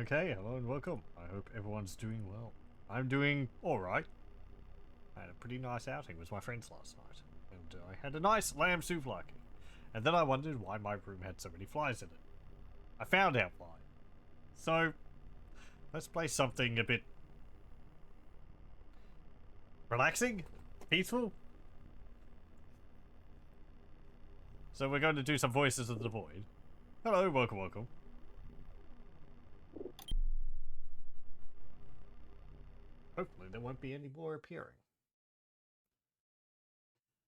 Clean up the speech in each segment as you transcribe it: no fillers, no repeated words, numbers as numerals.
Okay, hello and welcome. I hope everyone's doing well. I'm doing alright. I had a pretty nice outing with my friends last night. And I had a nice lamb souvlaki. And then I wondered why my room had so many flies in it. I found out why. So, let's play something a bit relaxing? Peaceful? So we're going to do some Voices of the Void. Hello, welcome, welcome. Hopefully there won't be any more appearing.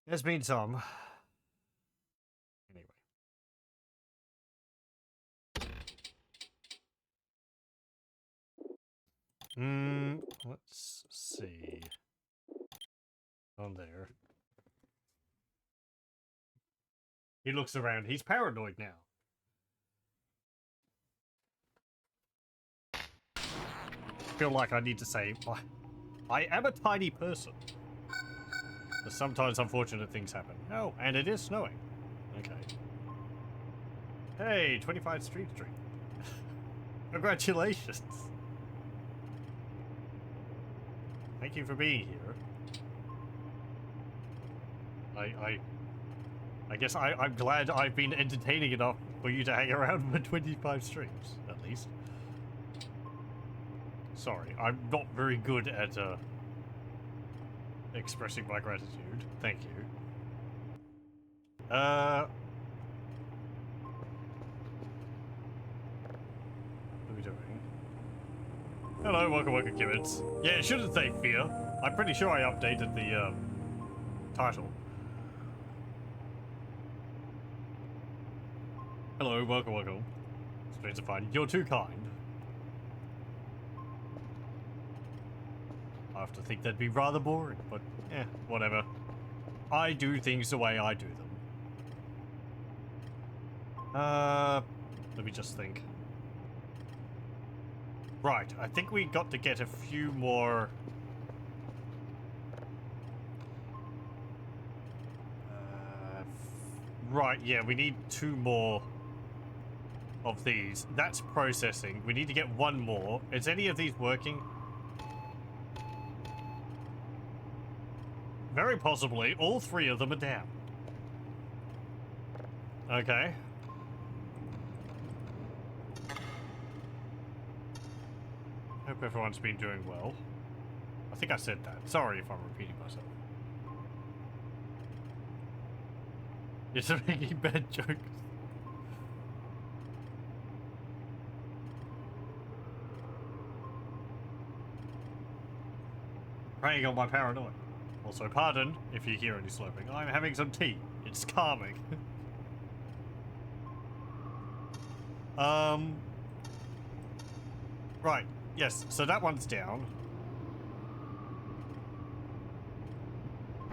There's been some. Anyway. Let's see. On there. He looks around. He's paranoid now. I feel like I need to say, I am a tiny person. But sometimes unfortunate things happen. Oh, and it is snowing. Okay. Hey, 25 Street Street. Congratulations. Thank you for being here. I guess I'm glad I've been entertaining enough for you to hang around for 25 streams, at least. Sorry, I'm not very good at expressing my gratitude. Thank you. What are we doing? Hello, welcome, Kibbits. Yeah, it shouldn't say fear. I'm pretty sure I updated the title. Hello, welcome. Strange to find. You're too kind. I have to think that'd be rather boring, but whatever. I do things the way I do them. Let me just think. Right, I think we got to get a few more... right, yeah, we need 2 more of these. That's processing. We need to get 1 more. Is any of these working? Very possibly. All 3 of them are down. Okay. Hope everyone's been doing well. I think I said that. Sorry if I'm repeating myself. You're making bad jokes. Preying on my paranoia. Also, pardon if you hear any slurping. I'm having some tea. It's calming. Right. Yes, so that one's down.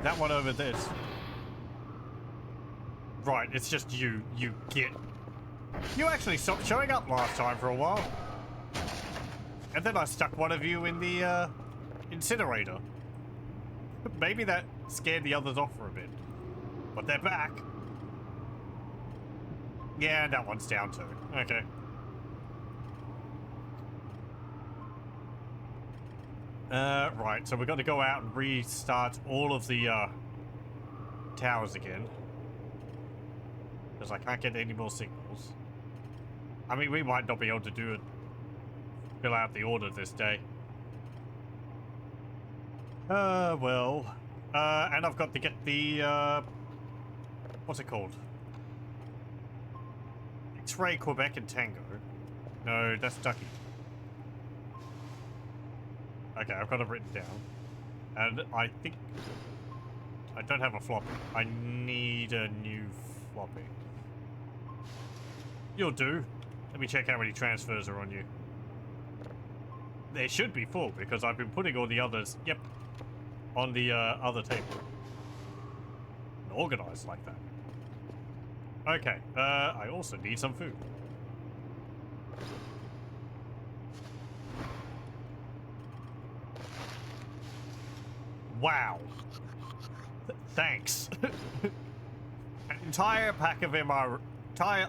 That one over there. Right, it's just you git. You actually stopped showing up last time for a while. And then I stuck one of you in the, incinerator. Maybe that scared the others off for a bit. But they're back. Yeah, that one's down too. Okay. Right, so we've got to go out and restart all of the, towers again. Because I can't get any more signals. I mean, we might not be able to do it. Fill out the order this day. Well. And I've got to get the, what's it called? X-Ray, Quebec, and Tango. No, that's Ducky. Okay, I've got it written down. And I think... I don't have a floppy. I need a new floppy. You'll do. Let me check how many transfers are on you. There should be 4, because I've been putting all the others... Yep. On the, other table. And organized like that. Okay, I also need some food. Wow. Thanks. An entire pack of entire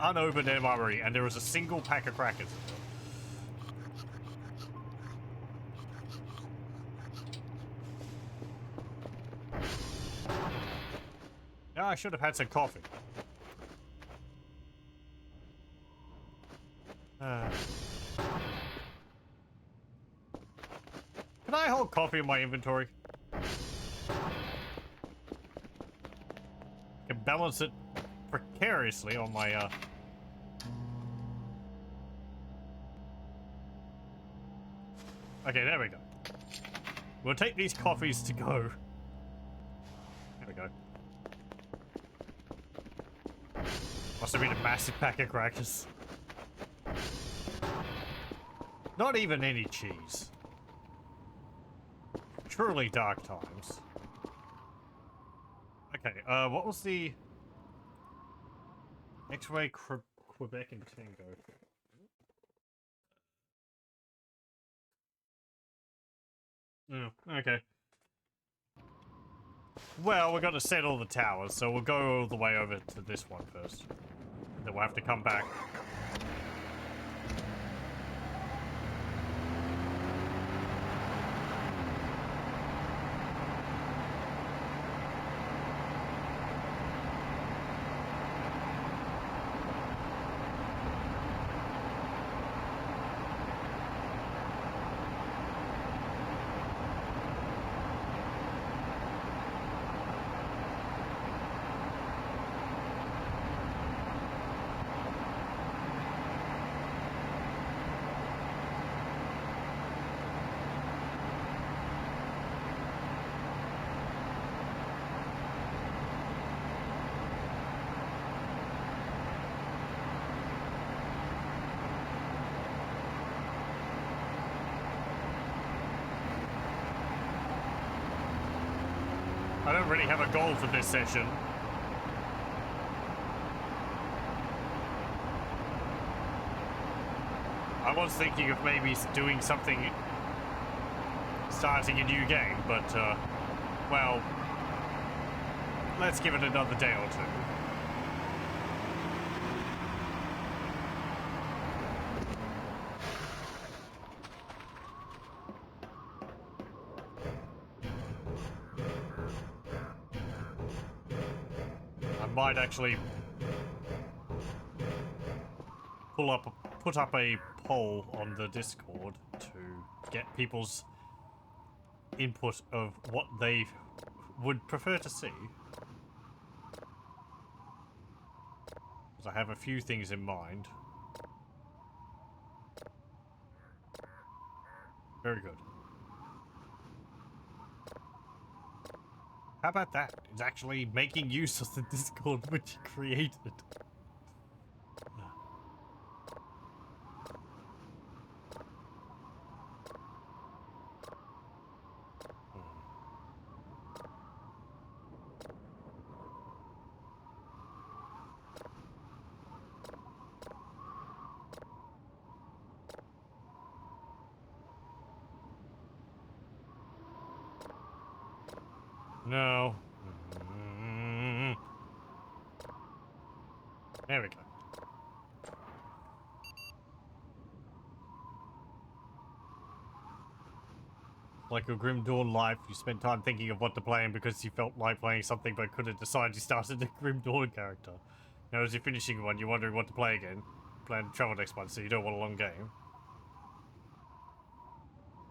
unopened MRE, and there was a single pack of crackers in there. I should have had some coffee. Can I hold coffee in my inventory? I can balance it precariously on my, Okay, there we go. We'll take these coffees to go. There we go. Must have been a massive pack of crackers. Not even any cheese. Truly dark times. Okay, what was the X-Ray Quebec and Tango? Oh, okay. Well, we're gonna set all the towers, so we'll go all the way over to this one first. Then we'll have to come back. I don't really have a goal for this session. I was thinking of maybe doing something, starting a new game, but, well, let's give it another day or two. Might actually put up a poll on the Discord to get people's input of what they would prefer to see. Because I have a few things in mind. Very good. How about that? It's actually making use of the Discord which you created. No. There we go. Like a Grim Dawn life, you spent time thinking of what to play, and because you felt like playing something but couldn't decide, you started a Grim Dawn character. Now as you're finishing one, you're wondering what to play again. Plan to travel next month, so you don't want a long game.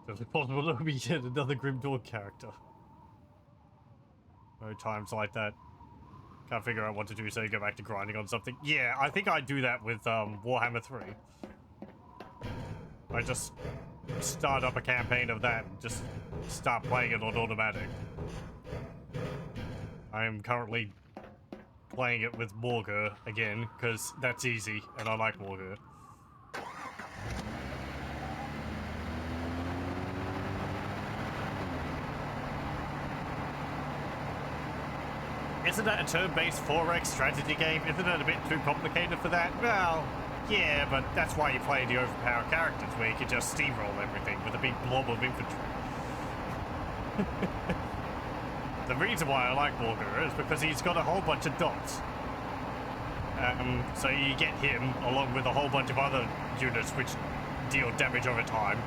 So it's possible there'll be yet another Grim Dawn character. No times like that. Can't figure out what to do, so you go back to grinding on something. Yeah, I think I do that with Warhammer 3. I just start up a campaign of that and just start playing it on automatic. I am currently playing it with Morgur again, because that's easy, and I like Morgur. Isn't that a turn-based 4X strategy game? Isn't it a bit too complicated for that? Well, yeah, but that's why you play the overpowered characters, where you can just steamroll everything with a big blob of infantry. The reason why I like Morgur is because he's got a whole bunch of dots. So you get him, along with a whole bunch of other units which deal damage over time,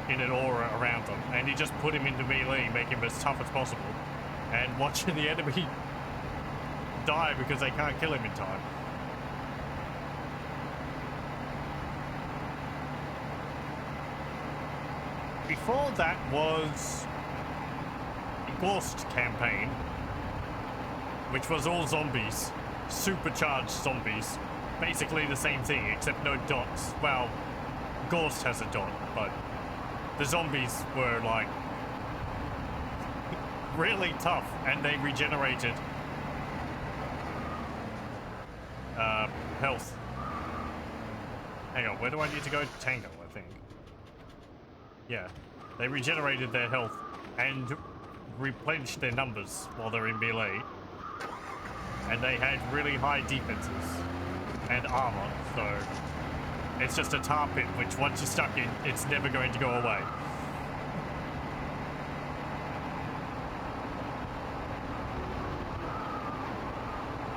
in an aura around them, and you just put him into melee, make him as tough as possible, and watch the enemy die because they can't kill him in time. Before that was the Ghost campaign, which was all zombies, supercharged zombies. Basically the same thing, except no dots. Well, Ghost has a dot, but the zombies were like really tough, and they regenerated health. Hang on, where do I need to go? Tango, I think. Yeah, they regenerated their health and replenished their numbers while they're in melee. And they had really high defenses and armor, so it's just a tar pit, which once you're stuck in, it's never going to go away.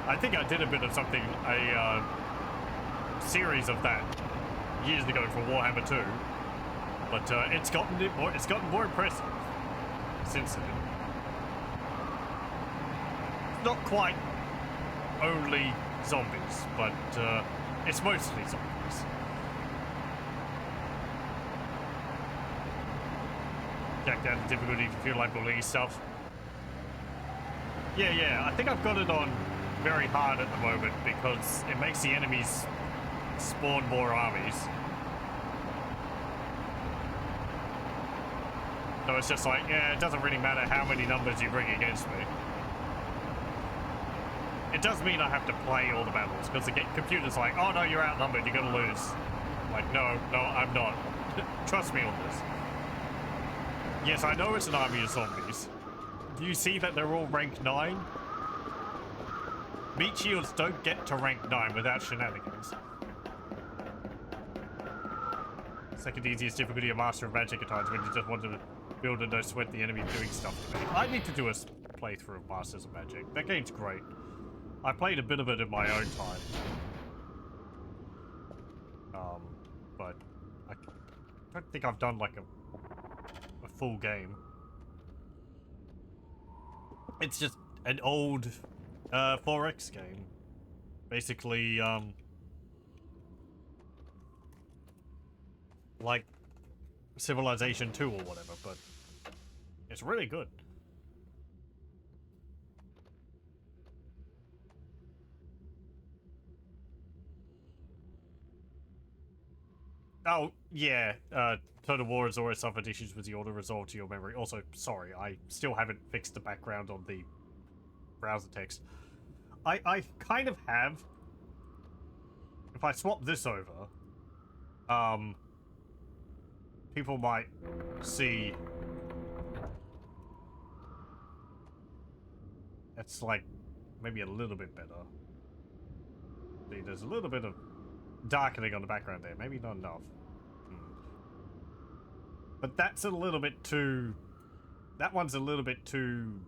I think I did a bit of something, a series of that years ago for Warhammer 2, but it's gotten more impressive since then. Not quite only zombies, but it's mostly zombies. Jack down the difficulty if you feel like bullying stuff. Yeah, I think I've got it on very hard at the moment because it makes the enemies spawn more armies. So it's just like, yeah, it doesn't really matter how many numbers you bring against me. It does mean I have to play all the battles because the computer's like, oh no, you're outnumbered, you're gonna lose. Like, no, I'm not. Trust me on this. Yes, I know it's an army of zombies. Do you see that they're all rank 9? Meat shields don't get to rank 9 without shenanigans. Second easiest difficulty of Master of Magic at times when you just want to build and no sweat the enemy doing stuff to me. I need to do a playthrough of Masters of Magic. That game's great. I played a bit of it in my own time. But I don't think I've done like a full game. It's just an old 4X game. Basically, like Civilization 2 or whatever, but it's really good. Oh, yeah, Total War has always suffered issues with the auto-resolve to your memory. Also, sorry, I still haven't fixed the background on the browser text. I kind of have. If I swap this over, people might see it's like maybe a little bit better. See, there's a little bit of darkening on the background there, maybe not enough. But that's a little bit too... That one's a little bit too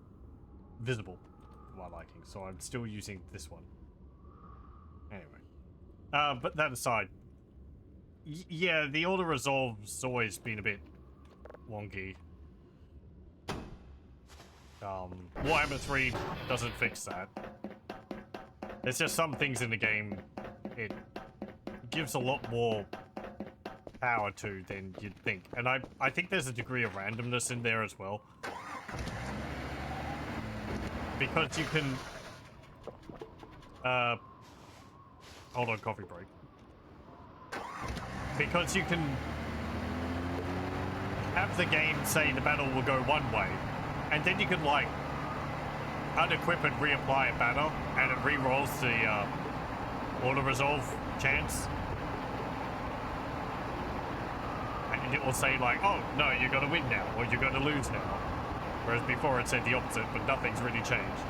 visible for my liking, so I'm still using this one. Anyway. But that aside, yeah, the auto-resolve's always been a bit wonky. Warhammer 3 doesn't fix that. There's just some things in the game it gives a lot more power to than you'd think. And I think there's a degree of randomness in there as well. Because you can... hold on, coffee break. Because you can have the game say the battle will go one way, and then you can, like, unequip and reapply a banner, and it re-rolls the auto-resolve chance. And it will say, like, oh, no, you're gonna win now, or you're gonna lose now. Whereas before it said the opposite, but nothing's really changed.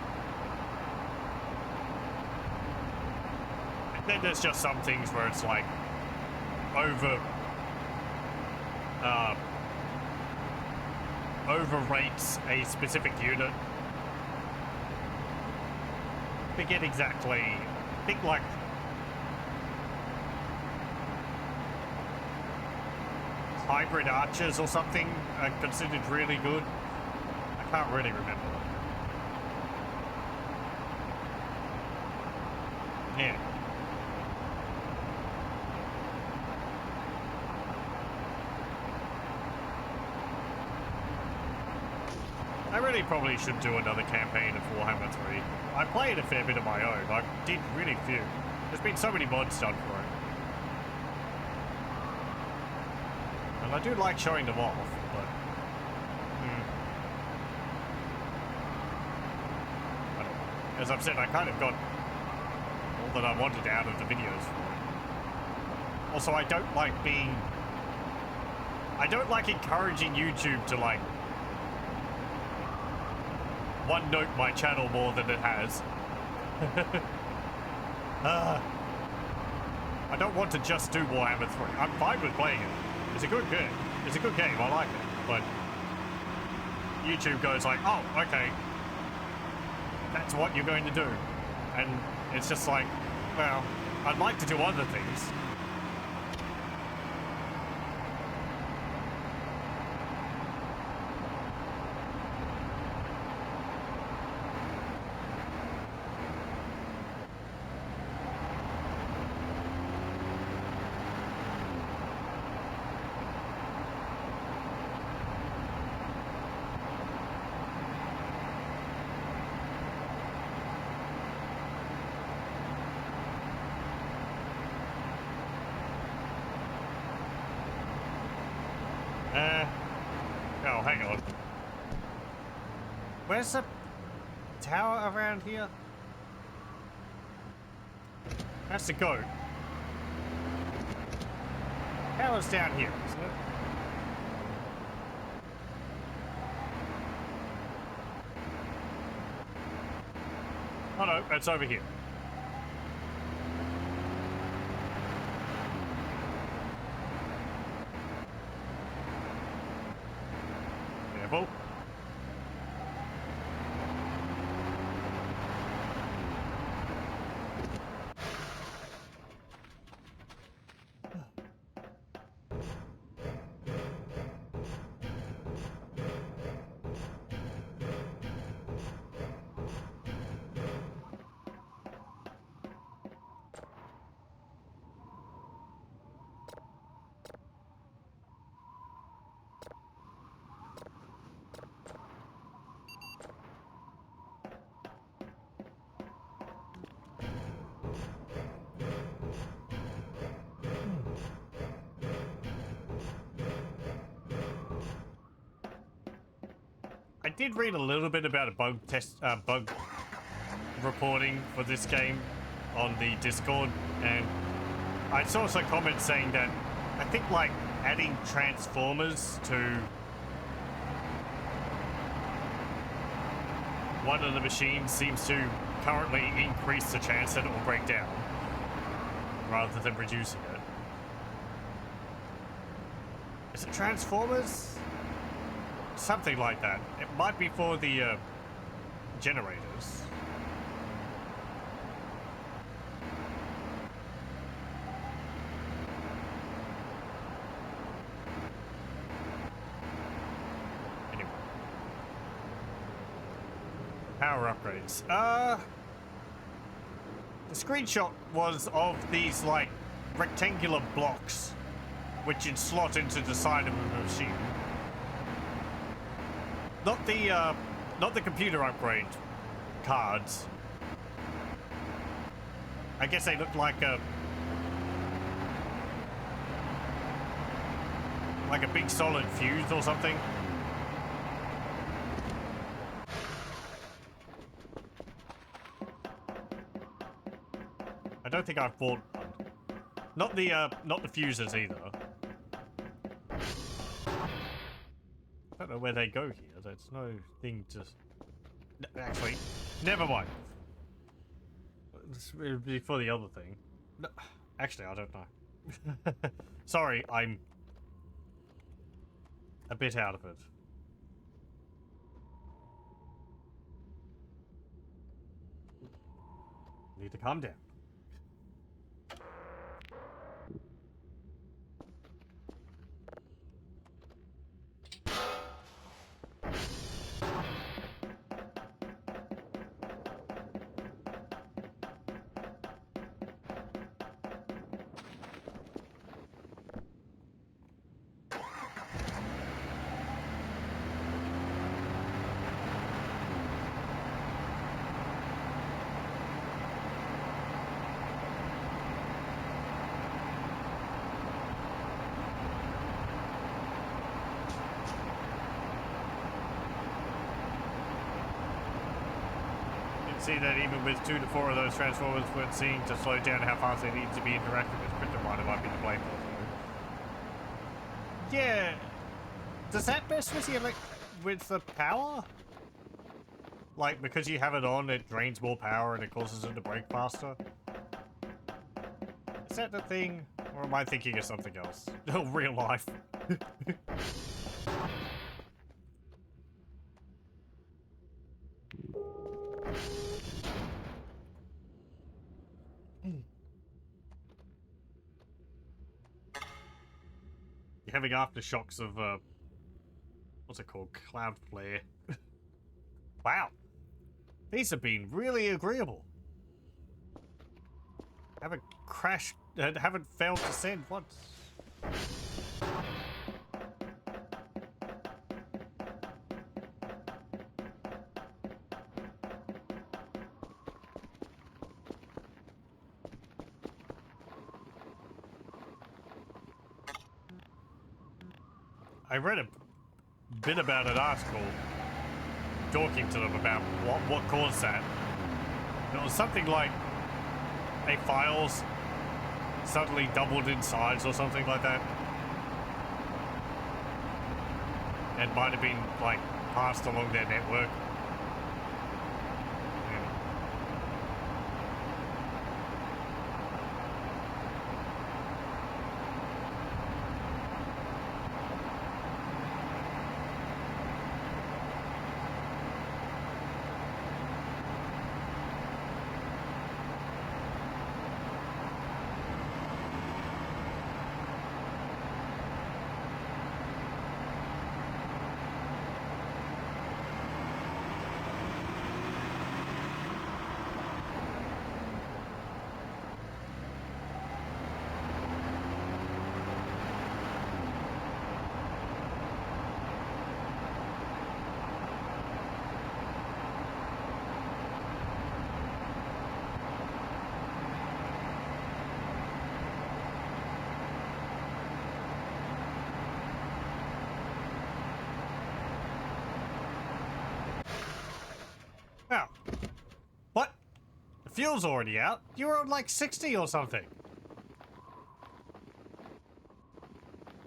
And then there's just some things where it's like, overrates a specific unit. Forget exactly. I think like hybrid archers or something are considered really good. I can't really remember. Yeah. I really probably should do another campaign of Warhammer 3. I played a fair bit of my own. I did really few. There's been so many mods done for it. And I do like showing them off, but... I don't know. As I've said, I kind of got all that I wanted out of the videos for it. Also, I don't like being... I don't like encouraging YouTube to, like, one-note my channel more than it has. I don't want to just do Warhammer 3. I'm fine with playing it. It's a good game. It's a good game. I like it. But YouTube goes like, oh, okay. That's what you're going to do. And it's just like, well, I'd like to do other things. Oh, hang on. Where's the tower around here? That's the goat. Tower's down here, isn't it? Oh no, it's over here. Careful. I did read a little bit about a bug reporting for this game on the Discord, and I saw some comments saying that I think like adding transformers to one of the machines seems to currently increase the chance that it will break down rather than reducing it. Is it transformers? Something like that. It might be for the generators. Anyway. Power upgrades. The screenshot was of these, like, rectangular blocks which you'd slot into the side of a machine. Not the computer upgrade cards. I guess they look like a big solid fuse or something. I don't think I've bought one. Not the fuses either. I don't know where they go here. There's no thing to... Actually, never mind. This would be for the other thing. No, actually, I don't know. Sorry, I'm a bit out of it. Need to calm down. See that even with 2 to 4 of those transformers weren't seen to slow down how fast they need to be interacting with, Kryptonite might be to blame for it. Yeah. Does that mess with with the power? Like, because you have it on, it drains more power and it causes it to break faster? Is that the thing? Or am I thinking of something else? Oh, real life. You're having aftershocks of, what's it called? Cloudflare. Wow. These have been really agreeable. Haven't crashed, haven't failed to send once. I read a bit about an article talking to them about what caused that. It was something like a files suddenly doubled in size or something like that. And might have been like passed along their network. Wow. What? The fuel's already out? You were on like 60 or something.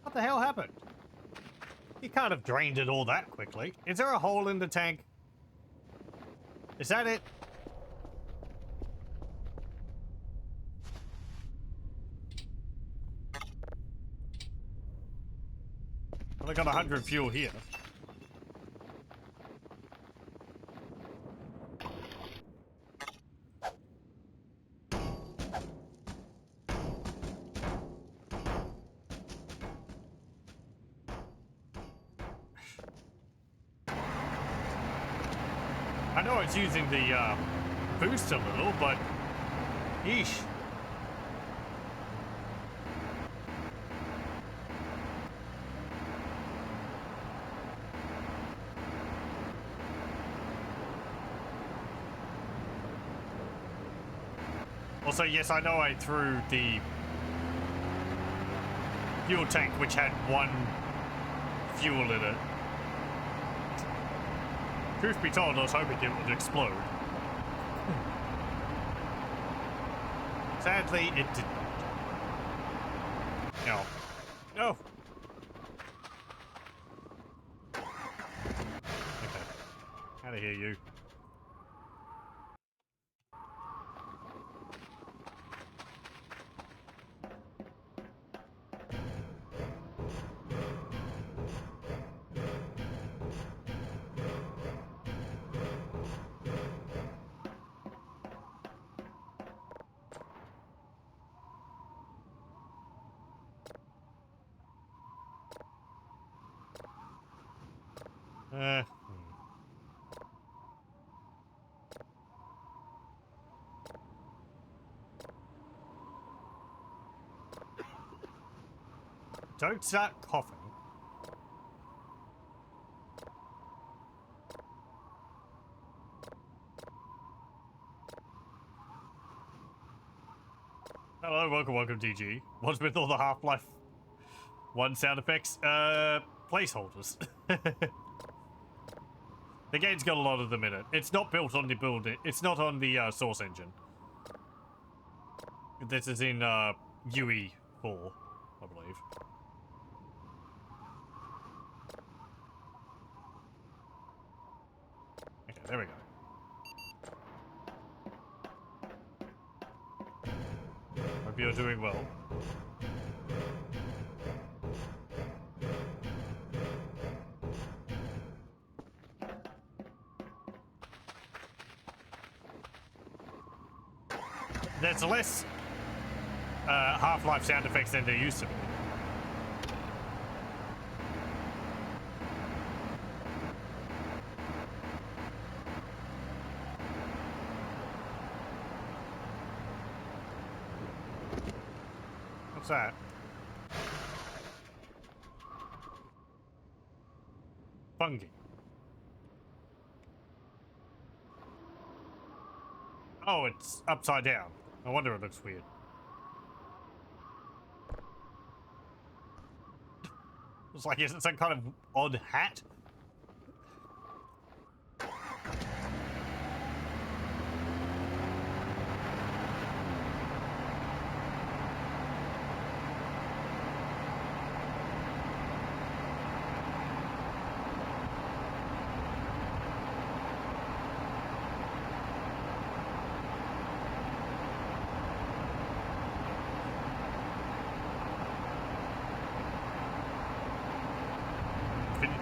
What the hell happened? You can't have drained it all that quickly. Is there a hole in the tank? Is that it? Well, I got 100 fuel here. I know it's using the boost a little, but yeesh. Also, yes, I know I threw the fuel tank, which had 1 fuel in it. Truth be told, I was hoping it would explode. Sadly, it did not. No. No! Okay. Out of here, you. Hmm. Don't start coughing. Hello, welcome, DG. What's with all the Half-Life 1 sound effects? Placeholders. The game's got a lot of them in it. It's not built on the it's not on the Source engine. This is in UE 4, I believe. Okay, there we go. Hope you're doing well. There's less Half-Life sound effects than there used to be. What's that? Fungi. Oh, it's upside down. No wonder it looks weird. It's like, is it some kind of odd hat?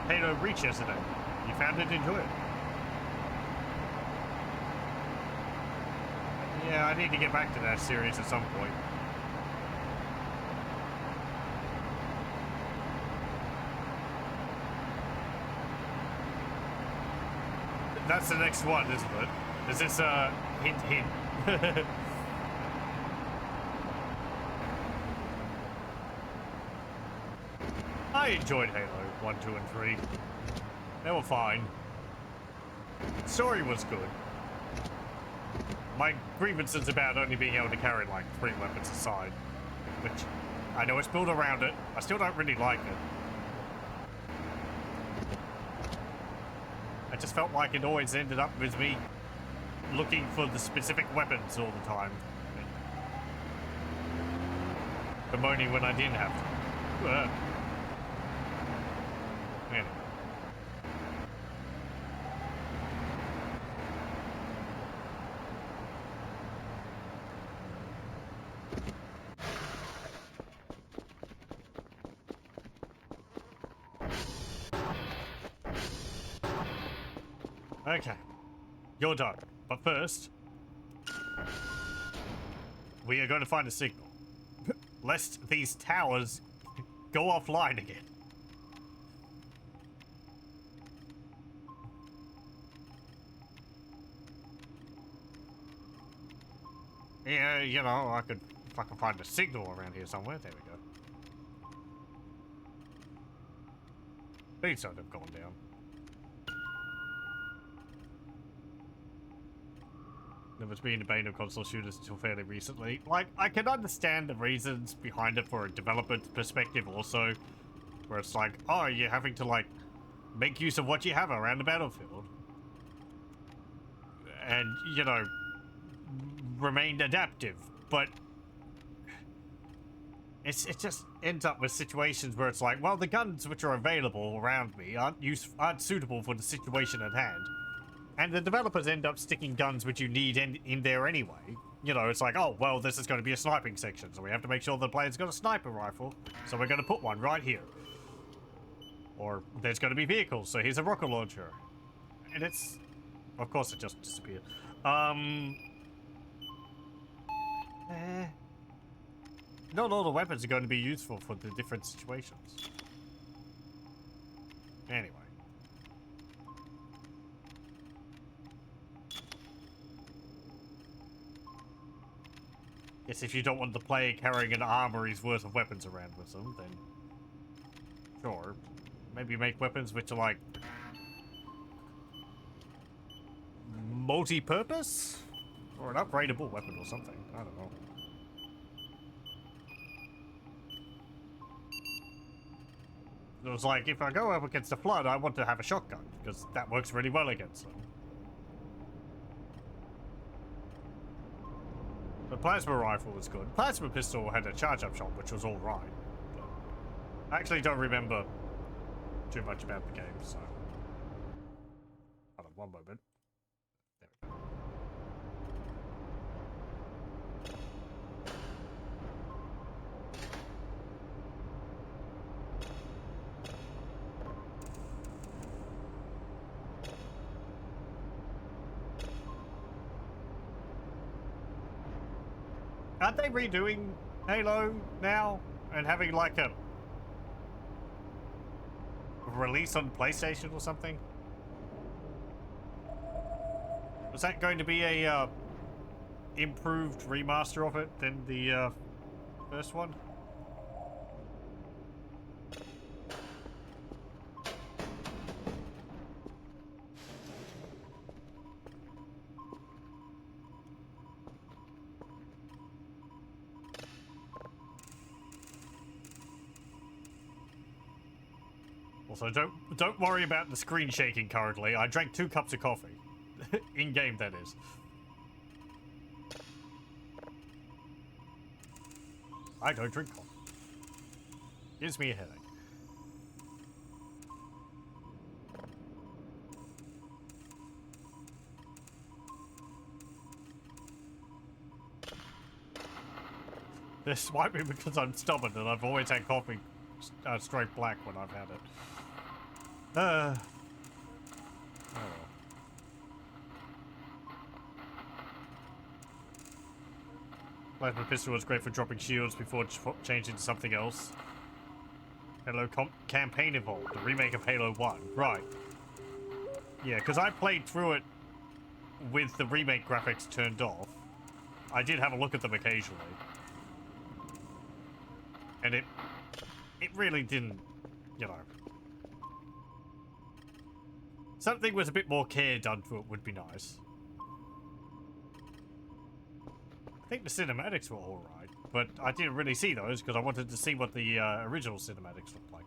Halo Reach yesterday. You found it, enjoy it. Yeah, I need to get back to that series at some point. That's the next one, isn't it? Is this hint hint? I enjoyed Halo 1, 2, and 3. They were fine. Story was good. My grievances about only being able to carry like 3 weapons aside, which I know it's built around it. I still don't really like it. I just felt like it always ended up with me looking for the specific weapons all the time. Bemoaning when I didn't have to. Anyway. Okay, you're done. But first, we are going to find a signal. Lest these towers go offline again. Yeah, you know, I could fucking find a signal around here somewhere. There we go. These don't have gone down. Never been a bane of console shooters until fairly recently. Like, I can understand the reasons behind it for a developer perspective also. Where it's like, oh, you're having to, like, make use of what you have around the battlefield. And, you know, remain adaptive. But it just ends up with situations where it's like, well, the guns which are available around me aren't suitable for the situation at hand. And the developers end up sticking guns which you need in there anyway. You know, it's like, oh, well, this is going to be a sniping section, so we have to make sure the player's got a sniper rifle, so we're going to put one right here. Or there's going to be vehicles, so here's a rocket launcher. And it's... Of course it just disappeared. Not all the weapons are going to be useful for the different situations. Anyway. Guess if you don't want the player carrying an armory's worth of weapons around with them, then... Sure. Maybe make weapons which are like... multi-purpose? Or an upgradable weapon or something. I don't know. It was like, if I go up against a flood, I want to have a shotgun, because that works really well against them. The plasma rifle was good. Plasma pistol had a charge-up shot, which was alright. I actually don't remember too much about the game, so... Hold on, one moment. There we go. Aren't they redoing Halo now and having like a release on PlayStation or something? Was that going to be a improved remaster of it than the first one? Also, don't worry about the screen shaking currently. I drank 2 cups of coffee. In-game, that is. I don't drink coffee. Gives me a headache. This might be because I'm stubborn and I've always had coffee straight black when I've had it. Oh well. Plasma pistol was great for dropping shields before changing to something else. Halo Campaign Evolved, the remake of Halo 1. Right. Yeah, because I played through it with the remake graphics turned off. I did have a look at them occasionally. And it really didn't, you know. Something with a bit more care done to it would be nice. I think the cinematics were alright, but I didn't really see those because I wanted to see what the original cinematics looked like.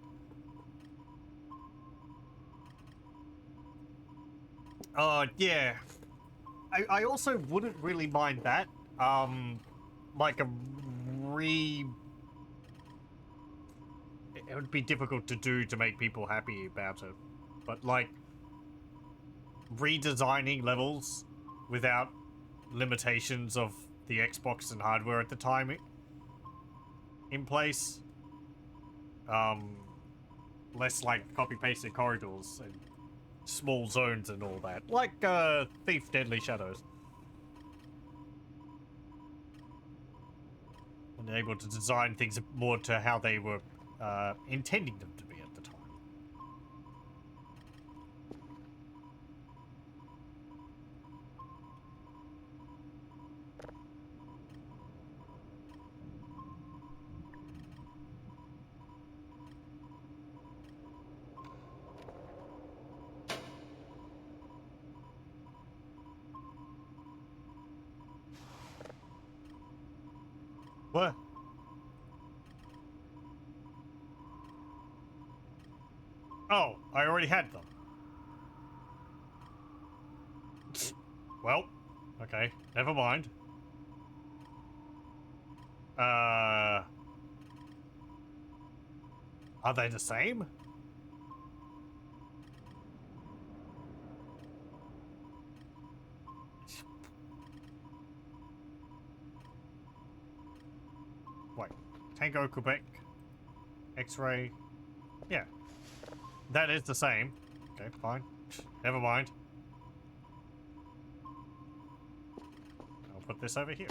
Yeah. I also wouldn't really mind that. Like a It would be difficult to do to make people happy about it. But like, redesigning levels without limitations of the Xbox and hardware at the time in place. Less like copy-pasted corridors and small zones and all that. Like, Thief Deadly Shadows. And able to design things more to how they were intending them to be at the time. What? Oh, I already had them. Well, okay, never mind. Are they the same? Wait, Tango Quebec, X-Ray, yeah. That is the same. Okay, fine. Never mind. I'll put this over here.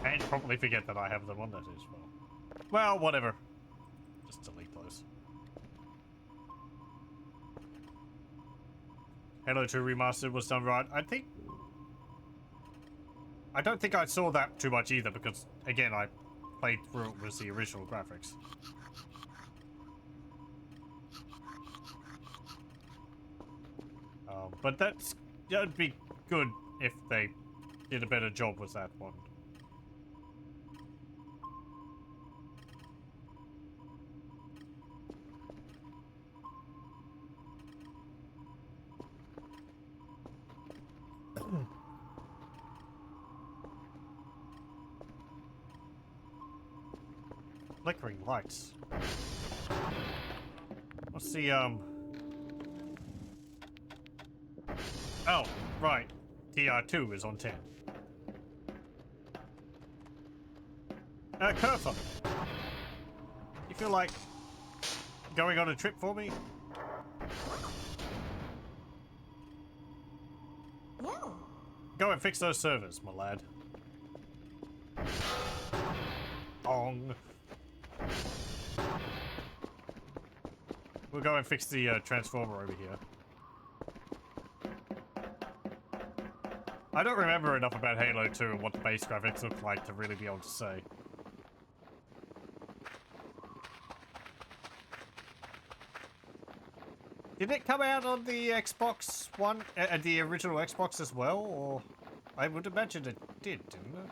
And probably forget that I have them on that as well. Well, whatever. Just delete those. Halo 2 Remastered was done right. I don't think I saw that too much either because, again, I played through it with the original graphics. But that'd be good if they did a better job with that one. flickering lights. What's the, Oh, right. TR2 is on 10. Kurtha, you feel like going on a trip for me? No. Go and fix those servers, my lad. Dong. We'll go and fix the transformer over here. I don't remember enough about Halo 2 and what the base graphics look like to really be able to say. Did it come out on the Xbox One, the original Xbox as well, or I would imagine it did, didn't it?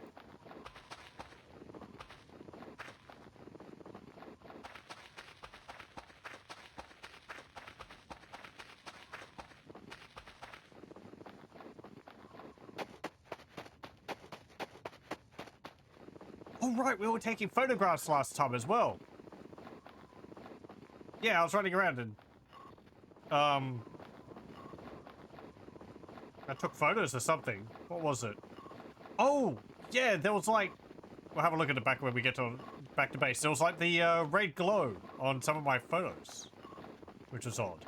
Oh right, we were taking photographs last time as well. Yeah, I was running around and I took photos or something. What was it? Oh, yeah, there was like, we'll have a look at the back when we get to back to base. There was like the red glow on some of my photos, which was odd.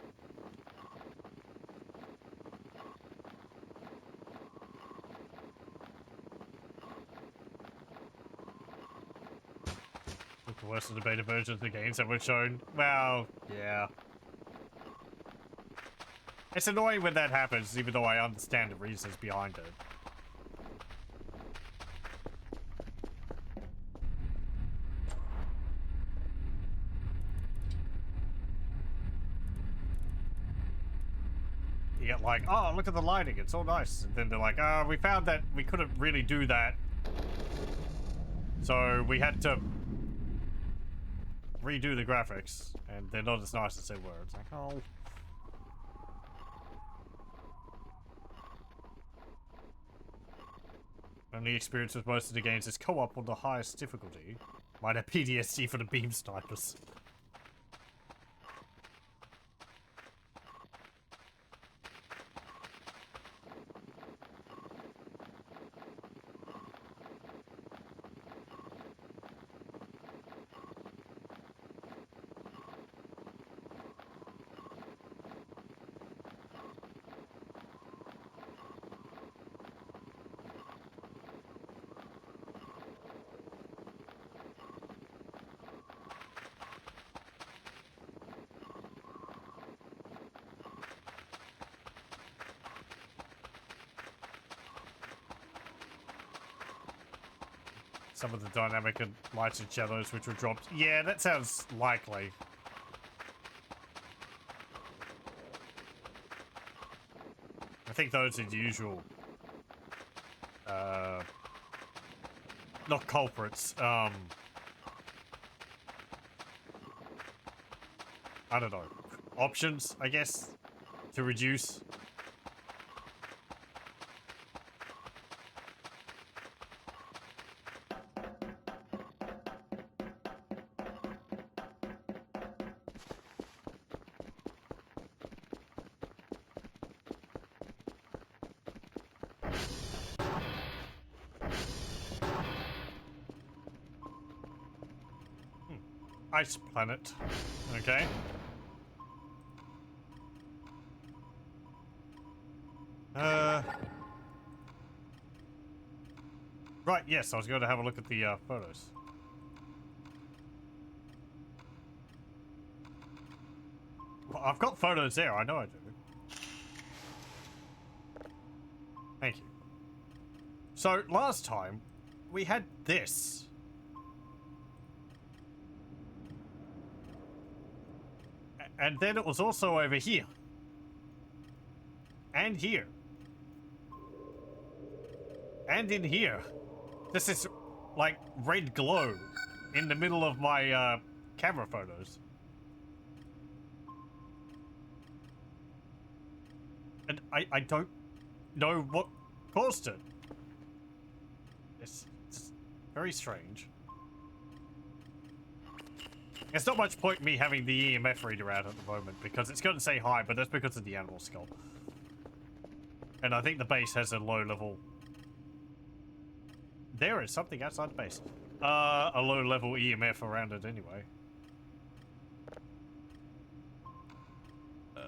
Look, the worst of the beta versions of the games that were shown. Well, yeah. It's annoying when that happens, even though I understand the reasons behind it. You get like, oh, look at the lighting, it's all nice. And then they're like, we found that we couldn't really do that. So we had to redo the graphics, and they're not as nice as they were. It's like, oh. Only experience with most of the games is co-op on the highest difficulty. Might have PTSD for the beam snipers. Some of the dynamic and lights and shadows which were dropped. Yeah, that sounds likely. I think those are the usual, not culprits, I don't know, options, I guess, to reduce. Ice planet. Okay. Right, yes, I was going to have a look at the photos. Well, I've got photos there, I know I do. Thank you. So, last time, we had this. And then it was also over here. And here. And in here. This is like red glow in the middle of my camera photos. And I don't know what caused it. It's very strange. It's not much point me having the EMF reader out at the moment because it's going to say hi, but that's because of the animal skull. And I think the base has a low level. There is something outside the base. A low level EMF around it anyway.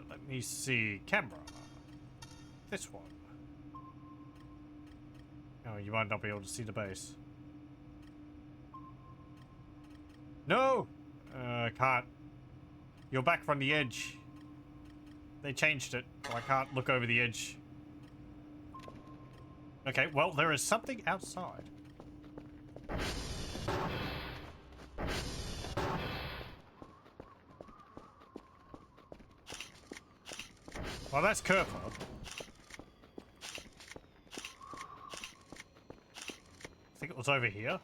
Let me see. Camera. This one. Oh, you might not be able to see the base. No! Can't. You're back from the edge. They changed it, so I can't look over the edge. Okay, well, there is something outside. Well, that's Kerfer. I think it was over here.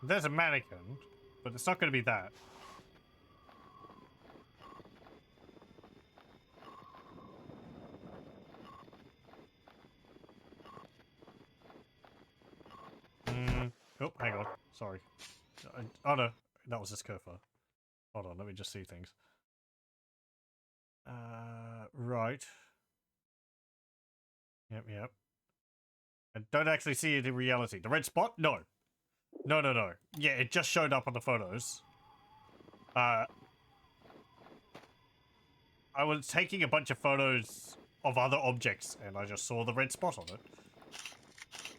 There's a mannequin, but it's not going to be that. Oh, hang on. Sorry. Oh no, that was just Kerfer. Hold on, let me just see things. Right. Yep. I don't actually see it in reality. The red spot? No. No. Yeah, it just showed up on the photos. I was taking a bunch of photos of other objects, and I just saw the red spot on it.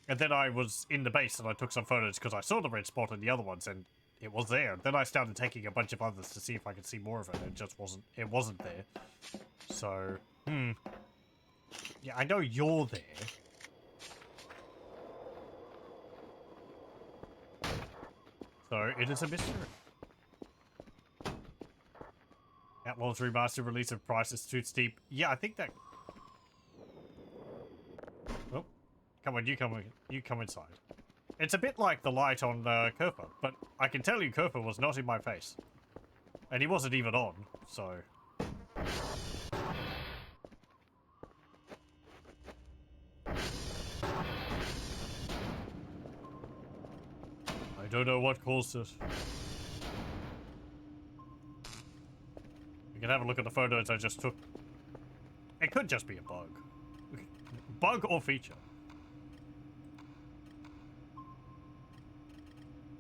And then I was in the base, and I took some photos because I saw the red spot on the other ones, and it was there. Then I started taking a bunch of others to see if I could see more of it. It just wasn't. It wasn't there. So, yeah, I know you're there. So it is a mystery. Outlaws Remastered release of price is too steep. Yeah, I think that. Oh, come on, you come inside. It's a bit like the light on Kerfer, but I can tell you Kerfer was not in my face. And he wasn't even on, so... I don't know what caused it. You can have a look at the photos I just took. It could just be a bug. Bug or feature.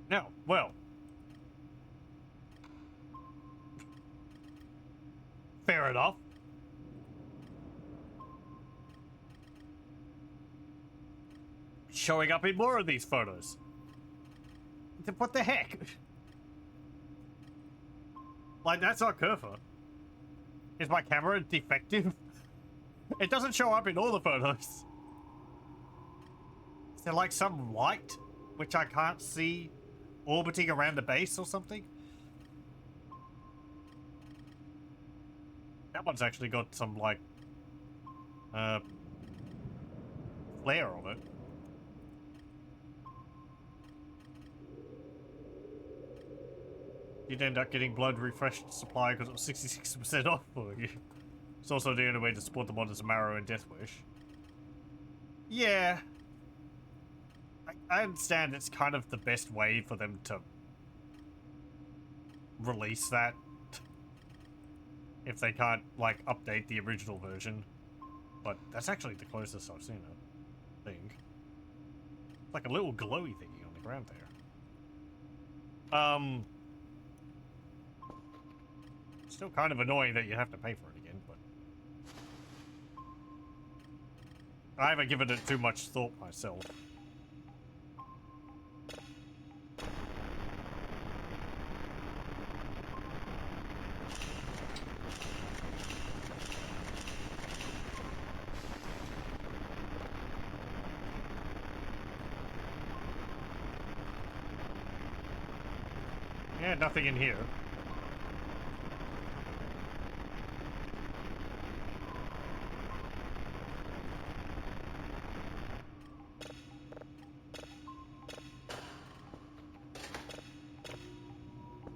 Now, well... Fair enough. Showing up in more of these photos. What the heck? Like, that's not Kerfer. Is my camera defective? It doesn't show up in all the photos. Is there like some light which I can't see orbiting around the base or something? That one's actually got some like flare on it. You'd end up getting blood refreshed supply because it was 66% off for you. It's also the only way to support the modders of Marrow and Deathwish. Yeah. I understand it's kind of the best way for them to release that. If they can't, like, update the original version. But that's actually the closest I've seen it, I think. It's like a little glowy thingy on the ground there. Still kind of annoying that you have to pay for it again, but... I haven't given it too much thought myself. Yeah, nothing in here.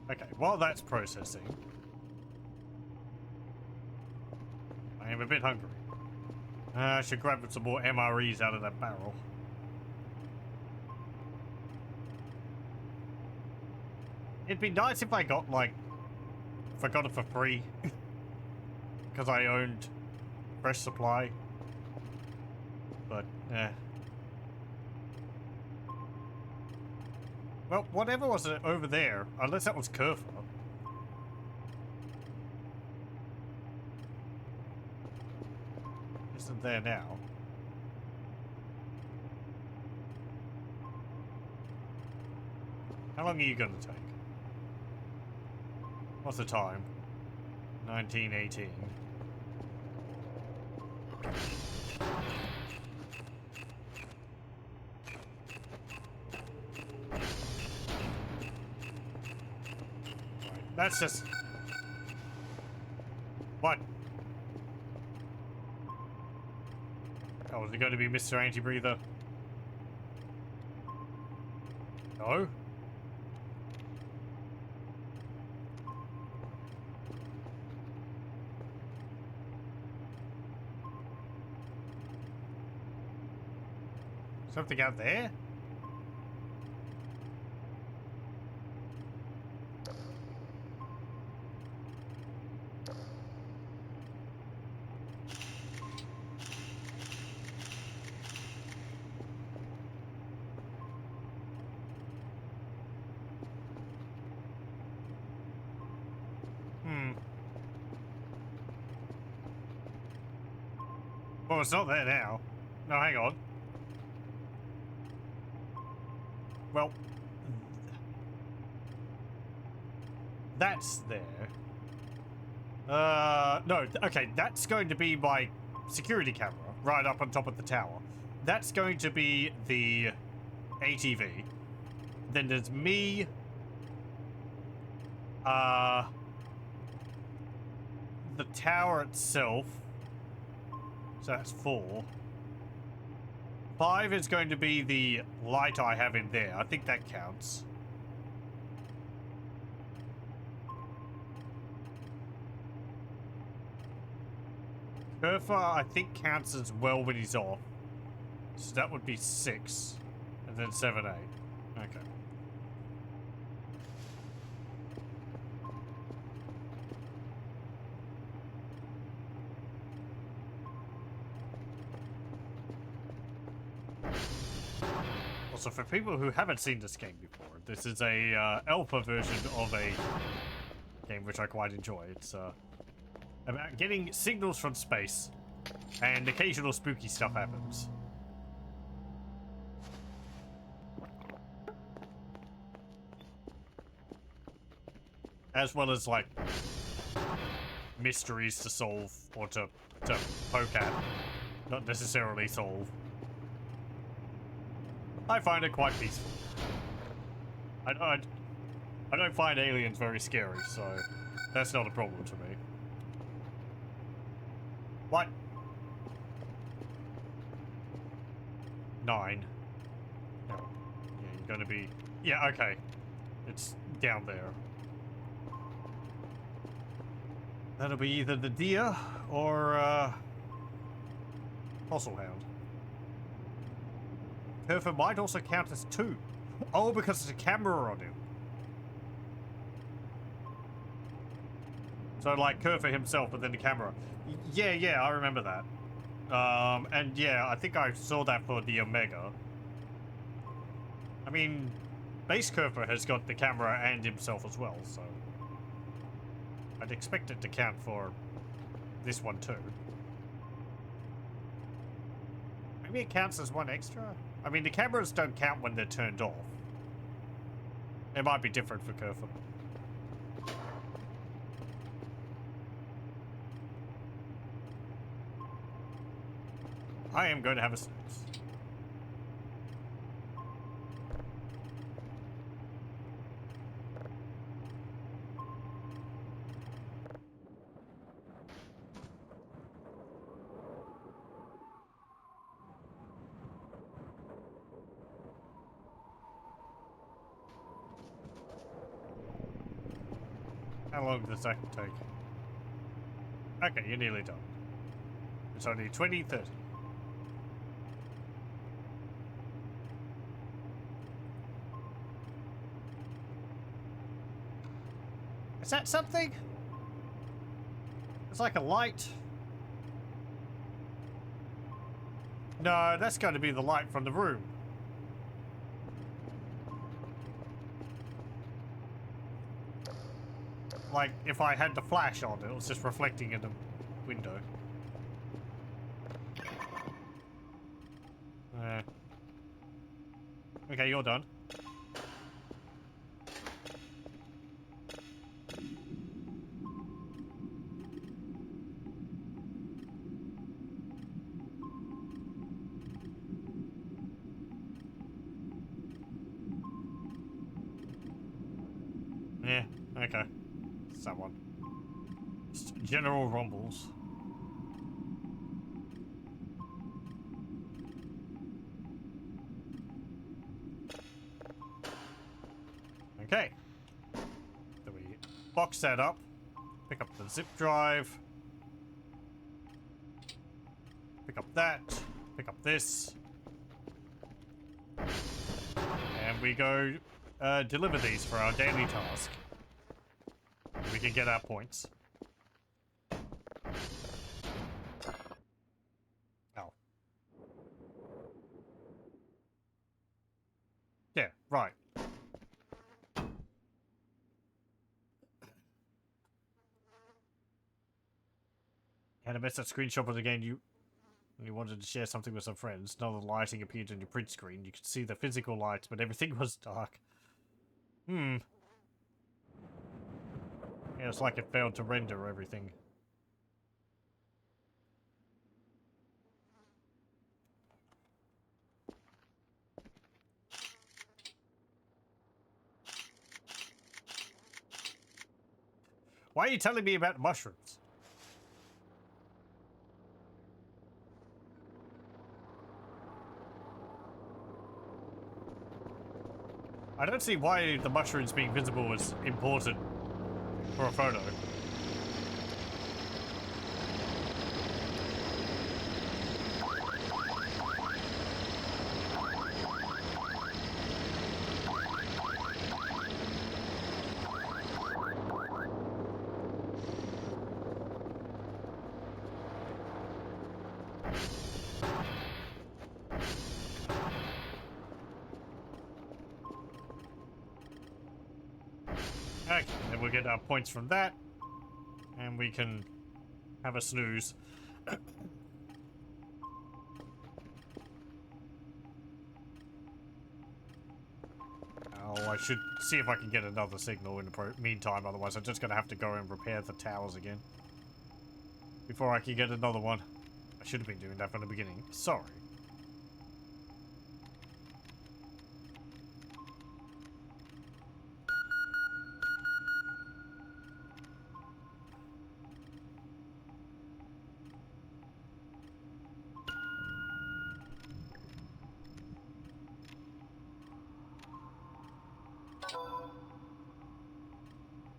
Okay, while that's processing... hungry. I should grab some more MREs out of that barrel. It'd be nice if I got, like, if I got it for free. Because I owned Fresh Supply. But, well, whatever was it over there, unless that was Kerfer. Isn't there now. How long are you gonna take? What's the time? 1918. That's just... What? Oh, is it going to be Mr. Anti-Breather? No? Something out there? Well, it's not there now. No, hang on. Well, that's there. No, okay, that's going to be my security camera right up on top of the tower. That's going to be the ATV. Then there's me. The tower itself. So that's 4. 5 is going to be the light I have in there. I think that counts. Kerfer, I think, counts as well when he's off. So that would be 6. And then 7, 8. Okay. Also, for people who haven't seen this game before, this is a alpha version of a game which I quite enjoy. It's about getting signals from space, and occasional spooky stuff happens. As well as, like, mysteries to solve, or to poke at, not necessarily solve. I find it quite peaceful. I don't find aliens very scary, so that's not a problem to me. What? 9. Oh, yeah, you're gonna be... Yeah, okay. It's down there. That'll be either the deer or, fossil hound. Kerfer might also count as 2. Oh, because there's a camera on him. So, like, Kerfer himself, but then the camera. Yeah, I remember that. And yeah, I think I saw that for the Omega. I mean, base Kerfer has got the camera and himself as well, so... I'd expect it to count for this one too. Maybe it counts as 1 extra? I mean, the cameras don't count when they're turned off. It might be different for Kerfer. I am going to have a snooze. How long does that take? Okay, you're nearly done. It's only 20:30. Is that something? It's like a light. No, that's going to be the light from the room. Like, if I had the flash on, it was just reflecting in the window. Okay, you're done. Yeah, okay. Someone. Just general rumbles. Okay. So we box that up. Pick up the zip drive. Pick up that. Pick up this. And we go deliver these for our daily task. We can get our points. Oh. Yeah, right. Had a message screenshot of the game you wanted to share something with some friends. Now the lighting appeared on your print screen. You could see the physical lights, but everything was dark. Yeah, it's like it failed to render everything. Why are you telling me about mushrooms? I don't see why the mushrooms being visible was important for a photo. Okay, then we'll get our points from that, and we can have a snooze. Oh, I should see if I can get another signal in the meantime, otherwise I'm just going to have to go and repair the towers again. Before I can get another one. I should have been doing that from the beginning. Sorry.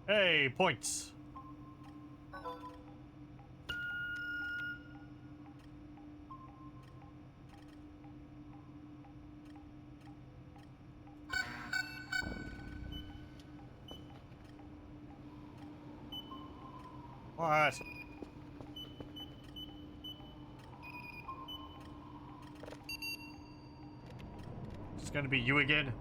Hey, points. What? It's gonna be you again?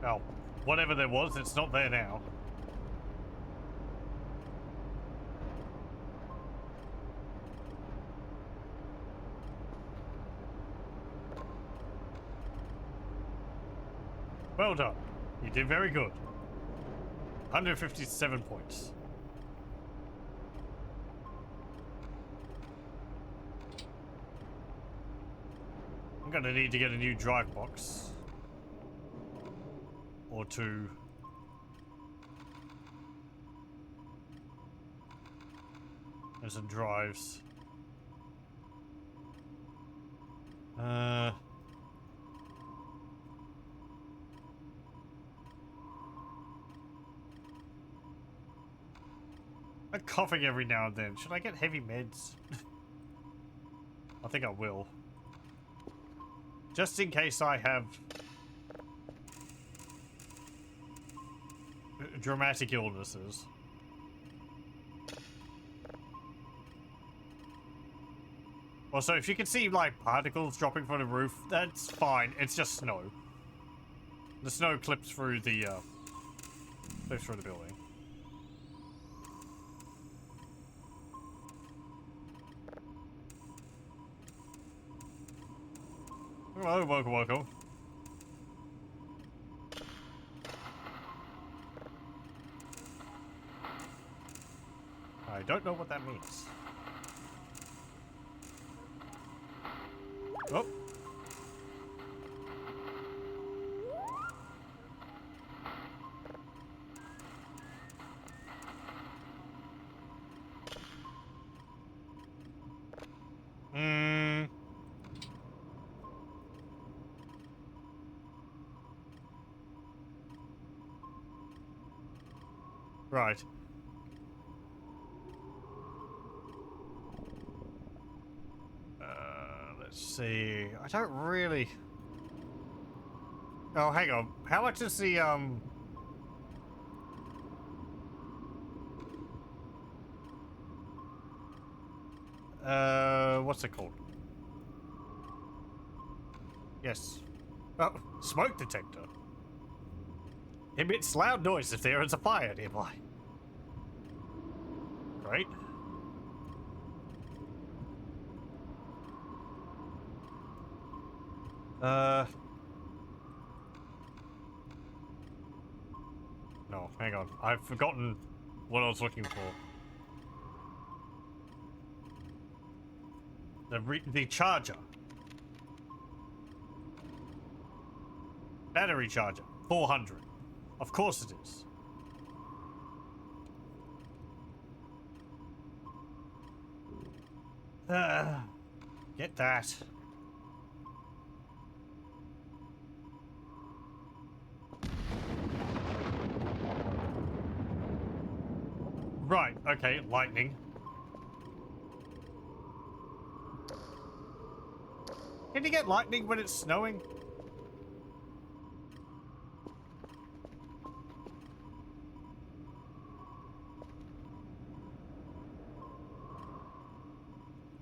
Oh, whatever there was, it's not there now. Well done. You did very good. 157 points. I'm gonna need to get a new drive box. Or two. And some drives. I'm coughing every now and then. Should I get heavy meds? I think I will. Just in case I have dramatic illnesses. Also, if you can see, like, particles dropping from the roof, that's fine. It's just snow. The snow clips through the building. Hello, welcome, welcome. I don't know what that means. Oh. Right. Let's see. I don't really... Oh, hang on. How much is the, what's it called? Yes. Oh, smoke detector. Emits loud noise if there is a fire nearby. Great. No, hang on. I've forgotten what I was looking for. The charger. Battery charger. 400. Of course it is. Get that. Right, okay, lightning. Can you get lightning when it's snowing?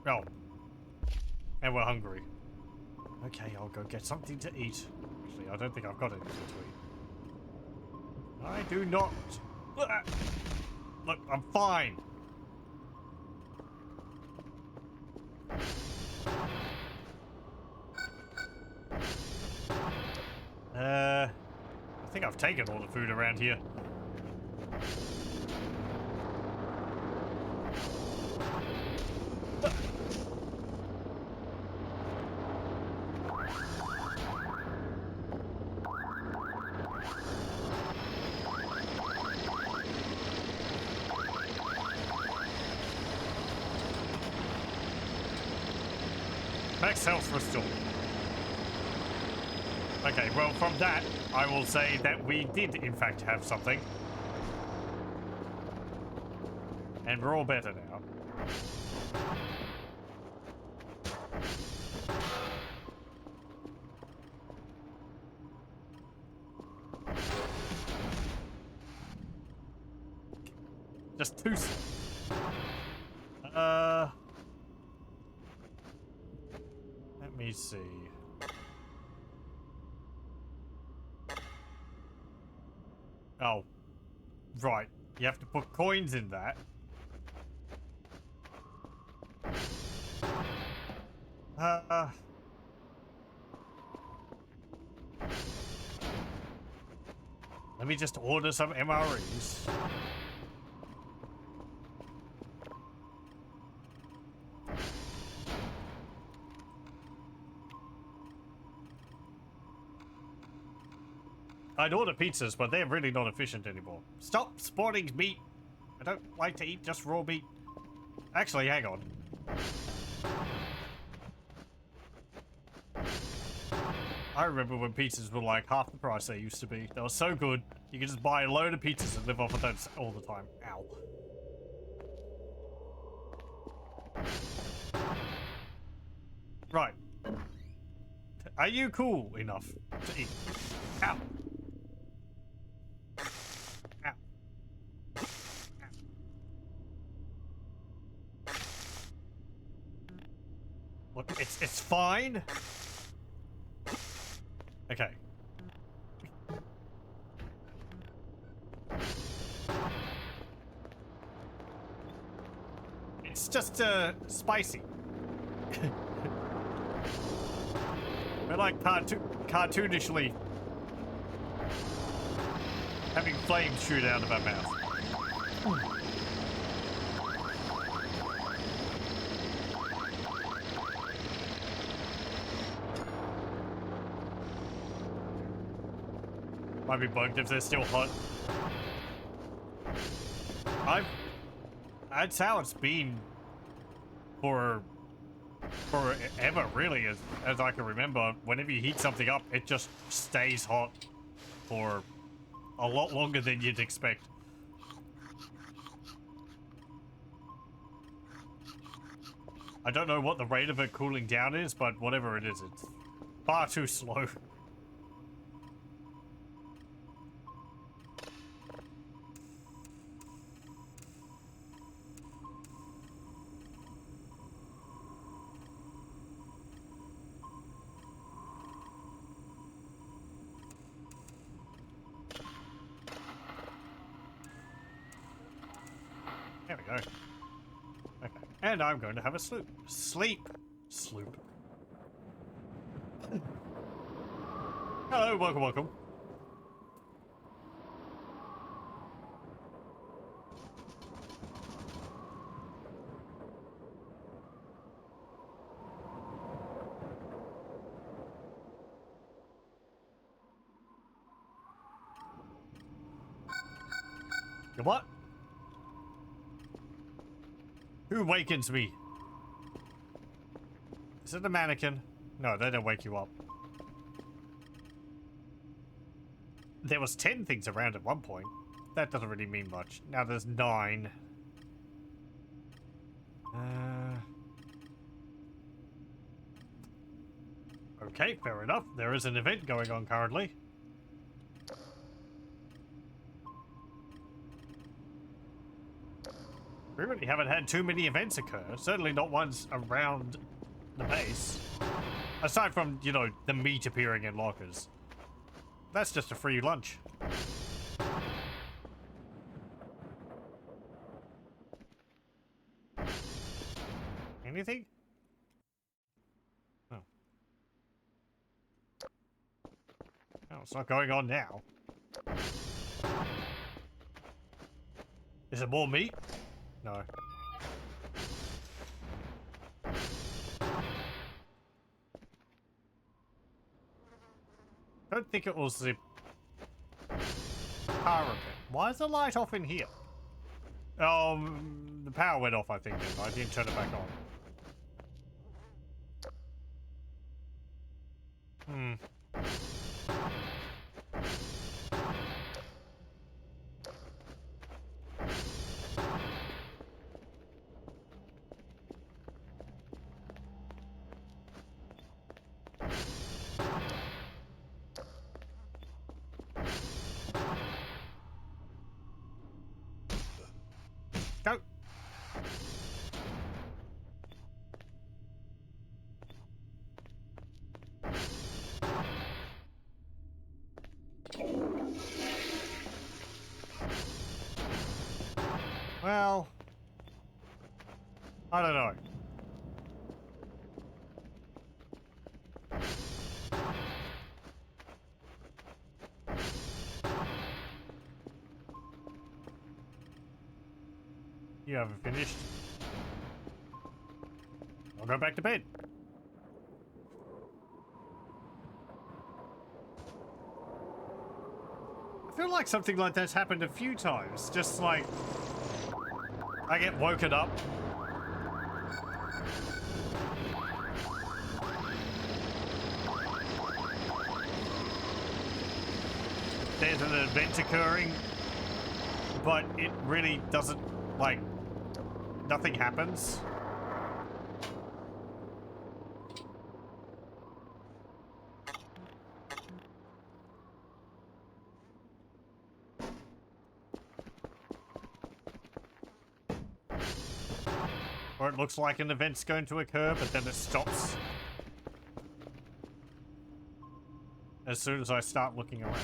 Oh. And we're hungry. Okay, I'll go get something to eat. Actually, I don't think I've got anything to eat. I do not... Look, I'm fine. I think I've taken all the food around here. Max health restored. Okay, well, from that, I will say that we did, in fact, have something. And we're all better now. Just two. Let me see. Oh. Right. You have to put coins in that. Let me just order some MREs. I'd order pizzas, but they're really not efficient anymore. Stop spawning meat. I don't like to eat just raw meat. Actually, hang on. I remember when pizzas were like half the price they used to be. They were so good. You could just buy a load of pizzas and live off of those all the time. Ow. Right. Are you cool enough to eat? Ow. Ow. Look, it's fine. Okay. It's just spicy. We're like cartoonishly having flames shoot out of our mouth. Might be bugged if they're still hot. That's how it's been for forever, really, as I can remember. Whenever you heat something up, it just stays hot for a lot longer than you'd expect. I don't know what the rate of it cooling down is, but whatever it is, it's far too slow. There we go. Okay. And I'm going to have a sleep. Sloop. Hello, welcome. What? Who wakens me? Is it a mannequin? No, they don't wake you up. There was 10 things around at one point. That doesn't really mean much. Now there's 9. Okay, fair enough. There is an event going on currently. We really haven't had too many events occur. Certainly not ones around the base. Aside from, you know, the meat appearing in lockers. That's just a free lunch. Anything? Oh. Oh, it's not going on now. Is it more meat? No. Don't think it was the power repair. Why is the light off in here? The power went off, I think, and I didn't turn it back on. Go! Well, I don't know. You haven't finished. I'll go back to bed. I feel like something like that's happened a few times. Just like I get woken up. There's an event occurring, but it really doesn't, like, nothing happens. Or it looks like an event's going to occur, but then it stops as soon as I start looking around.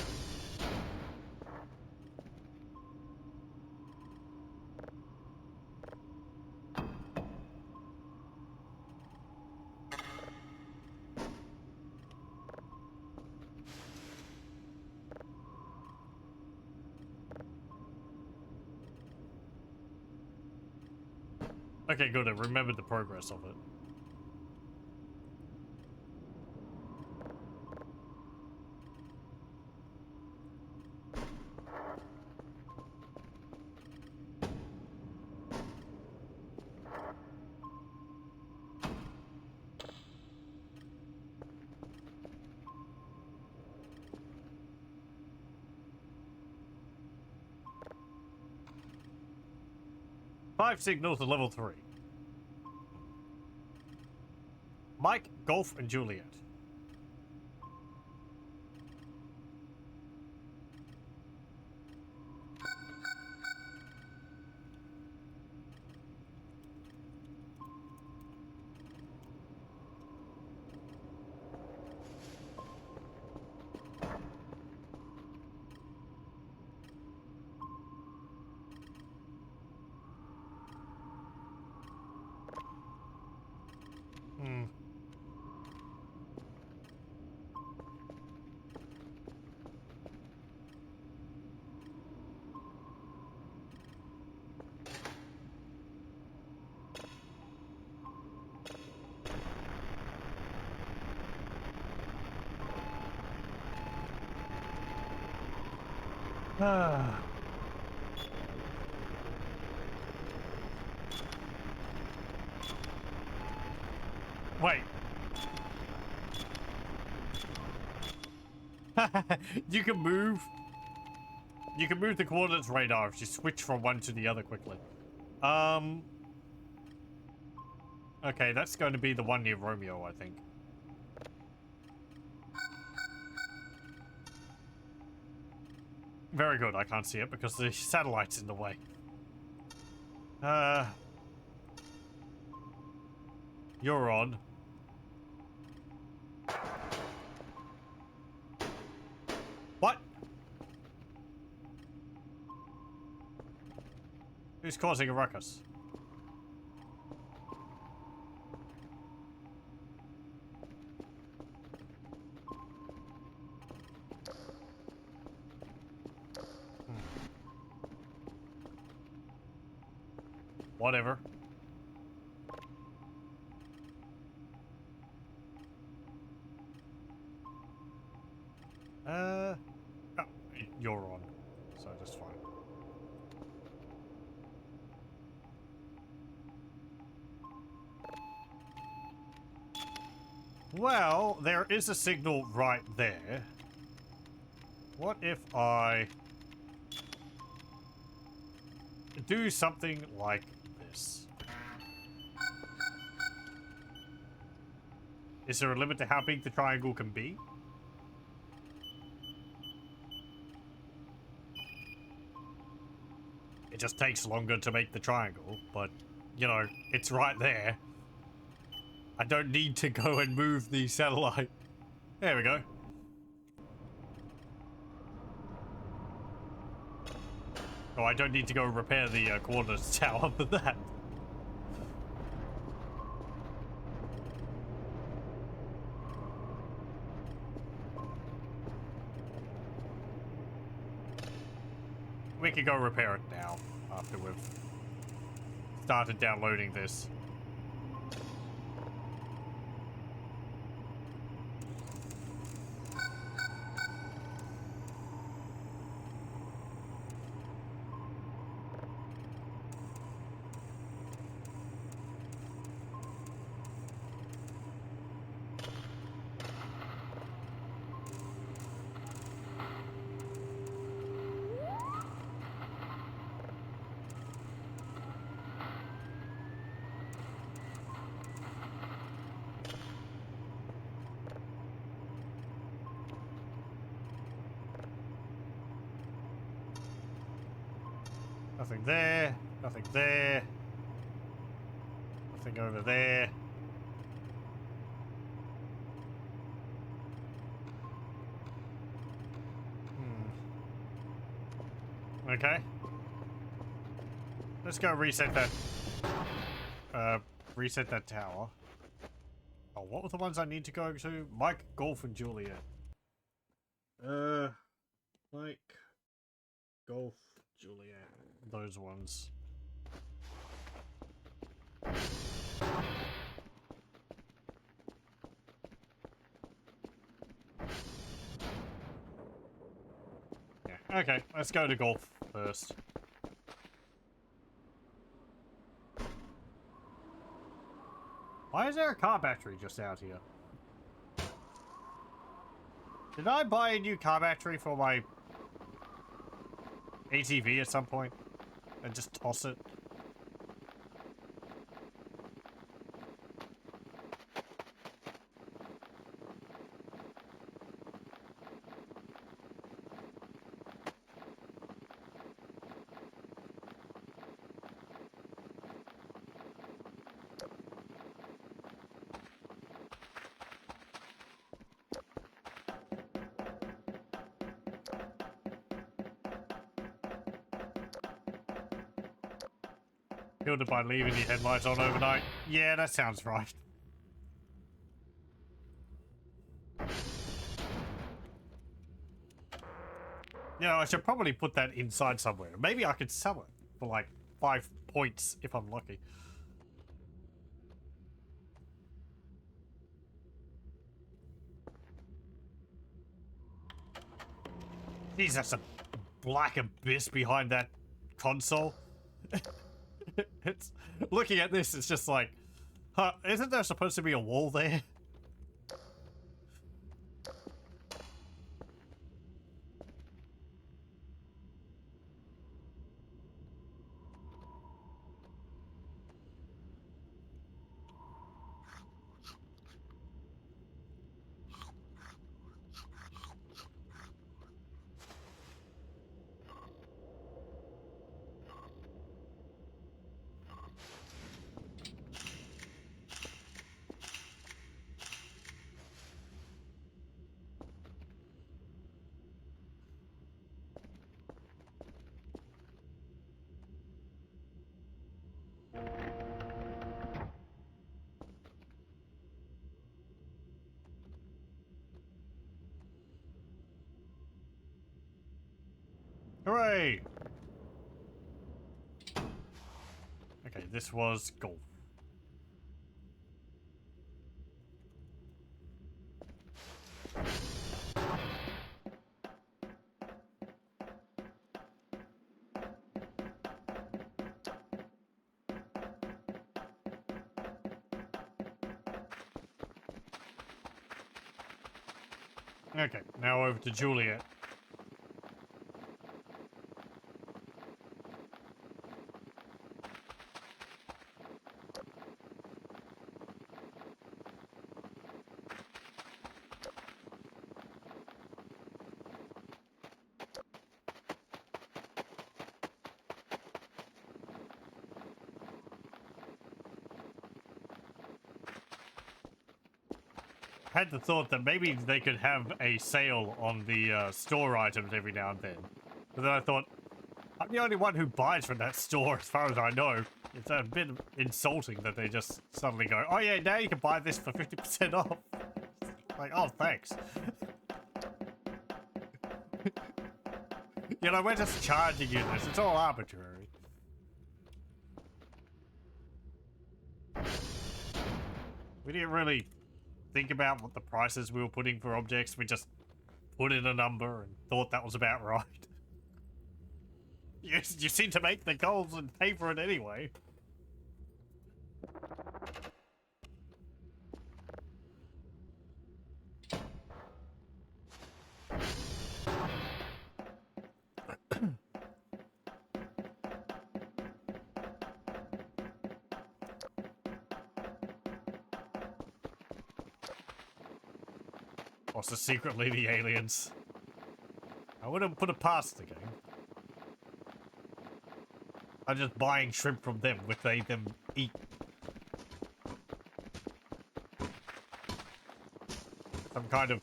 Okay, good. I remembered the progress of it. Five signals to level 3. Mike, Golf, and Juliet. Ah. Wait. You can move. You can move the coordinates radar if you switch from one to the other quickly. Okay, that's going to be the one near Romeo, I think. Very good, I can't see it because the satellite's in the way. You're on. What? Who's causing a ruckus? Whatever. Oh, you're on, so that's fine. Well, there is a signal right there. What if I do something like this? Is there a limit to how big the triangle can be? It just takes longer to make the triangle, but, you know, it's right there. I don't need to go and move the satellite. There we go. Oh, I don't need to go repair the coordinates tower for that. We can go repair it now, after we've started downloading this. Nothing there, nothing there, Nothing over there. Okay. Let's go reset that. Reset that tower. Oh, what were the ones I need to go to? Mike, Golf, and Juliet. Mike, Golf, Juliet. Those ones. Yeah, okay. Let's go to Golf first. Why is there a car battery just out here? Did I buy a new car battery for my ATV at some point and just toss it? Killed it by leaving your headlights on overnight. Yeah, that sounds right. Yeah, I should probably put that inside somewhere. Maybe I could sell it for like 5 points if I'm lucky. Jeez, that's a black abyss behind that console. It's looking at this, it's just like, huh, isn't there supposed to be a wall there? Hooray! Okay, this was Golf. Okay, now over to Juliet. Had the thought that maybe they could have a sale on the store items every now and then. But then I thought, I'm the only one who buys from that store as far as I know. It's a bit insulting that they just suddenly go, oh yeah, now you can buy this for 50% off. Like, oh, thanks. You know, we're just charging you this. It's all arbitrary. We didn't really think about what the prices we were putting for objects. We just put in a number and thought that was about right. You seem to make the goals and pay for it anyway. Also, secretly the aliens. I wouldn't put it past the game. I'm just buying shrimp from them, which they them eat. some kind of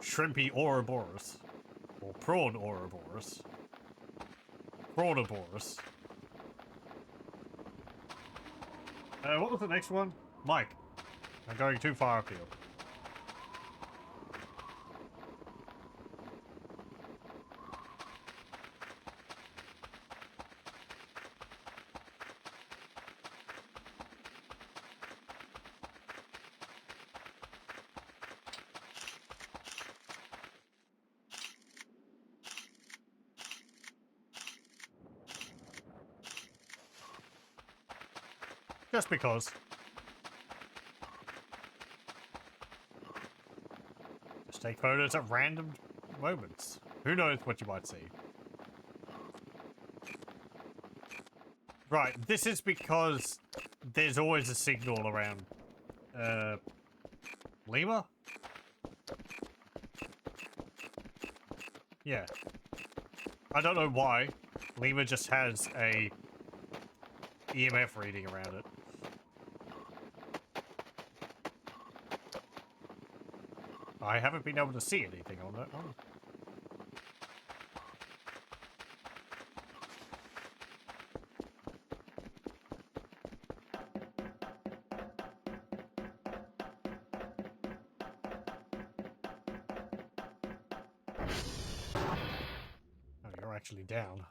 shrimpy Ouroboros. Or prawn Ouroboros. Prawnoboros. What was the next one? Mike. I'm going too far afield. Just because. Just take photos at random moments. Who knows what you might see. Right, this is because there's always a signal around, Lima? Yeah. I don't know why. Lima just has a EMF reading around it. I haven't been able to see anything on that one. Oh, you're actually down.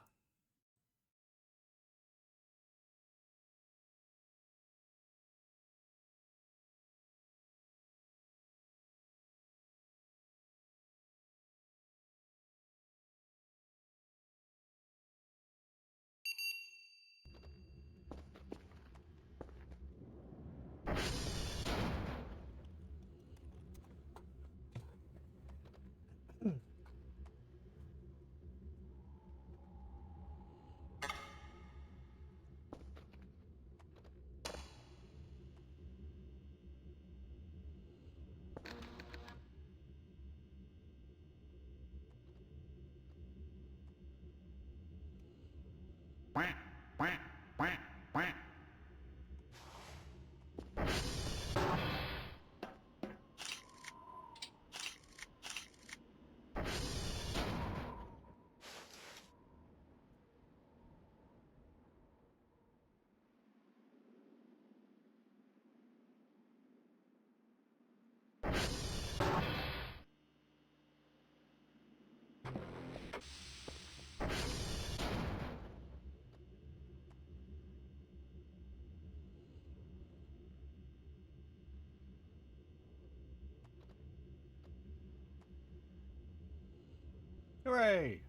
Hooray!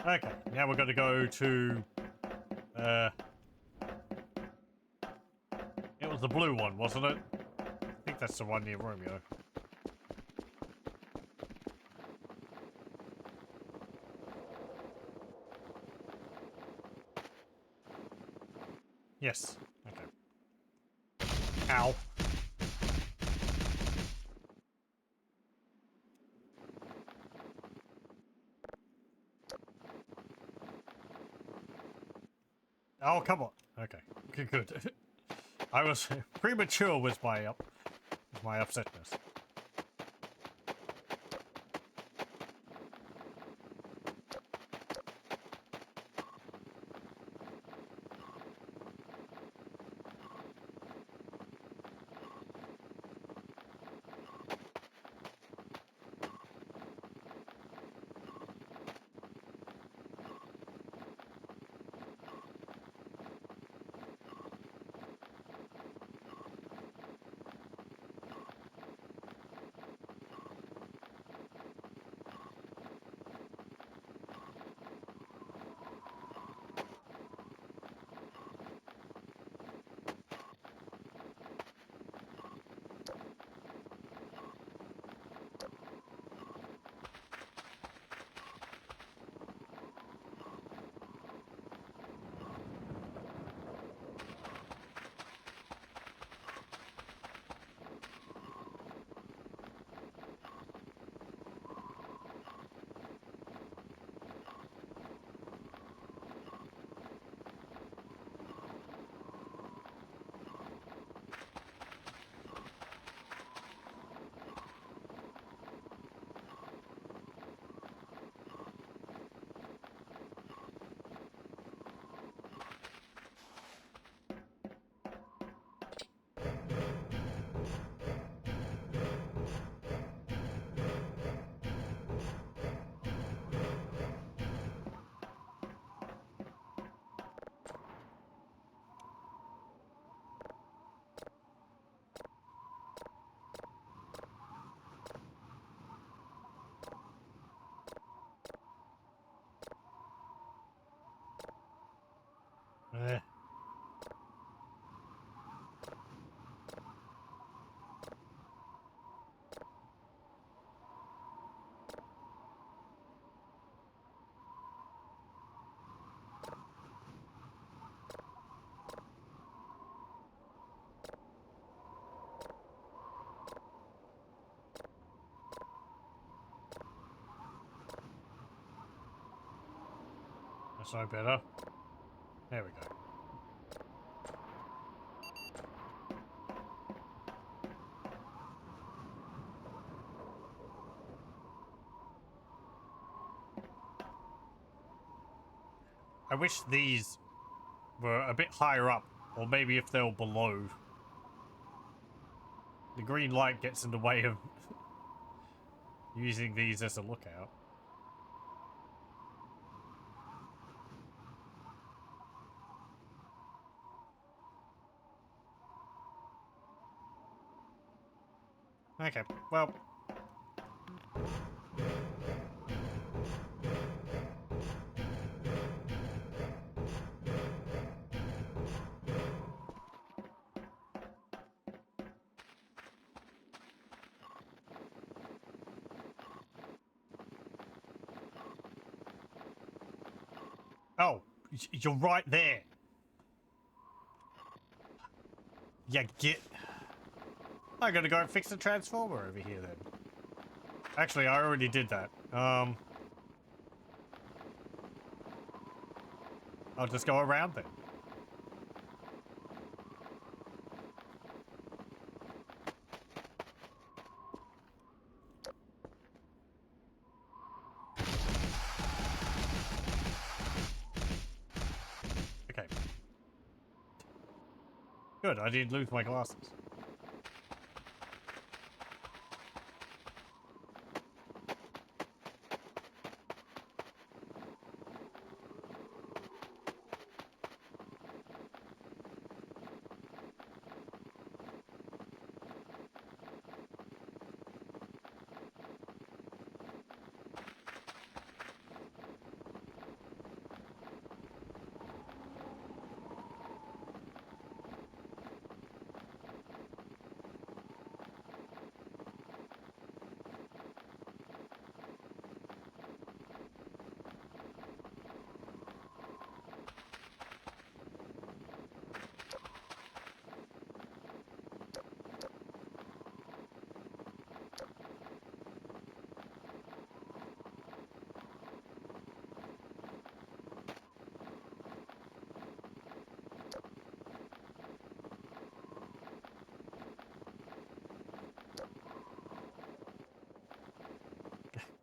Okay, now we're going to go to, it was the blue one, wasn't it? I think that's the one near Romeo. Yes. Okay. Ow. Oh, come on. Okay. Good. I was premature with my upsetness. That's no better. There we go. I wish these were a bit higher up, or maybe if they were below. The green light gets in the way of using these as a lookout. Okay, well. Oh, you're right there. Yeah, get... I gotta go and fix the transformer over here then. Actually, I already did that. I'll just go around then. Okay. Good, I didn't lose my glasses.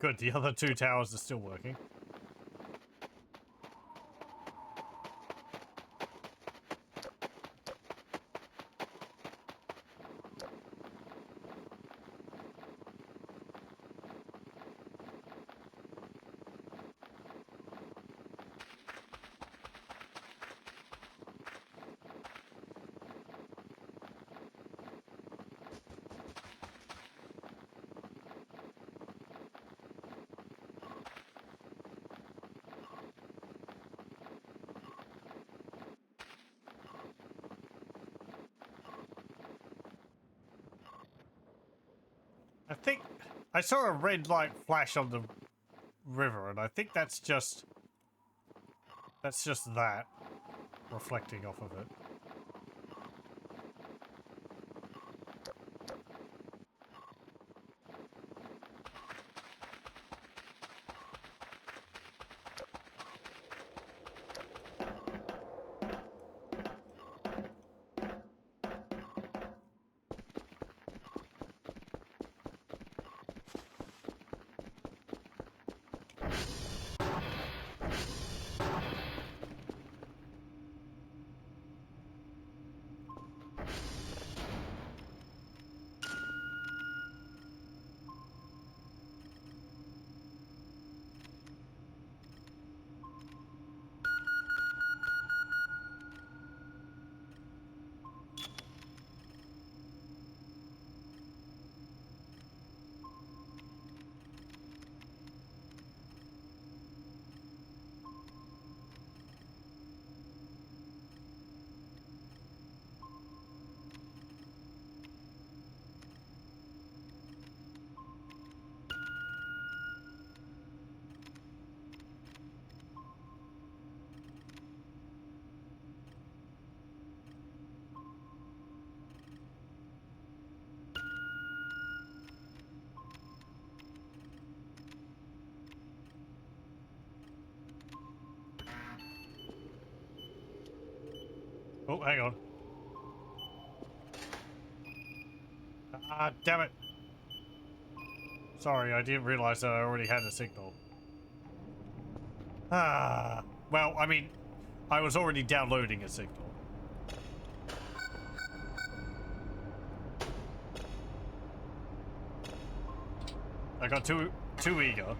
Good, the other two towers are still working. I think I saw a red light flash on the river, and I think that's just that reflecting off of it. Oh, hang on. Ah, damn it. Sorry, I didn't realize that I already had a signal. Ah, well, I mean, I was already downloading a signal. I got too eager.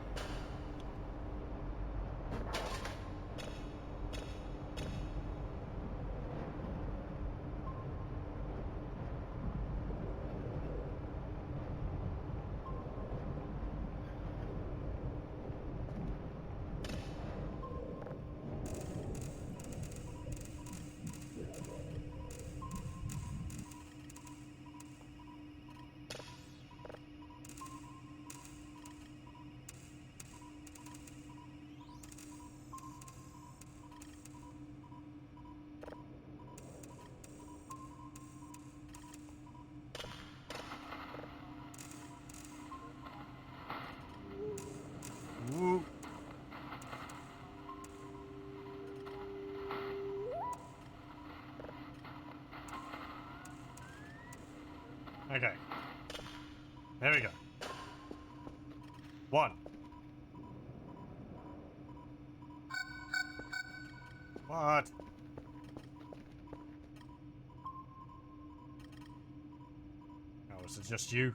Woo. Okay. There we go. 1. What? Oh, is it just you?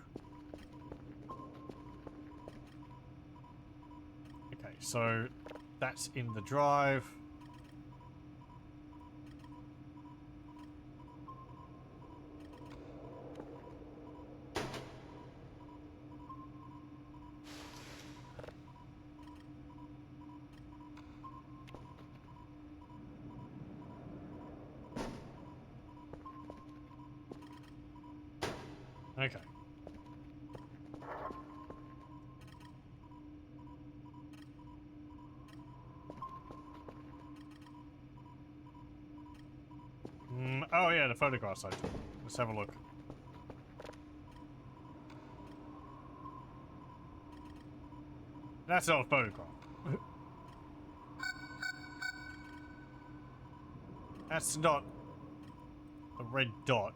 Okay, so that's in the drive. Okay. Oh yeah, the photographs I took. Let's have a look. That's not a photograph. That's not a red dot.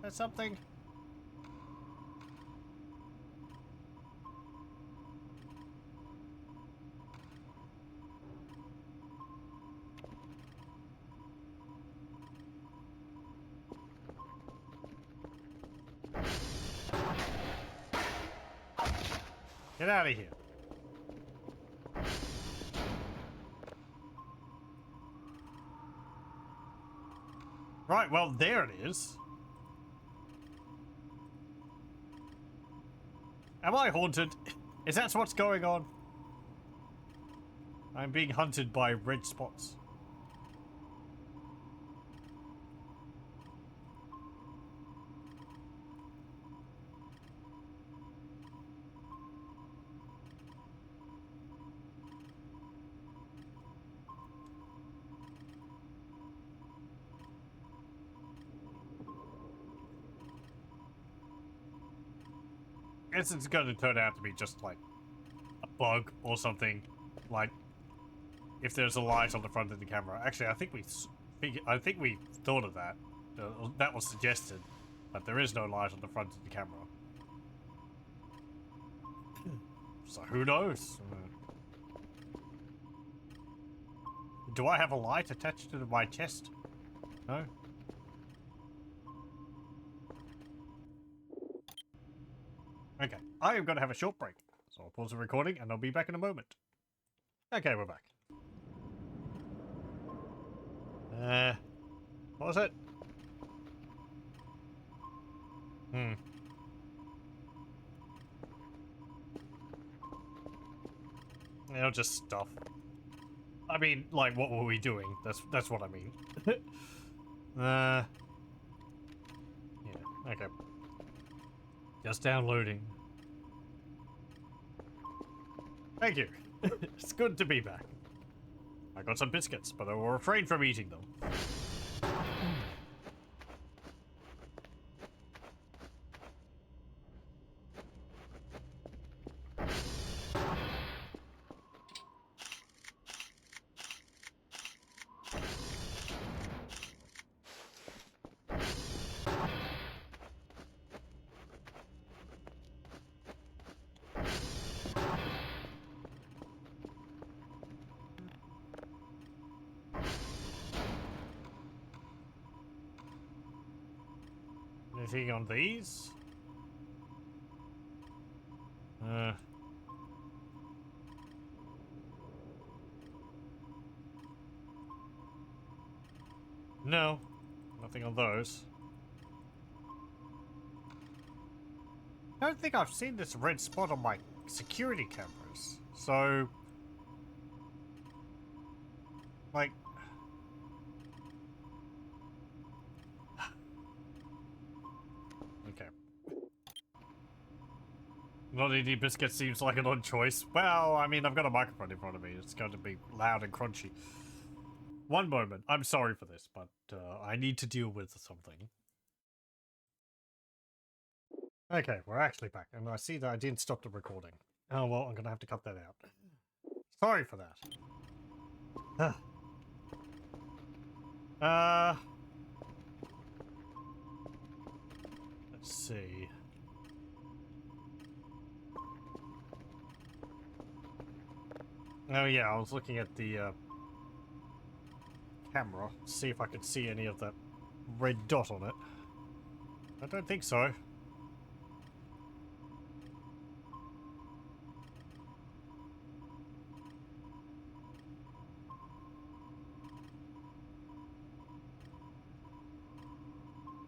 That's something. Get out of here. Right, well, there it is. Am I haunted? Is that what's going on? I'm being hunted by red spots. Guess it's gonna turn out to be just like a bug or something. Like if there's a light on the front of the camera. Actually, I think we thought of that. That was suggested, but there is no light on the front of the camera. So who knows? Do I have a light attached to my chest? No. Okay, I am going to have a short break, so I'll pause the recording and I'll be back in a moment. Okay, we're back. What was it? You know, just stuff. I mean, like, what were we doing? That's what I mean. Yeah, okay. Just downloading. Thank you. It's good to be back. I got some biscuits, but I will refrain from eating them. Anything on these? No. Nothing on those. I don't think I've seen this red spot on my security cameras. So... like... okay. Not eating biscuits seems like an odd choice. Well, I mean, I've got a microphone in front of me. It's going to be loud and crunchy. One moment. I'm sorry for this, but I need to deal with something. Okay, we're actually back, and I see that I didn't stop the recording. Oh well, I'm gonna have to cut that out. Sorry for that. Let's see. Oh yeah, I was looking at the camera, see if I could see any of that red dot on it. I don't think so.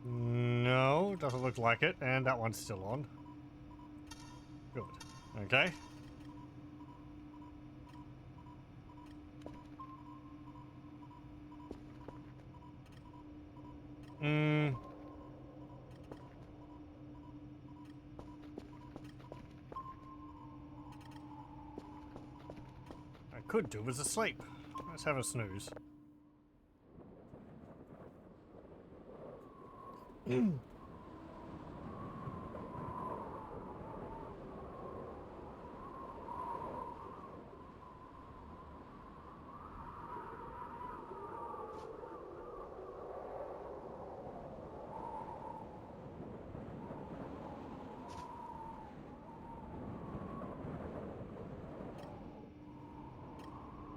No, doesn't look like it, and that one's still on. Good. Okay. I could do with a sleep. Let's have a snooze.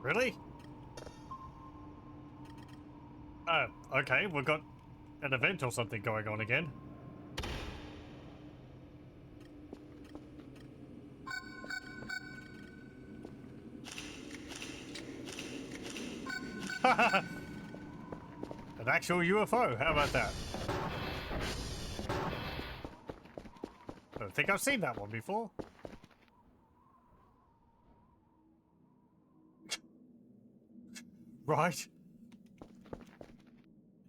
Really? Okay, we've got an event or something going on again. An actual UFO, how about that? I don't think I've seen that one before. Right.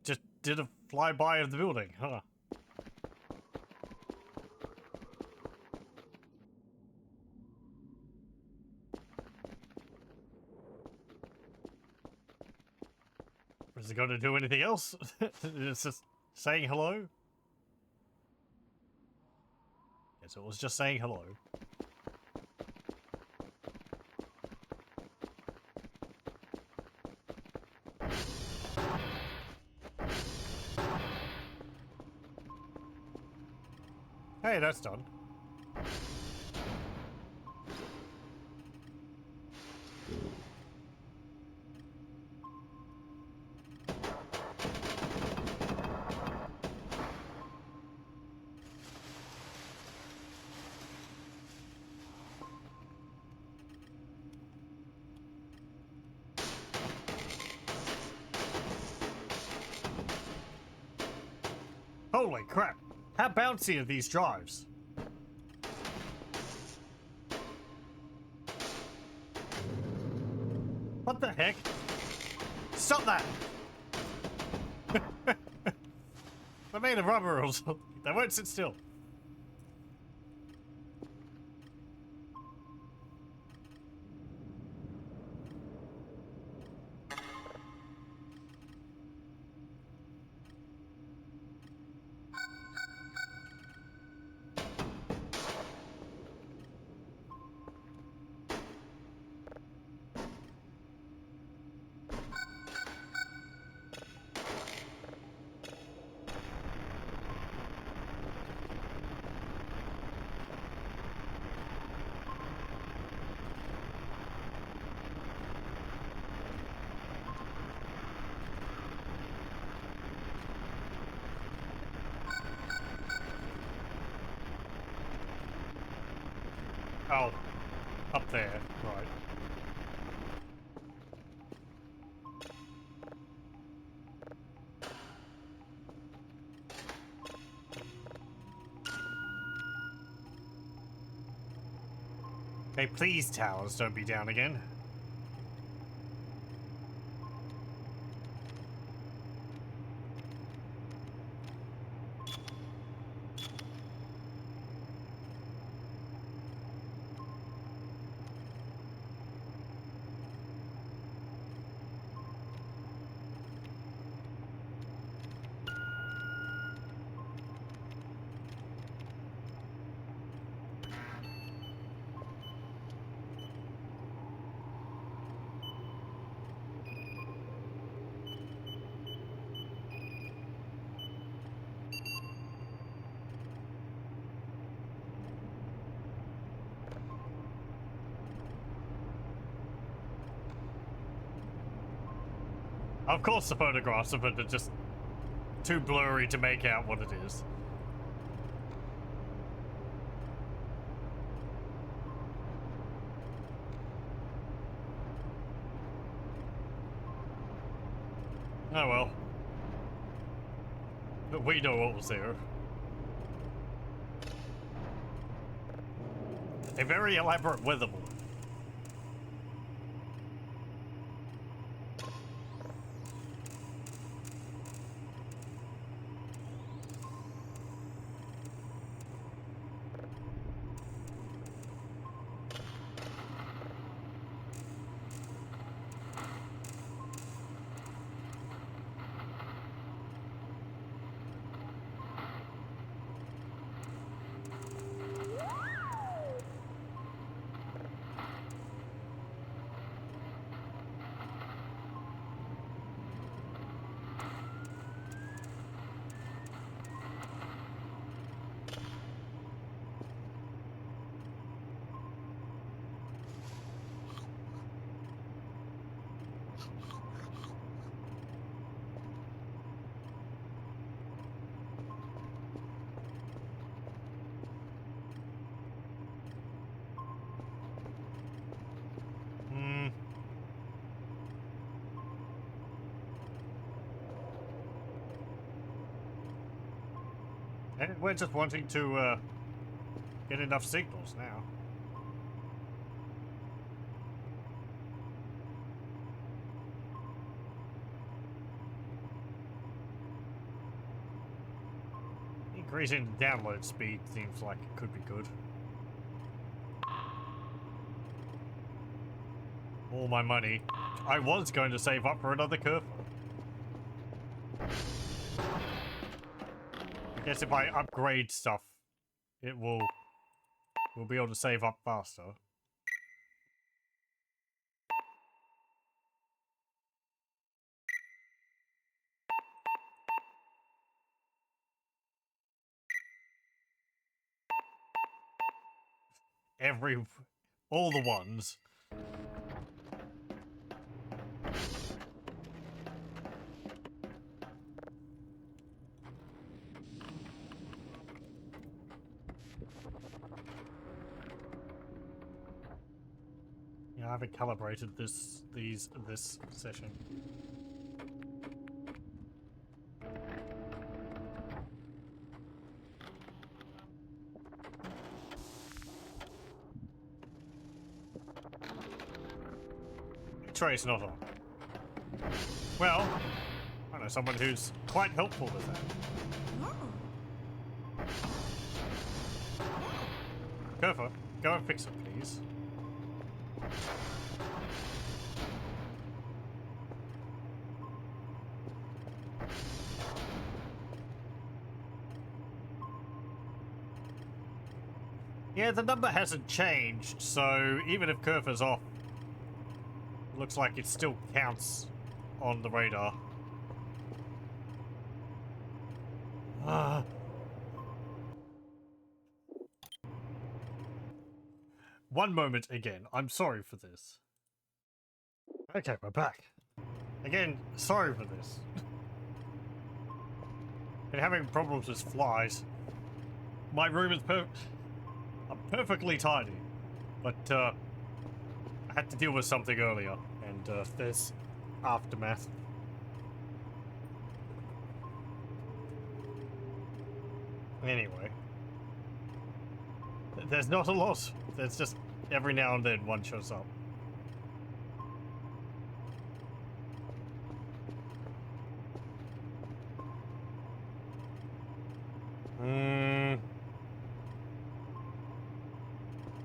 Just did a flyby of the building, huh? Is it going to do anything else? It's just saying hello? Yes, it was just saying hello. Hey, that's done. Holy crap! How bouncy are these drives? What the heck? Stop that! They're made of rubber or something. They won't sit still. Oh, up there, right. Hey, please, towers, don't be down again. Of course the photographs of it are just too blurry to make out what it is. Oh well. But we know what was there. A very elaborate weather balloon. And we're just wanting to get enough signals now. Increasing the download speed seems like it could be good. All my money. I was going to save up for another curve. I guess if I upgrade stuff, we'll be able to save up faster. All the ones. Yeah, I haven't calibrated this session. Trace not on. Well, I know someone who's quite helpful with that. Kerfa, go and fix it, please. Yeah, the number hasn't changed, so even if Kerfa's off, looks like it still counts on the radar. One moment again. I'm sorry for this. Okay, we're back. Again, sorry for this. Been having problems with flies. My room is perfectly tidy. But I had to deal with something earlier, and there's aftermath. Anyway, there's not a lot. There's just every now and then one shows up.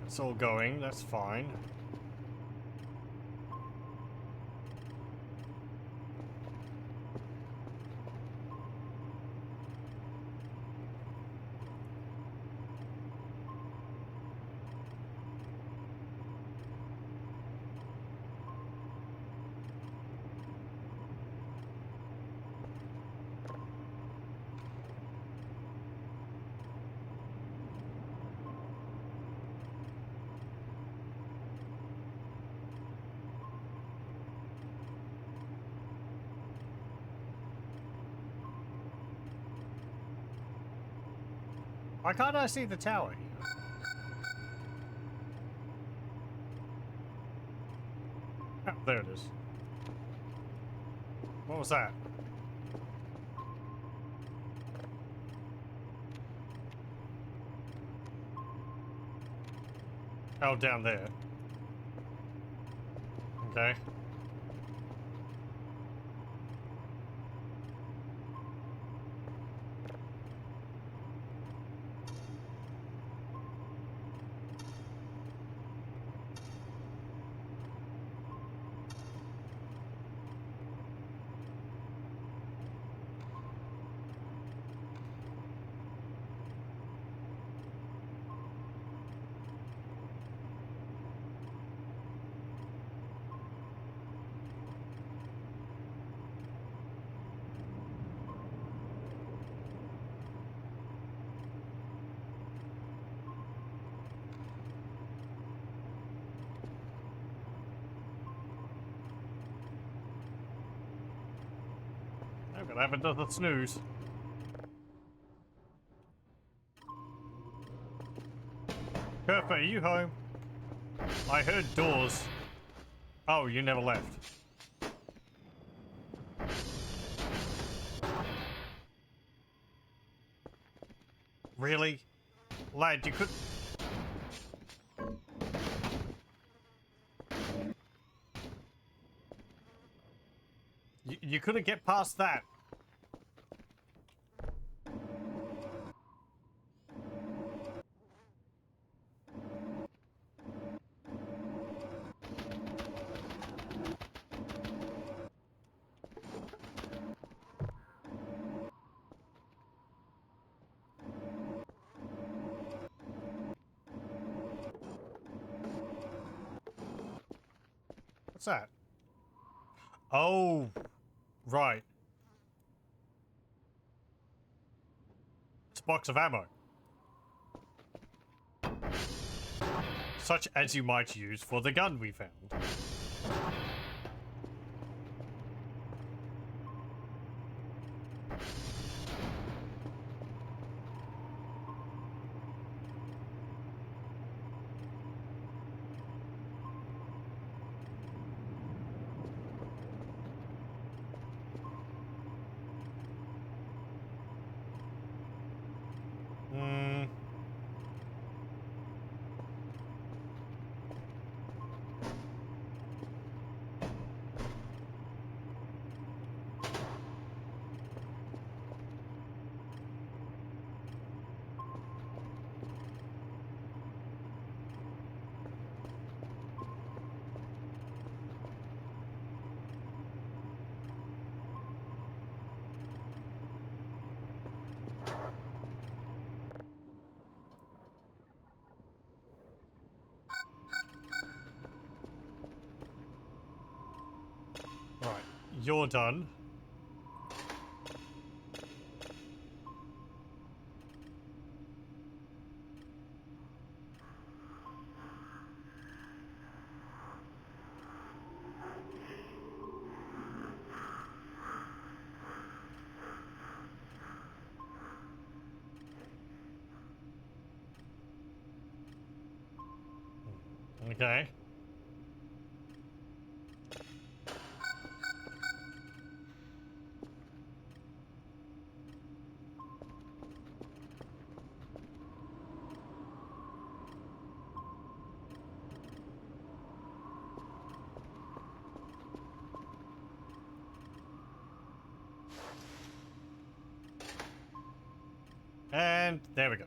It's all going, that's fine. Why can't I see the tower here? Oh, there it is. What was that? Oh, down there. Okay. I'm gonna have another snooze. Kerfa, are you home? I heard doors. Oh, you never left. Really? Lad, you could... You couldn't get past that. What's that? Oh, right. It's a box of ammo. Such as you might use for the gun we found. Right, you're done. Okay. And there we go.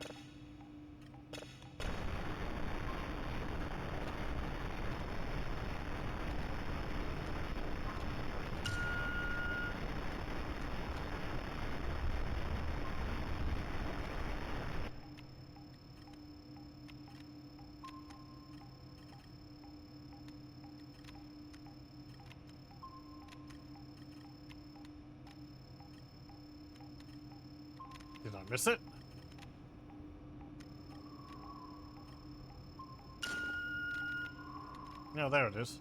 Did I miss it? No, there it is.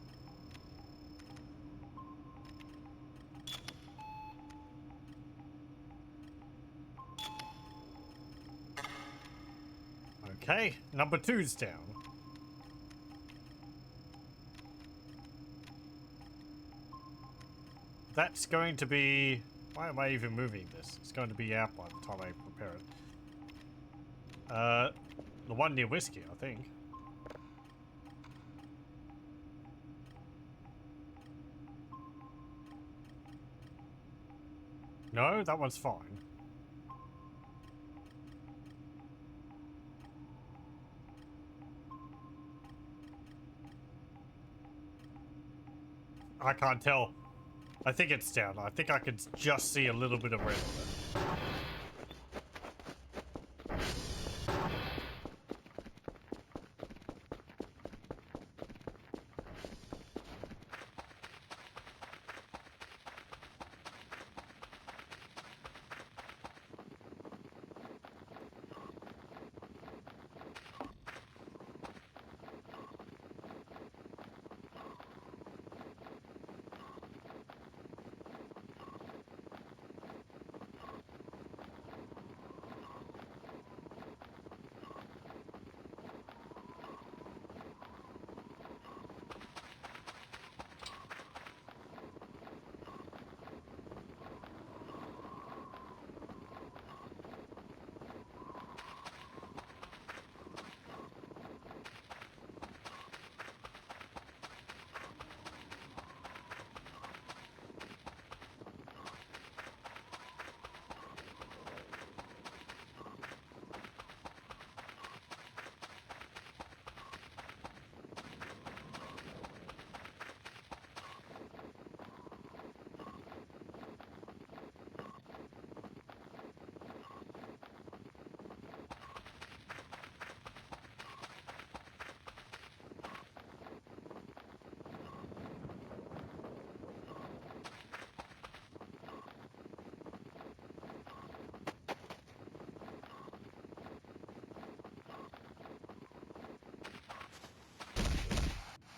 Okay, number 2's down. That's going to be... Why am I even moving this? It's going to be out by the time I prepare it. The one near Whiskey, I think. No, that one's fine. I can't tell. I think it's down. I think I could just see a little bit of red on it.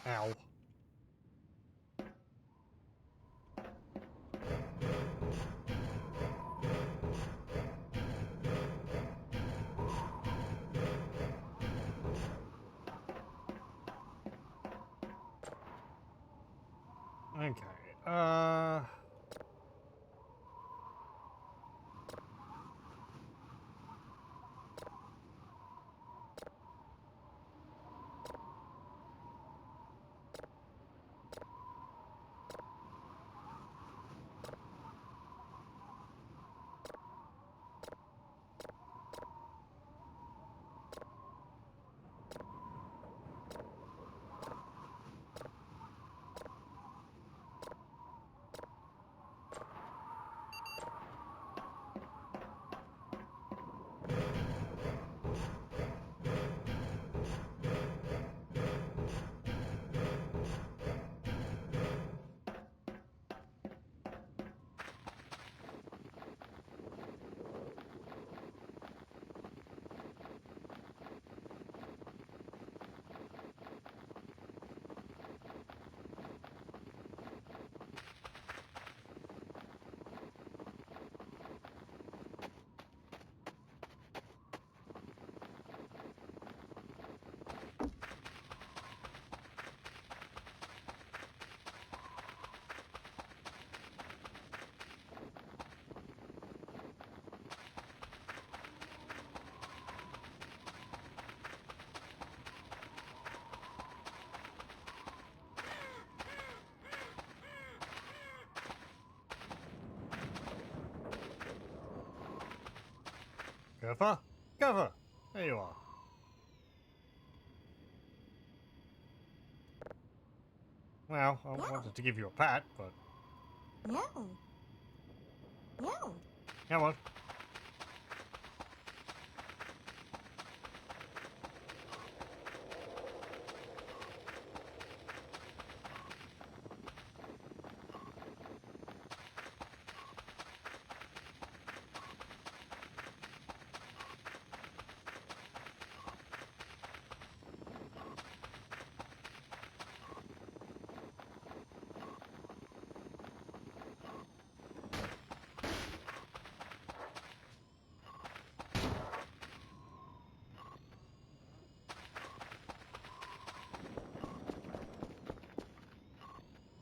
Ow. Okay. Gopher? Gopher! There you are. Well, I wanted to give you a pat, but... No. No. Come on.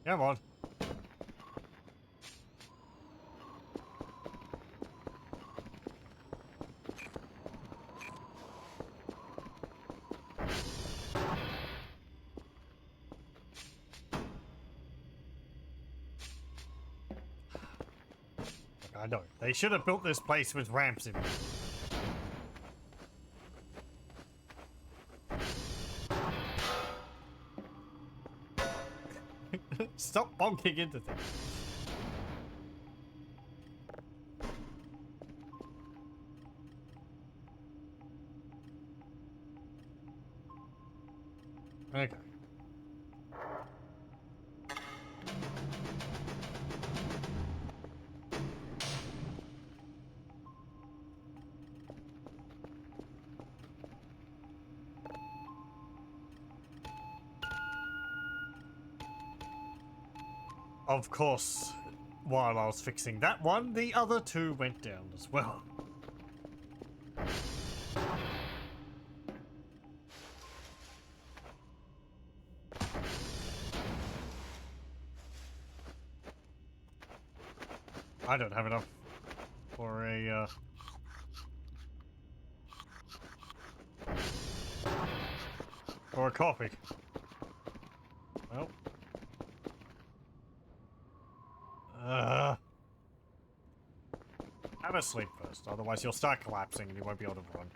Come on. I know. They should have built this place with ramps in it. Stop bonking into things. Okay. Of course, while I was fixing that one, the other two went down as well. I don't have enough for a coffee. Well. Have a sleep first, otherwise you'll start collapsing and you won't be able to run.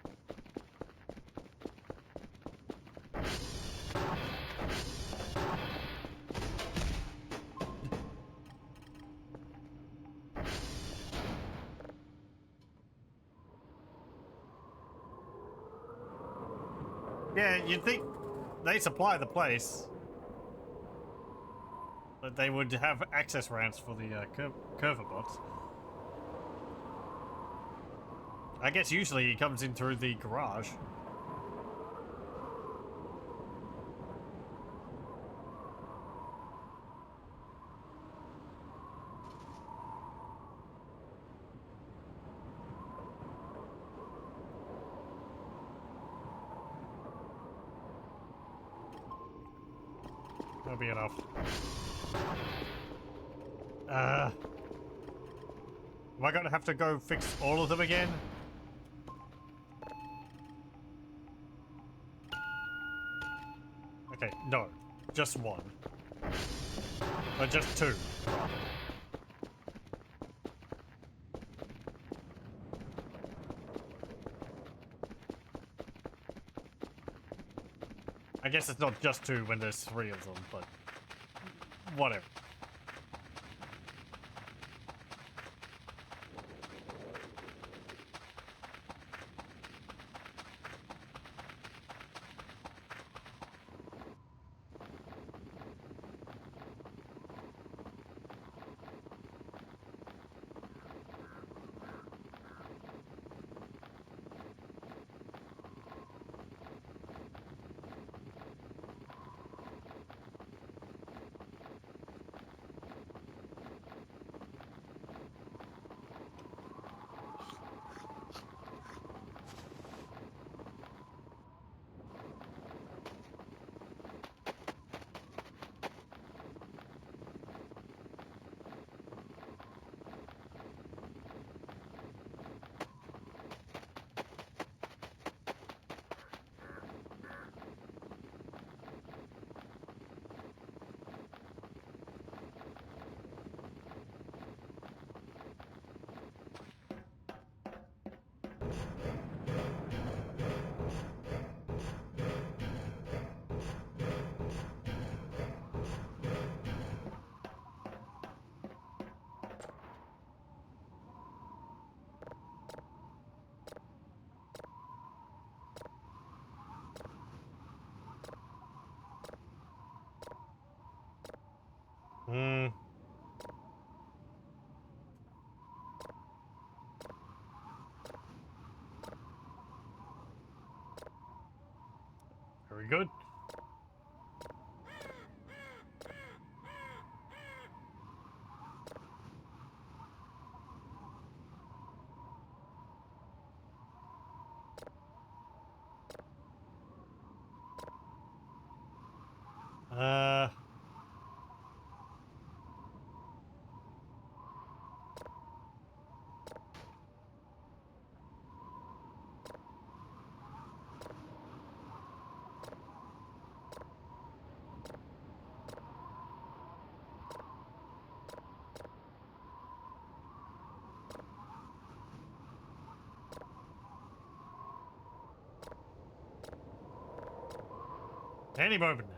Yeah, you'd think they supply the place, that they would have access ramps for the curver bots. I guess usually he comes in through the garage. That'll be enough. Am I gonna have to go fix all of them again? Okay, no. Just one. Or just two, rather. I guess it's not just two when there's three of them, but whatever. Very good. Uh... Any moment now.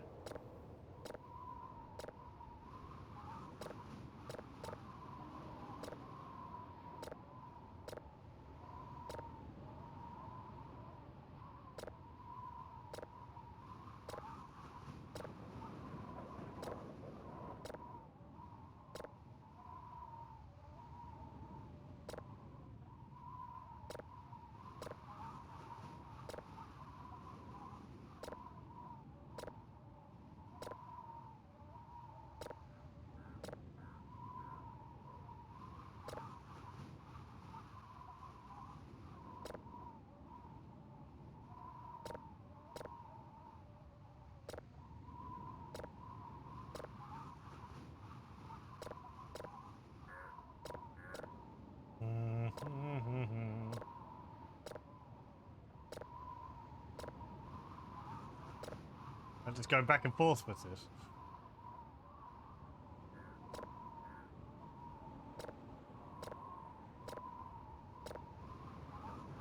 I'm just going back and forth with this.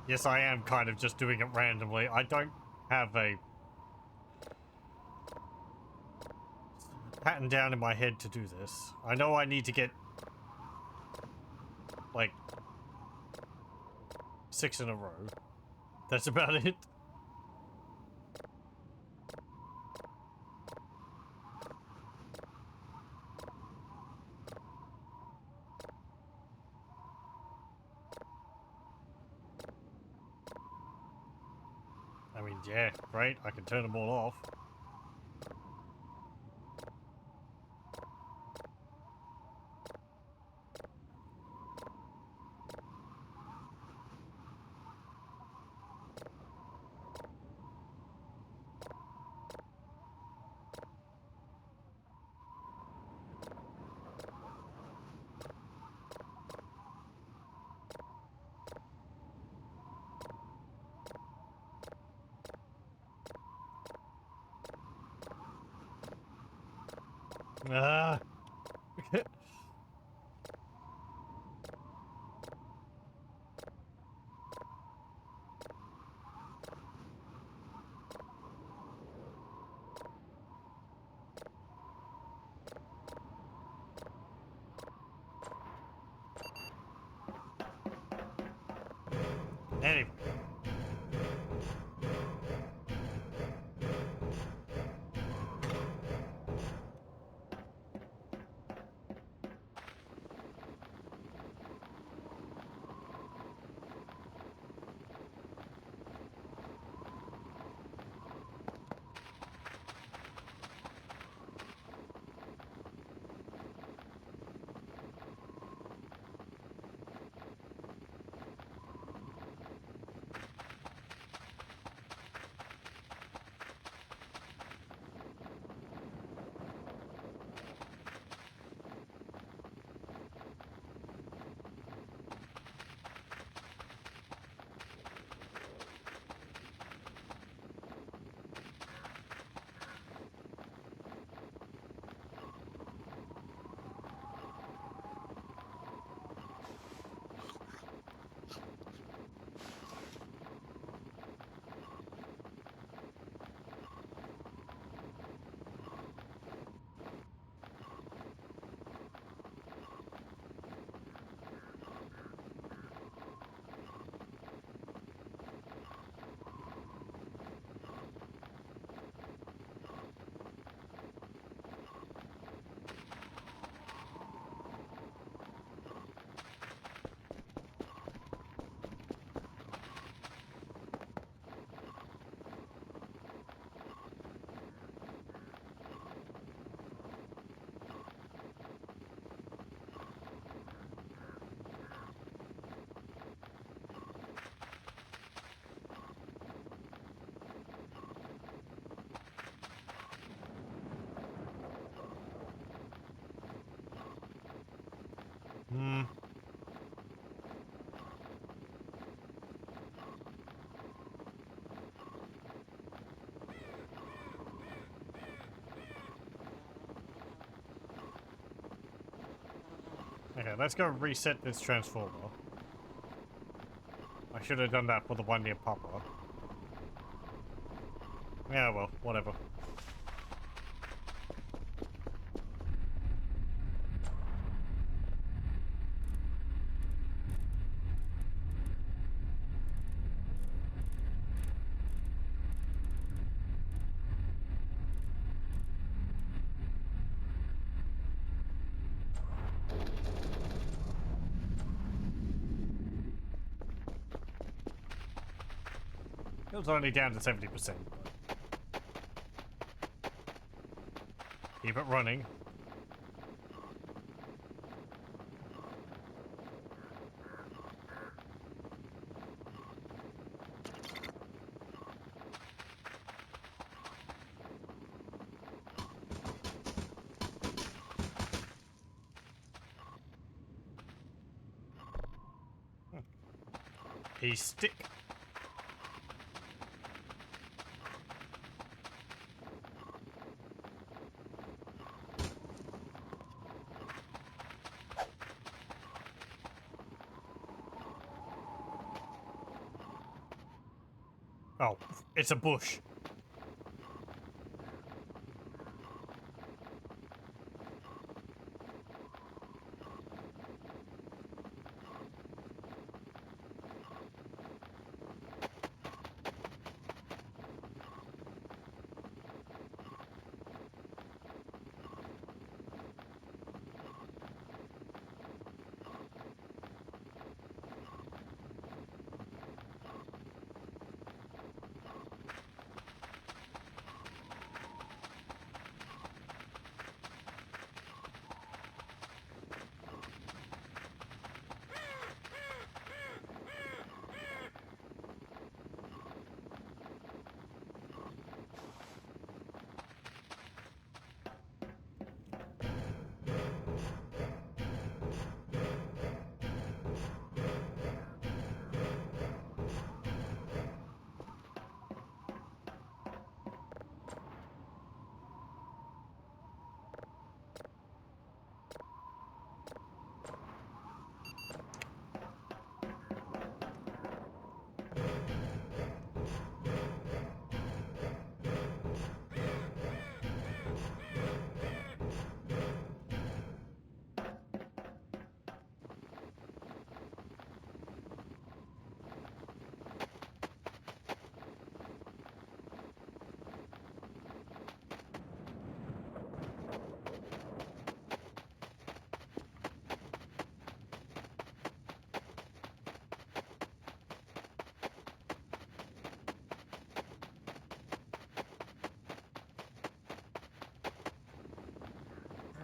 Yes, I am kind of just doing it randomly. I don't have a pattern down in my head to do this. I know I need to get like 6 in a row. That's about it. I mean, yeah, great. I can turn them all off. Ah. Anyway. Okay, let's go reset this transformer. I should have done that for the one near Papa. Yeah, well, whatever. It was only down to 70%. Keep it running. A stick. Oh, it's a bush.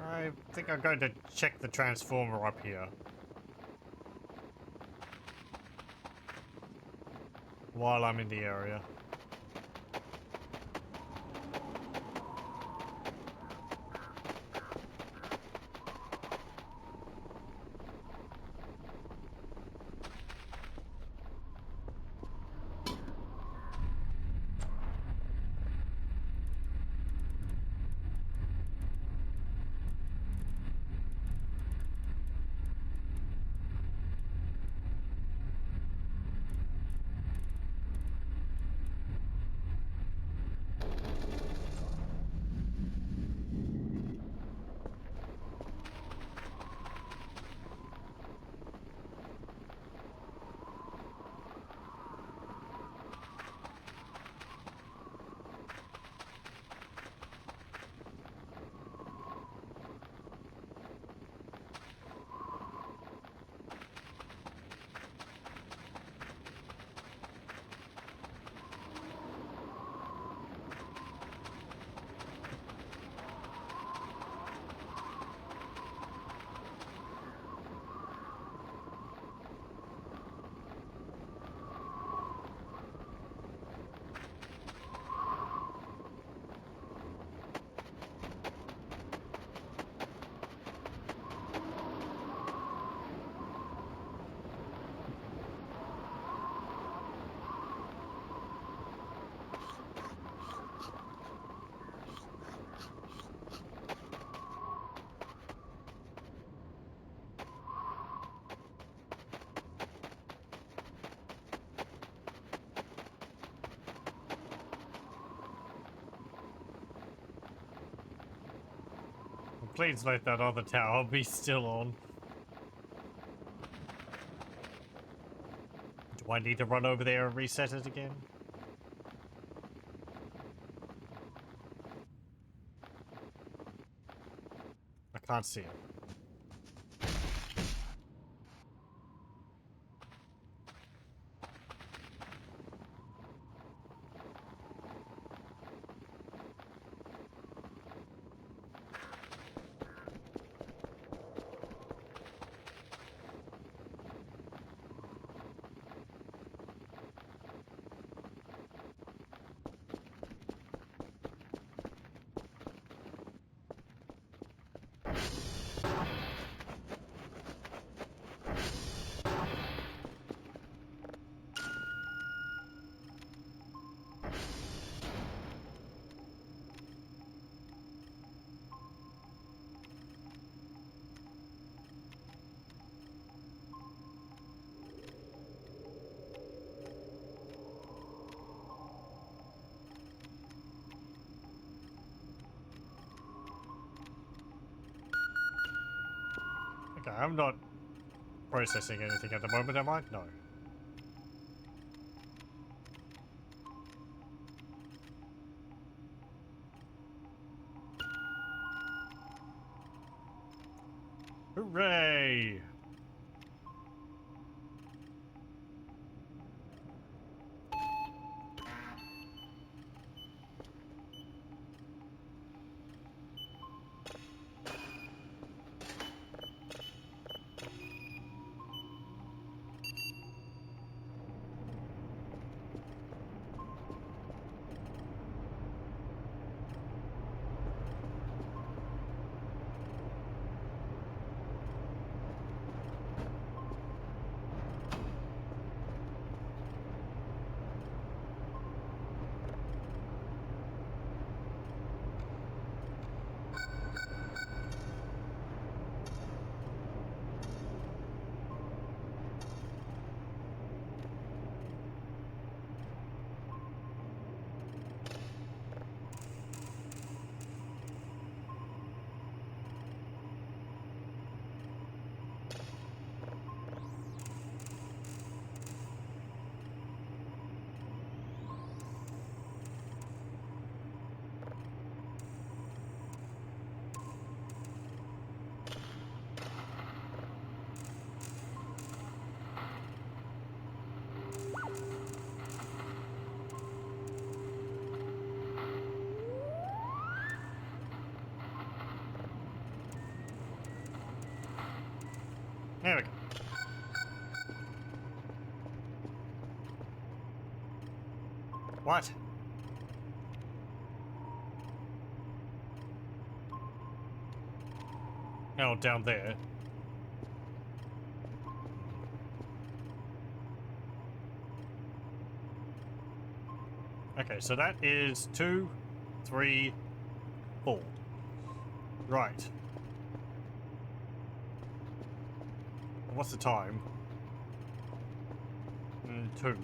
I think I'm going to check the transformer up here. While I'm in the area. please let that other tower be still on. Do I need to run over there and reset it again? I can't see it. Okay, I'm not processing anything at the moment, am I? No. Hooray! There we go. What? Oh, down there. Okay, so that is 2, 3, 4. Right. What's the time? 2.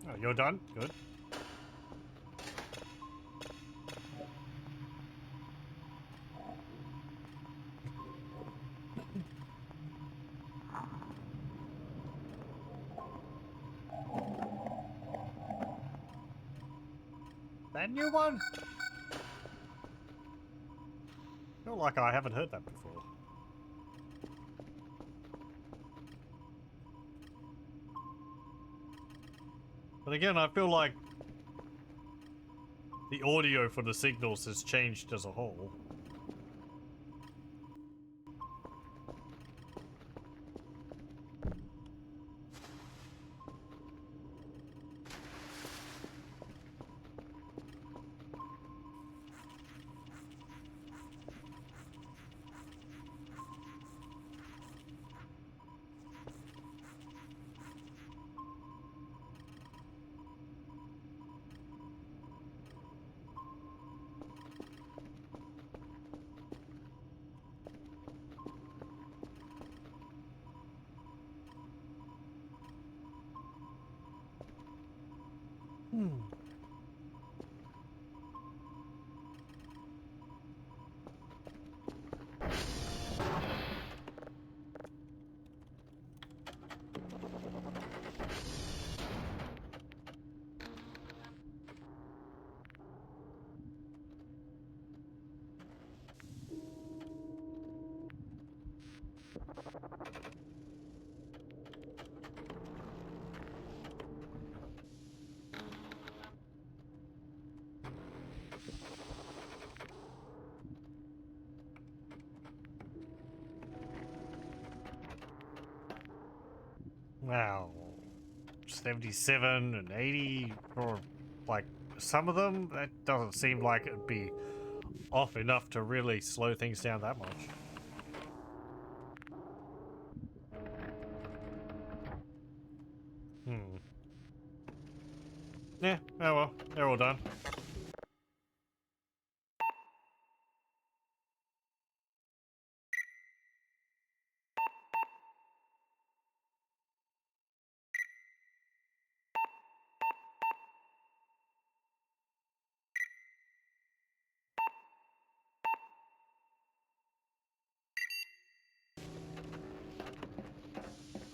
Oh, you're done? Good. That new one? Feel like I haven't heard that before. But again, I feel like the audio for the signals has changed as a whole. Wow. 77 and 80 for like some of them? That doesn't seem like it'd be off enough to really slow things down that much. Yeah, oh well, they're all done.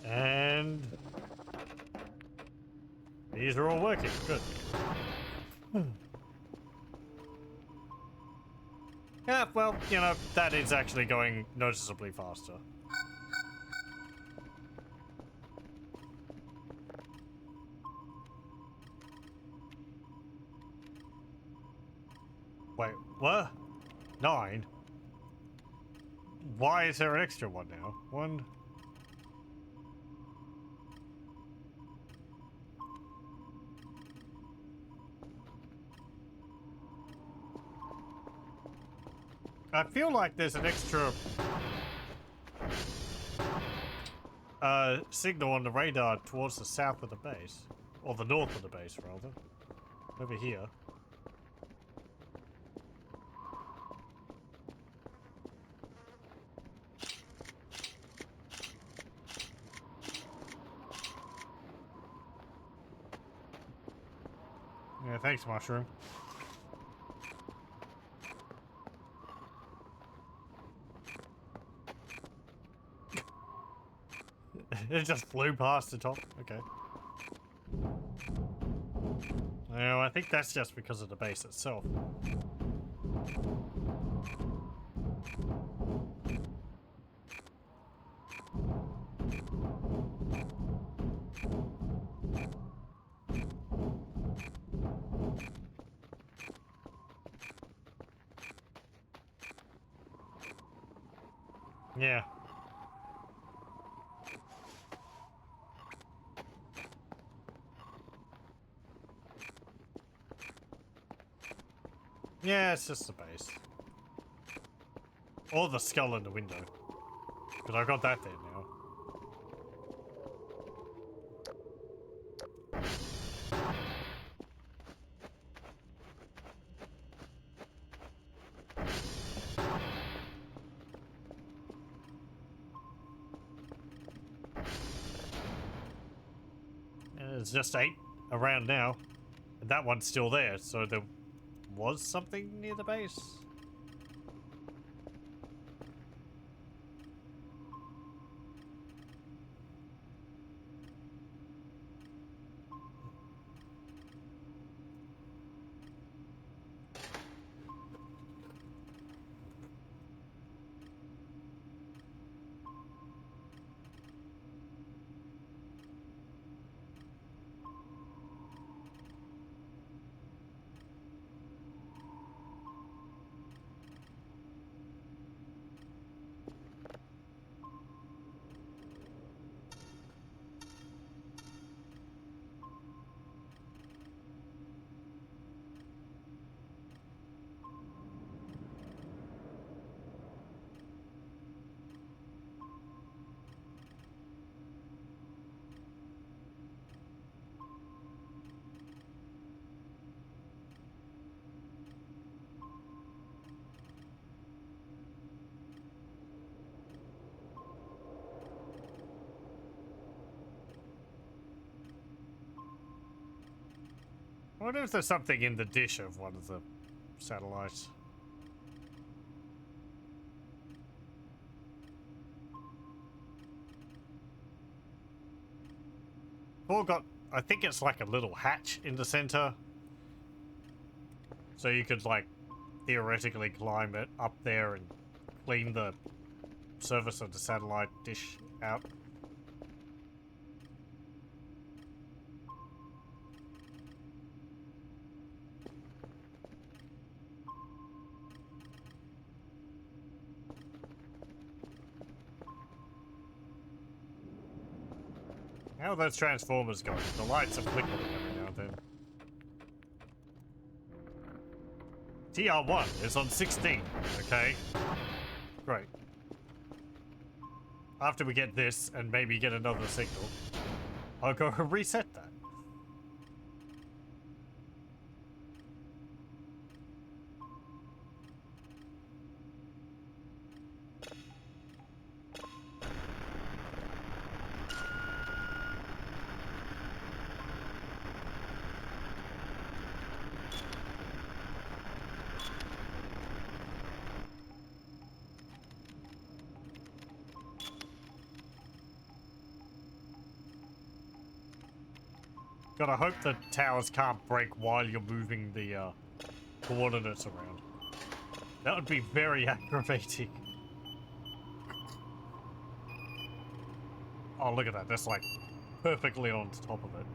And these are all working. Good. Yeah, well, you know, that is actually going noticeably faster. Wait, what? 9? Why is there an extra one now? 1. I feel like there's an extra signal on the radar towards the south of the base. Or the north of the base, rather. Over here. Yeah, thanks, Mushroom. It just flew past the top. Okay. No, I think that's just because of the base itself. Yeah. Yeah, it's just the base. Or the skull in the window. Because I've got that there now. And there's just 8 around now. And that one's still there, so there was something near the base. I wonder if there's something in the dish of one of the satellites. All got, I think it's like a little hatch in the center. So you could like theoretically climb it up there and clean the surface of the satellite dish out. How are those transformers going? The lights are flickering every now and then. TR1 is on 16, okay? Great. After we get this and maybe get another signal, I'll go reset that. Gotta hope the towers can't break while you're moving the coordinates around. That would be very aggravating. Oh, look at that. That's like perfectly on top of it.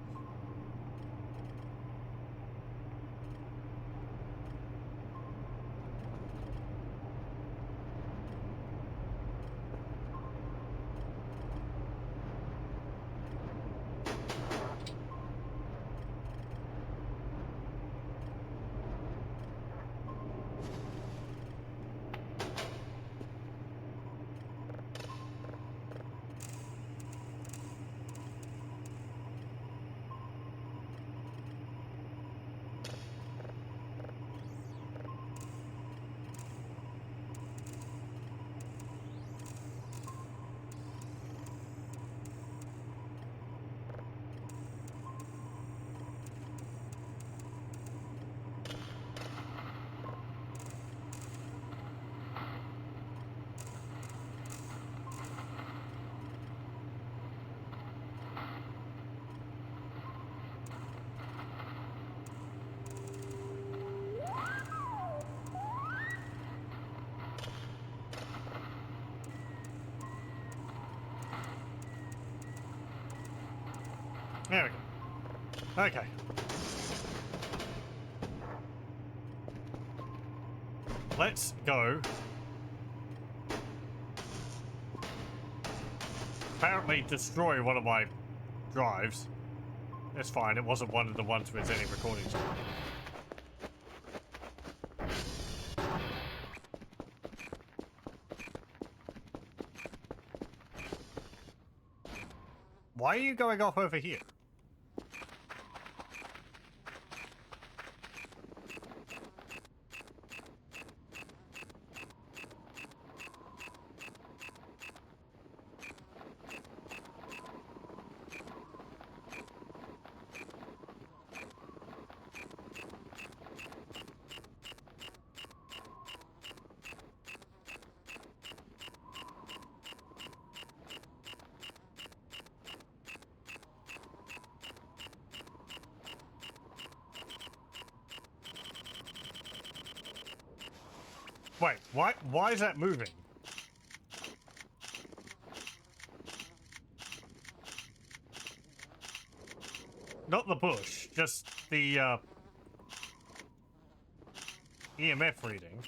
There we go. Okay. Let's go. Apparently destroy one of my drives. That's fine, it wasn't one of the ones with any recordings on it. Why are you going off over here? Wait, why is that moving? Not the bush, just the EMF reading.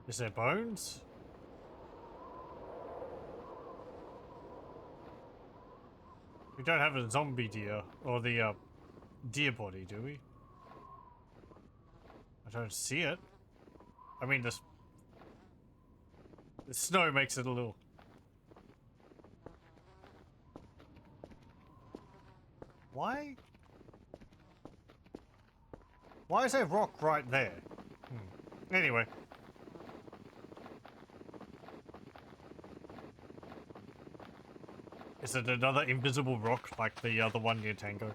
Is there bones? We don't have a zombie deer, or the deer body, do we? I don't see it. I mean, the snow makes it a little... Why? Why is there rock right there? Anyway. Is it another invisible rock like the other one near Tango?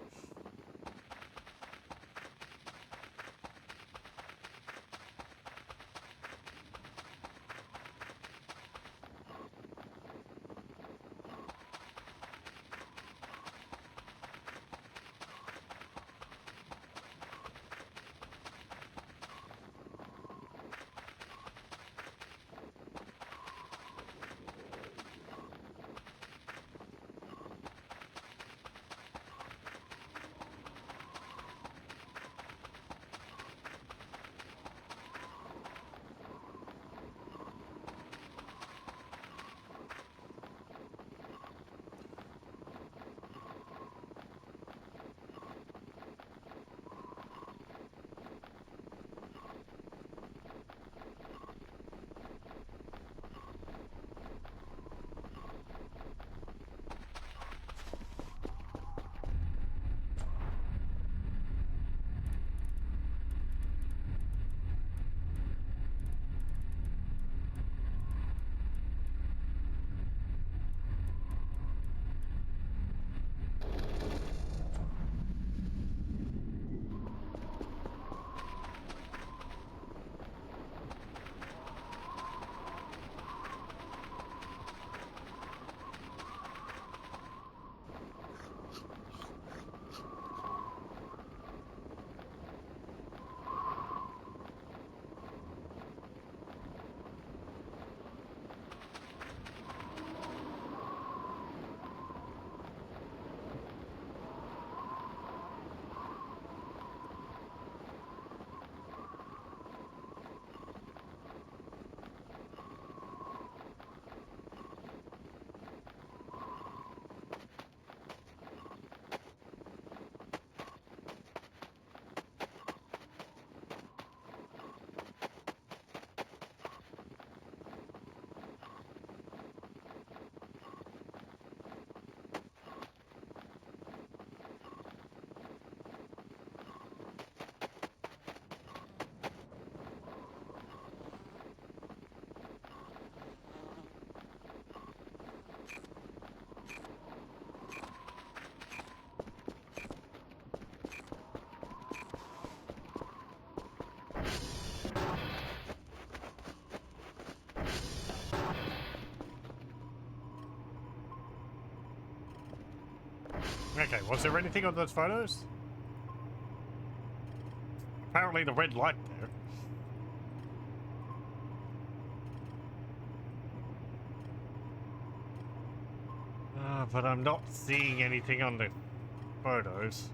Okay, was there anything on those photos? Apparently the red light there. But I'm not seeing anything on the photos.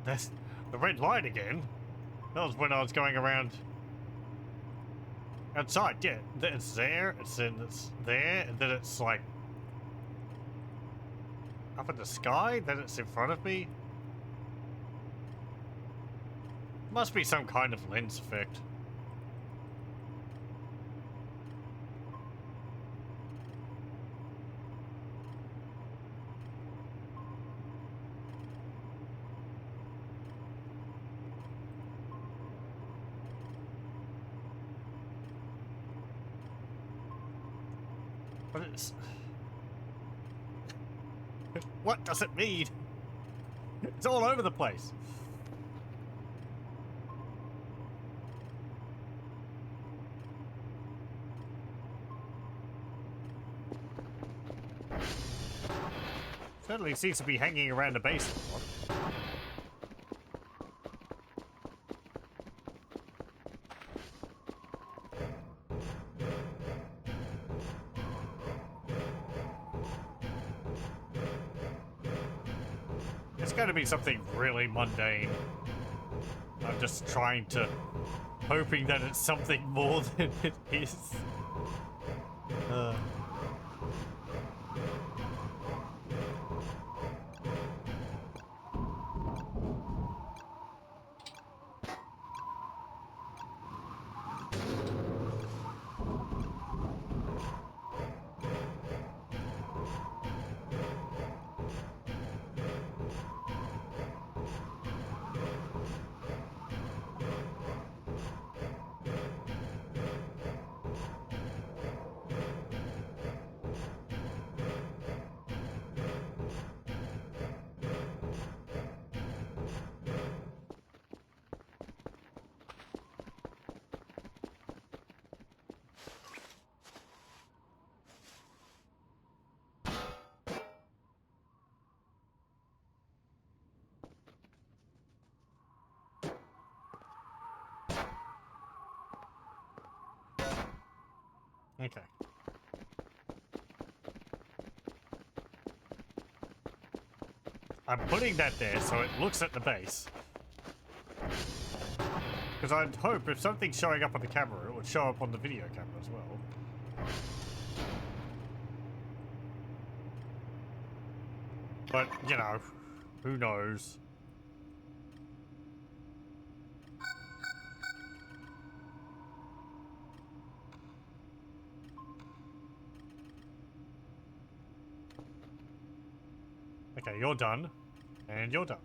That's the red light again. That was when I was going around outside. Yeah, it's there, it's there, and then it's like up in the sky, then it's in front of me. Must be some kind of lens effect. But it's... What does it mean? It's all over the place. Certainly seems to be hanging around the base a lot. It's going to be something really mundane. I'm just trying to... hoping that it's something more than it is. Okay. I'm putting that there so it looks at the base. Because I'd hope if something's showing up on the camera, it would show up on the video camera as well. But, you know, who knows? Okay, you're done. And you're done.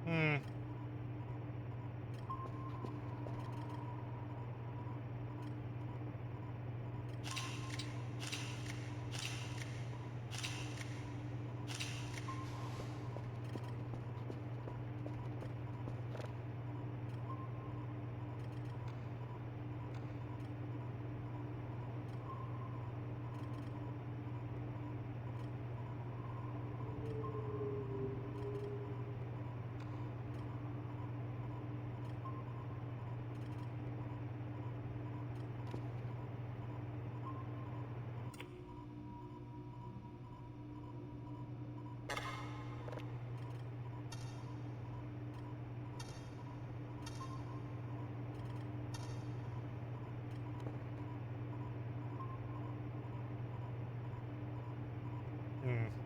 Hmm.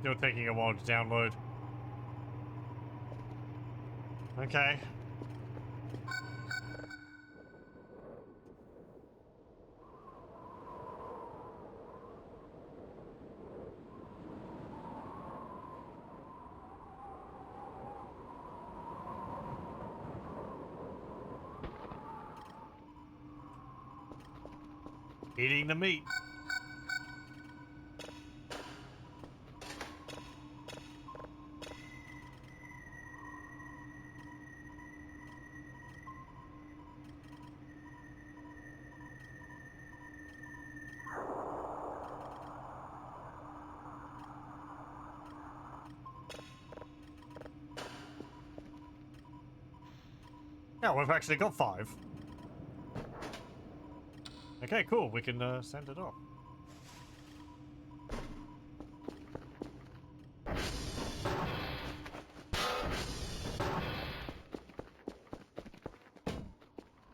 Still taking a while to download. Okay. Eating the meat. Yeah, we've actually got 5. Okay, cool. We can send it off.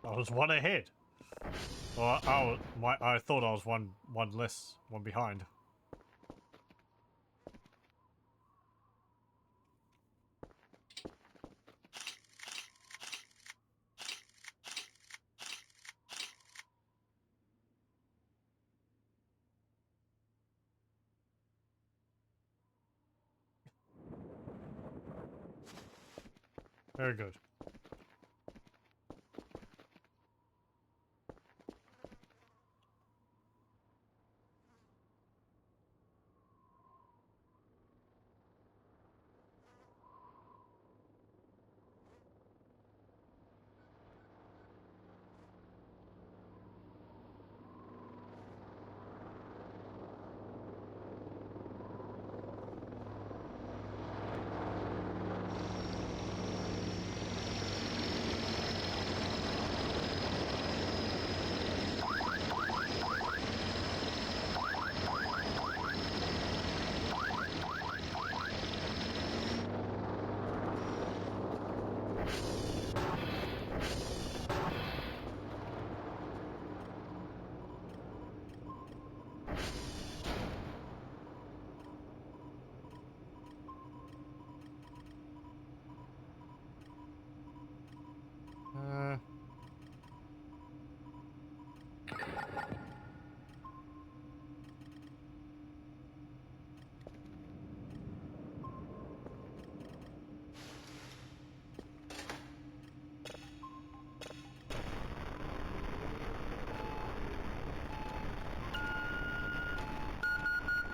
I was 1 ahead. Well, I thought I was one less, one behind. Very good.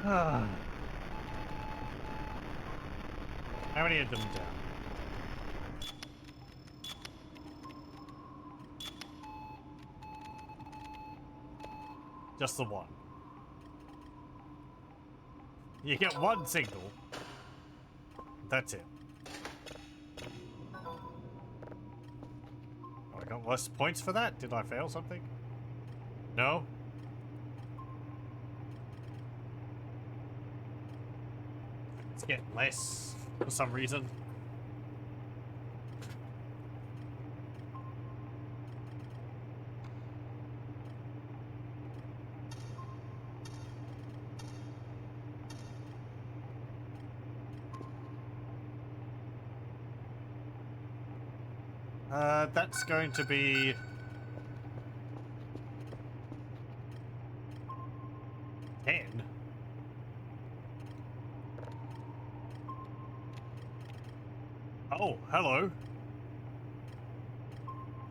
Uh, How many of them down? Just the one. You get 1 signal. That's it. Oh, I got less points for that? Did I fail something? No? It's getting less for some reason. That's going to be 10. Oh, hello.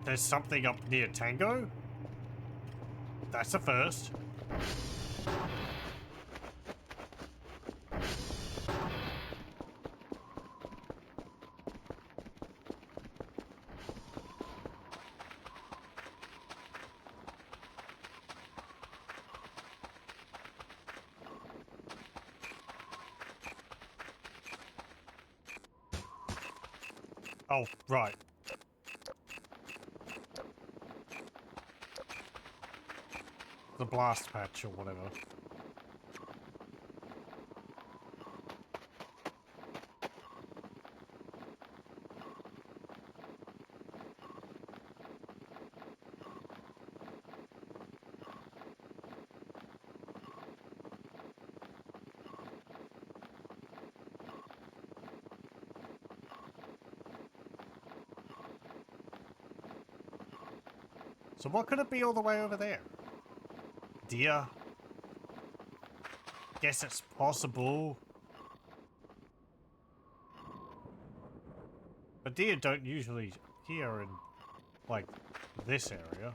There's something up near Tango? That's a first. Oh, right. The blast patch or whatever. So what could it be all the way over there? Deer? Guess it's possible. But deer don't usually appear in, like, this area.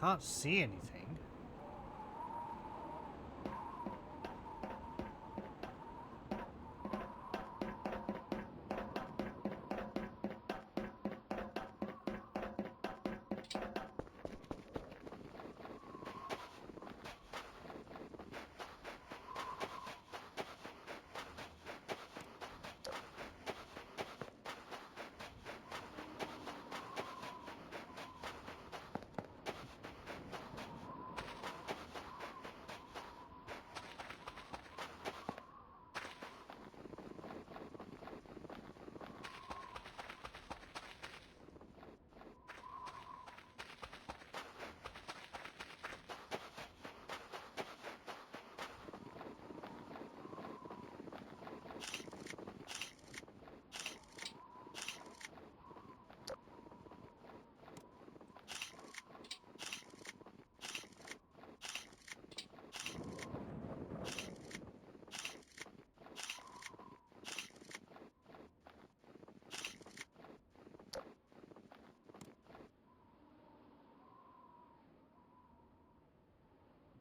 can't see anything.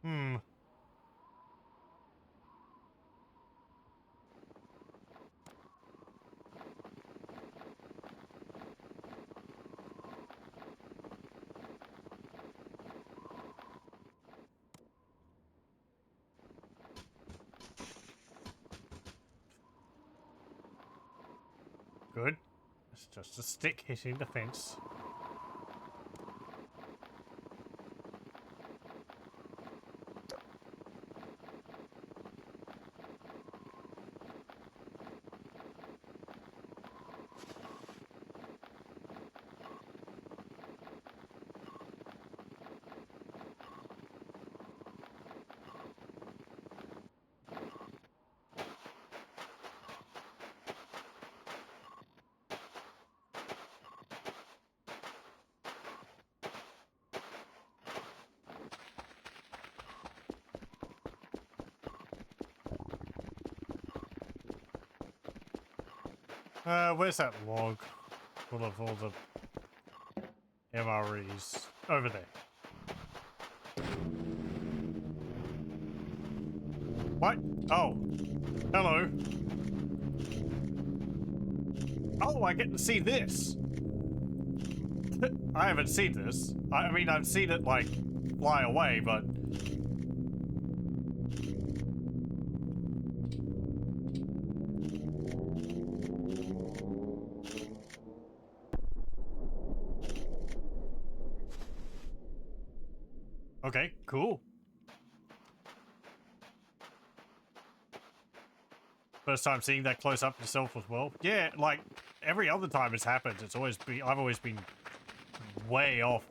Hmm. Good. It's just a stick hitting the fence. Where's that log full of all the MREs? Over there. What? Oh. Hello. Oh, I get to see this. I haven't seen this. I mean, I've seen it, like, fly away, but... Okay, cool. First time seeing that close up yourself as well. Yeah, like, every other time it's happened, it's always been... I've always been way off.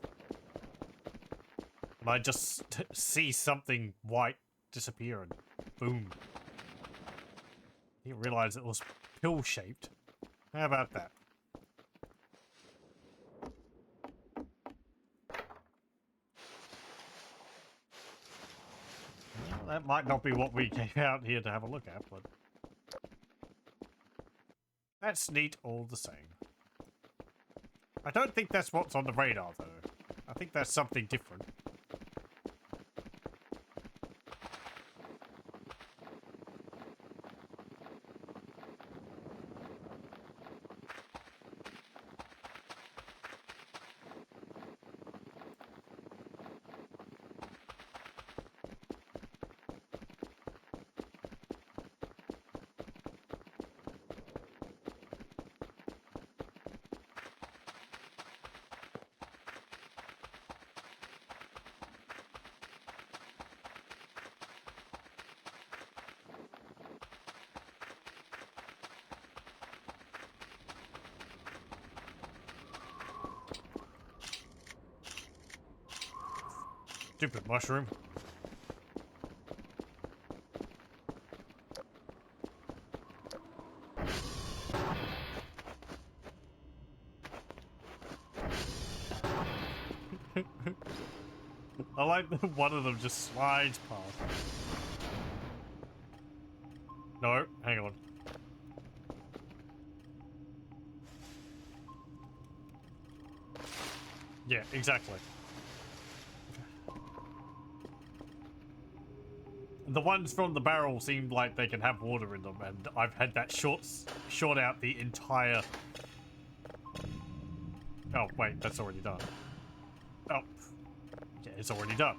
And I just see something white disappear and boom. Didn't realize it was pill-shaped. How about that? Well, that might not be what we came out here to have a look at, but... That's neat all the same. I don't think that's what's on the radar, though. I think that's something different. Stupid mushroom. I like that one of them just slides past. No, hang on. Yeah, exactly. The ones from the barrel seemed like they can have water in them, and I've had that short out the entire... Oh, wait, that's already done. Oh, yeah, it's already done.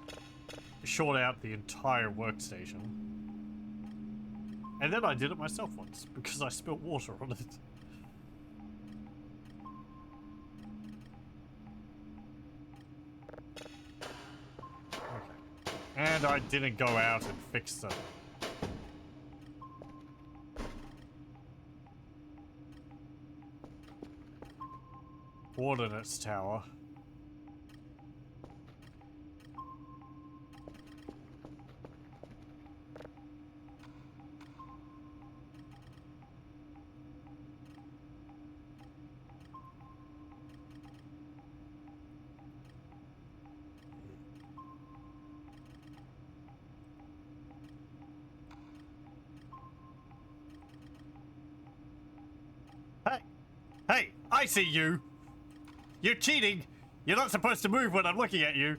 Short out the entire workstation. And then I did it myself once, because I spilled water on it. Okay. And I didn't go out and fix them. Coordinates tower. Hey! Hey! I see you! You're cheating! You're not supposed to move when I'm looking at you!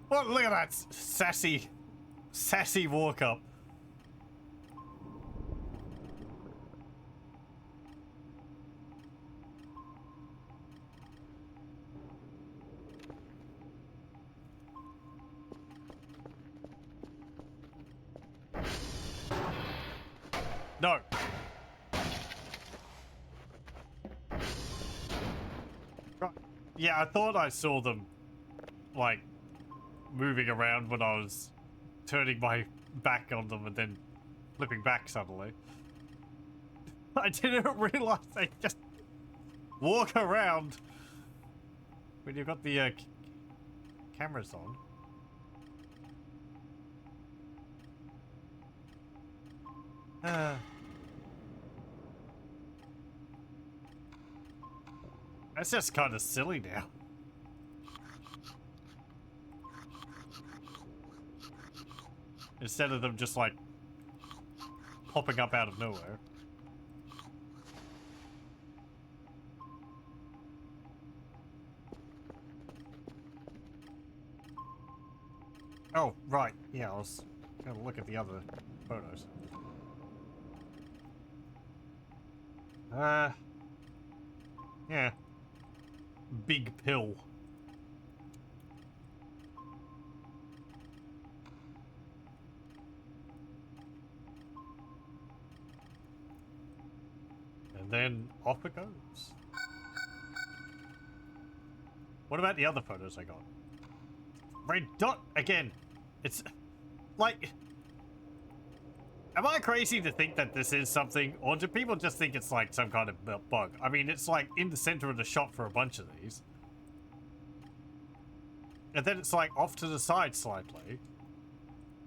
Well, look at that sassy walk up. No. Right. Yeah, I thought I saw them, like, moving around when I was turning my back on them and then flipping back suddenly. I didn't realize they just walk around when you've got the cameras on. That's just kind of silly now. Instead of them just like popping up out of nowhere. Oh, right. Yeah, I was gonna look at the other photos. Yeah. Big pill. And then off it goes. What about the other photos I got? Red dot again. It's like, am I crazy to think that this is something, or do people just think it's like some kind of bug? I mean, it's like in the center of the shot for a bunch of these. And then it's like off to the side slightly.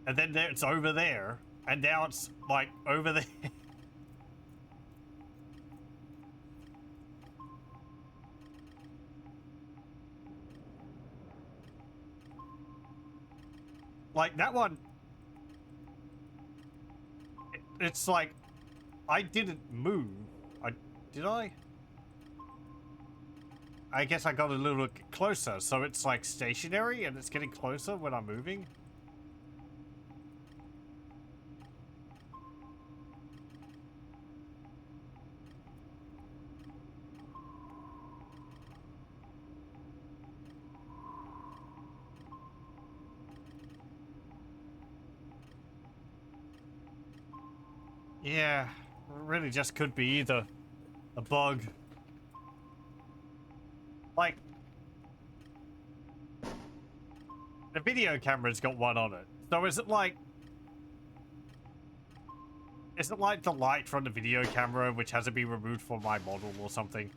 And then there, it's over there. And now it's like over there. Like that one. It's like, I didn't move. Did I? I guess I got a little bit closer, so it's like stationary and it's getting closer when I'm moving. Yeah, really just could be either a bug. Like, the video camera's got one on it. So is it like the light from the video camera which hasn't been removed from my model or something?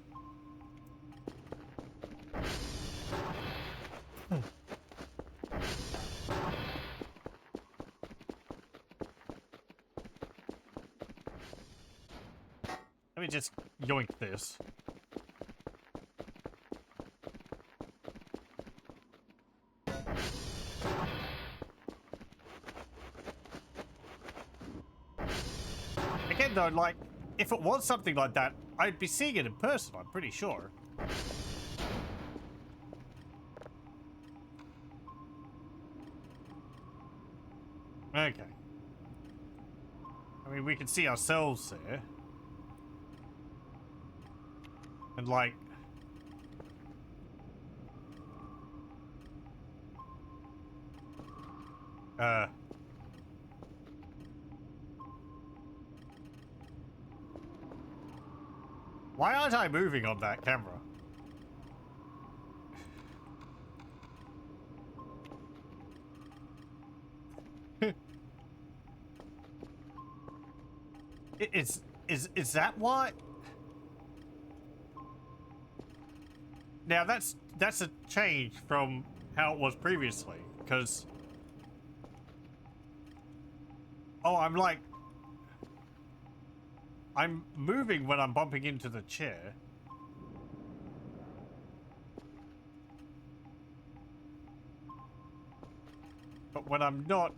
Let me just yoink this. Again though, like, if it was something like that, I'd be seeing it in person, I'm pretty sure. Okay, I mean, we can see ourselves there. And like... Why aren't I moving on that camera? Is that why? Now that's a change from how it was previously, because I'm moving when I'm bumping into the chair. But when I'm not...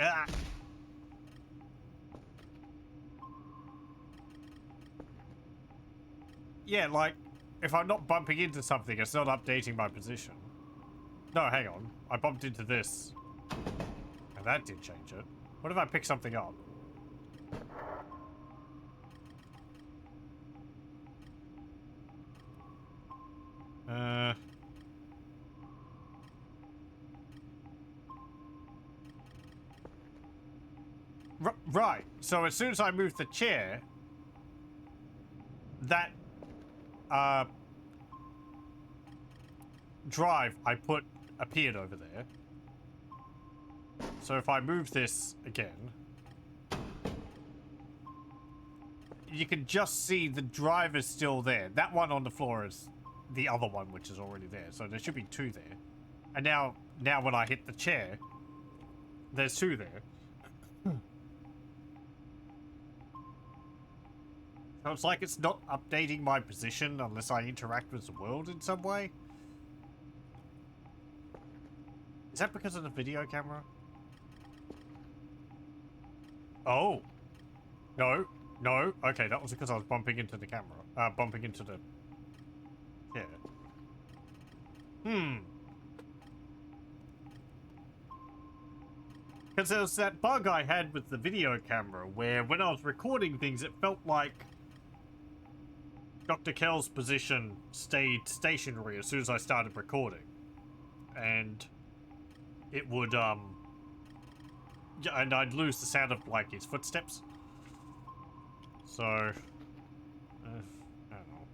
Ah. Yeah, like, if I'm not bumping into something, it's not updating my position. No, hang on. I bumped into this. And that did change it. What if I pick something up? Right. So as soon as I moved the chair, that drive I put appeared over there. So if I move this again, you can just see the drive is still there. That one on the floor is the other one, which is already there. So there should be two there. And now when I hit the chair, there's two there. So it's like it's not updating my position unless I interact with the world in some way. Is that because of the video camera? Oh. No. No. Okay, that was because I was bumping into the camera. Bumping into the... Yeah. Because there was that bug I had with the video camera where when I was recording things, it felt like Dr. Kell's position stayed stationary as soon as I started recording. And it would, and I'd lose the sound of, like, his footsteps. So, I don't know.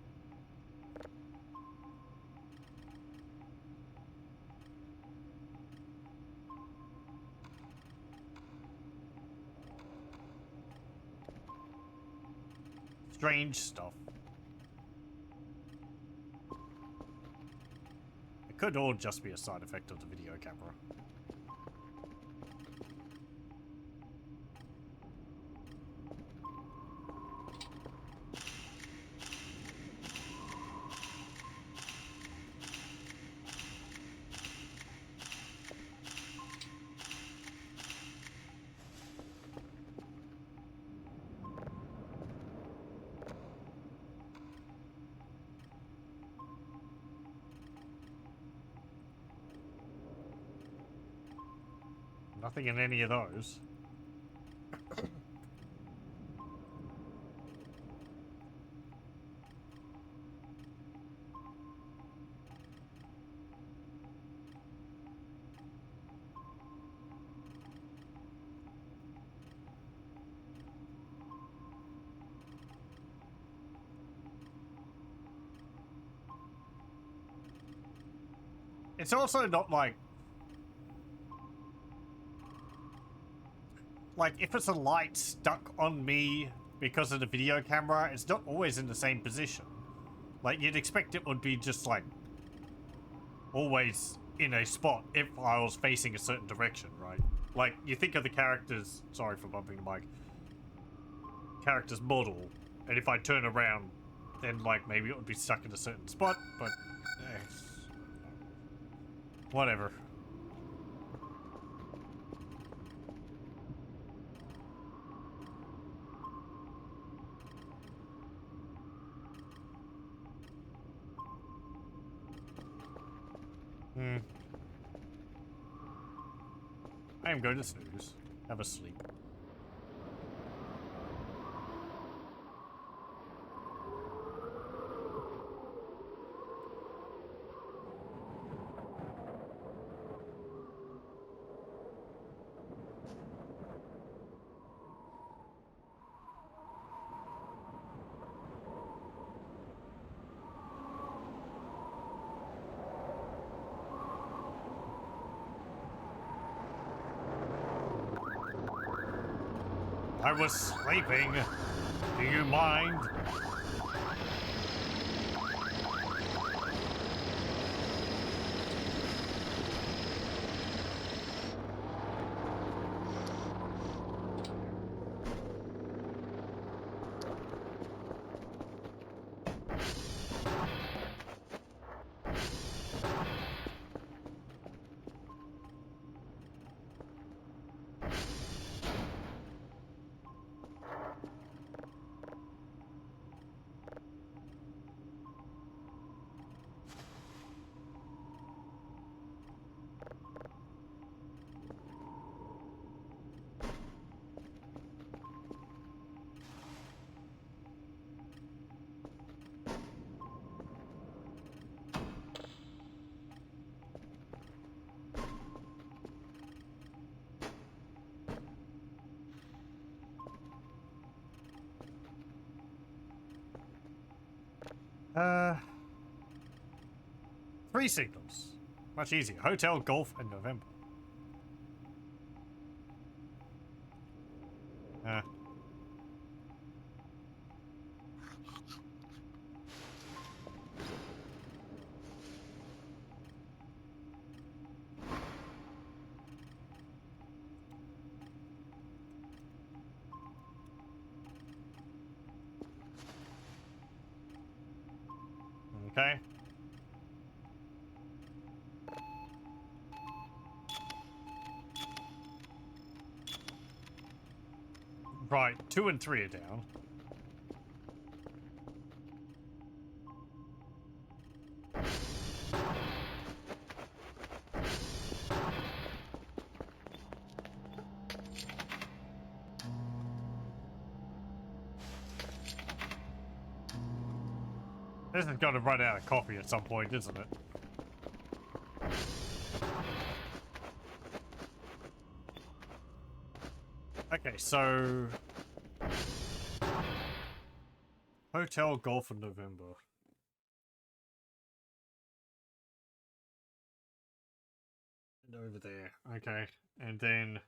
Strange stuff. It could all just be a side effect of the video camera. Nothing in any of those. It's also not like if it's a light stuck on me because of the video camera, it's not always in the same position. Like, you'd expect it would be just, like, always in a spot if I was facing a certain direction, right? Like, you think of the character's... Sorry for bumping the mic. Character's model, and if I turn around, then, like, maybe it would be stuck in a certain spot, but... whatever. I am going to snooze. Have a sleep. I was sleeping. Do you mind? Uh, 3 signals. Much easier. Hotel, golf, and November. Okay. Right, 2 and 3 are down. This has got to run out of coffee at some point, isn't it? Okay, so... Hotel, golf, and November. And over there. Okay. And then...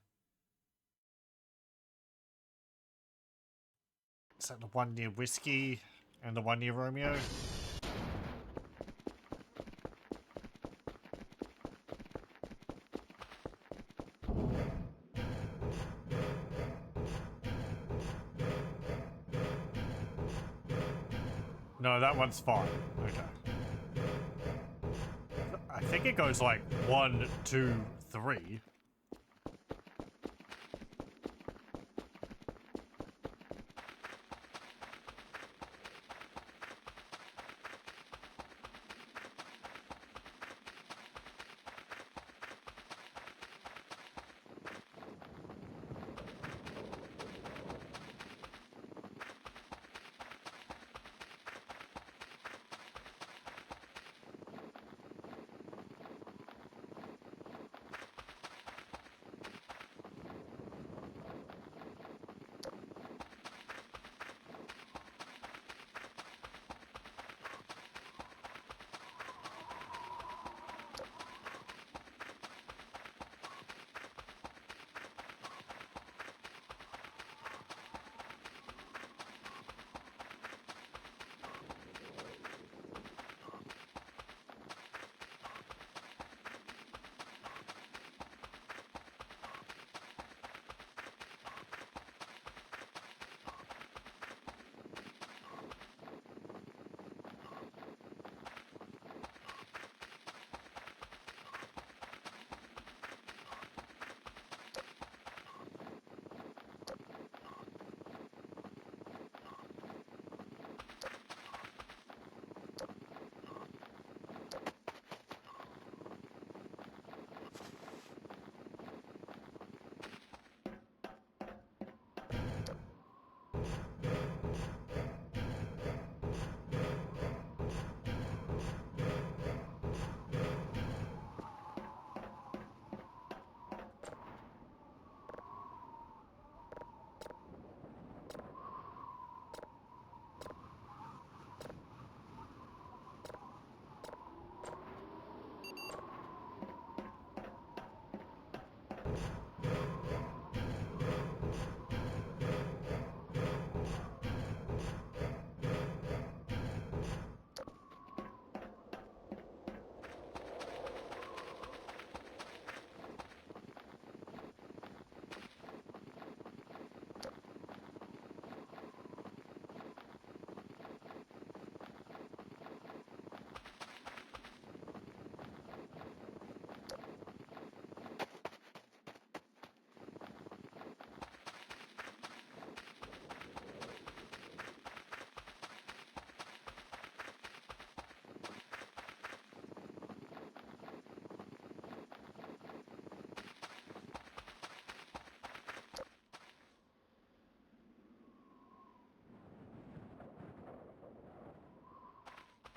Is that the one near Whiskey and the one near Romeo? No, that one's fine. Okay. I think it goes like 1, 2, 3.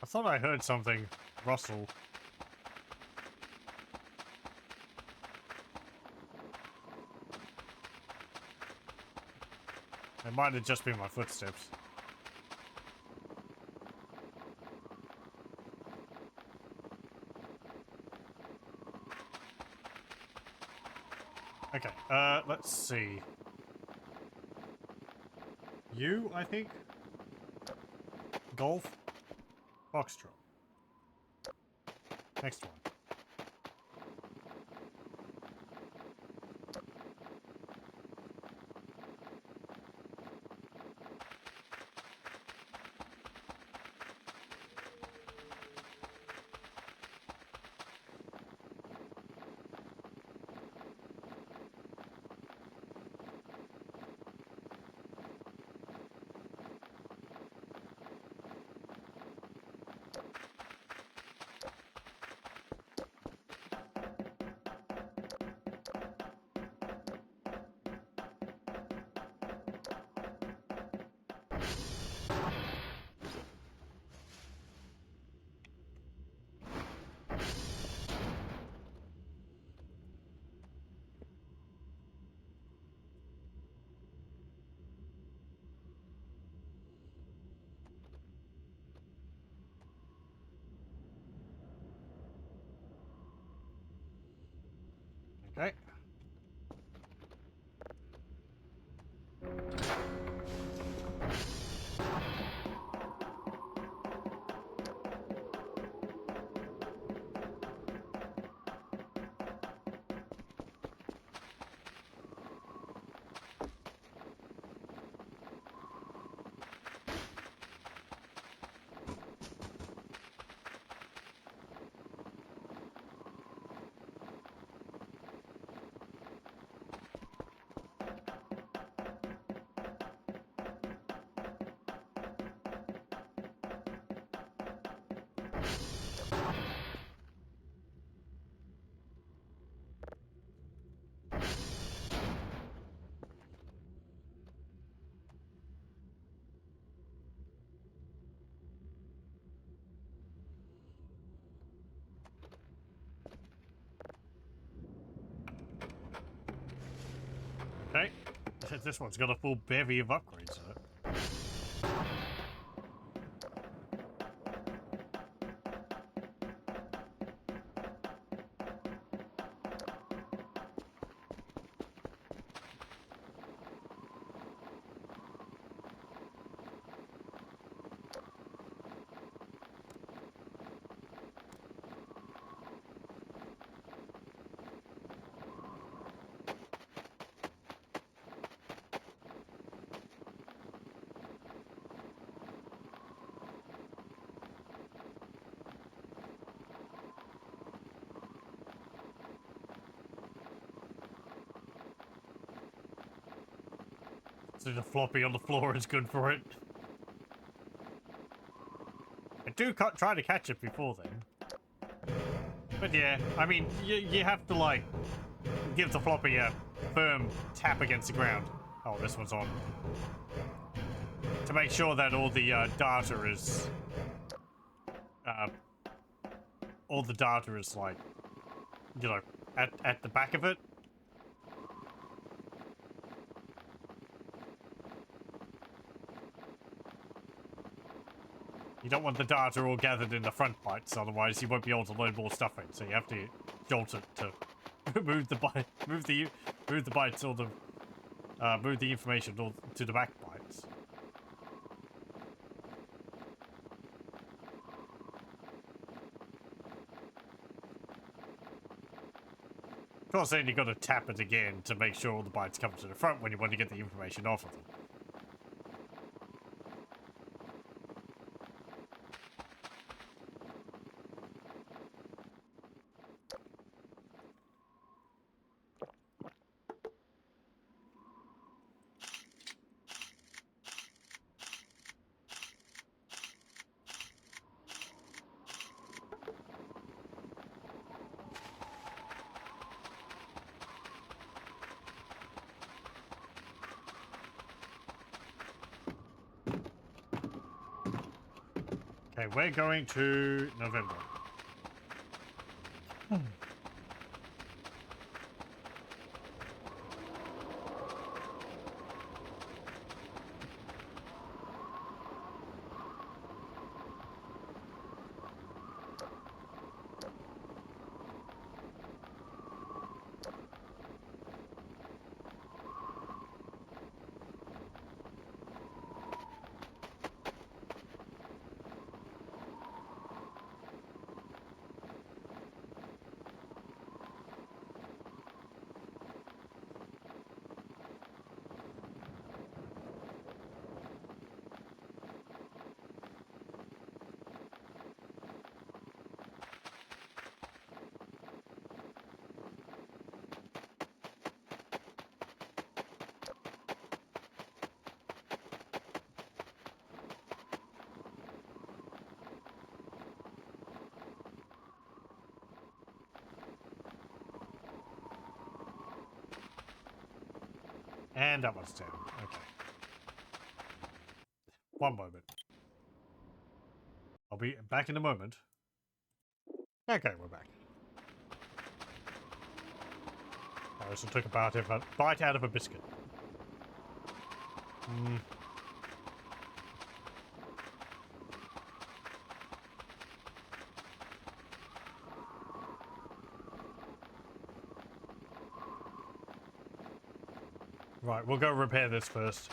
I thought I heard something rustle. It might have just been my footsteps. Okay, let's see. You, I think? Golf? Foxtrot. Next one. Okay. Okay. This one's got a full bevy of upgrades in it. So the floppy on the floor is good for it. I do try to catch it before then. But yeah, I mean, you have to, like, give the floppy a firm tap against the ground. Oh, this one's on. To make sure that all the data is... all the data is, like, you know, at the back of it. You don't want the data all gathered in the front bytes, otherwise you won't be able to load more stuff in. So you have to jolt it to move the byte, move the bytes or the move the information all to the back bytes. Of course, then you got to tap it again to make sure all the bytes come to the front when you want to get the information off of them. Okay, we're going to November. And that one's down. Okay. One moment. I'll be back in a moment. Okay, we're back. I also took a bite out of a biscuit. Right, we'll go repair this first.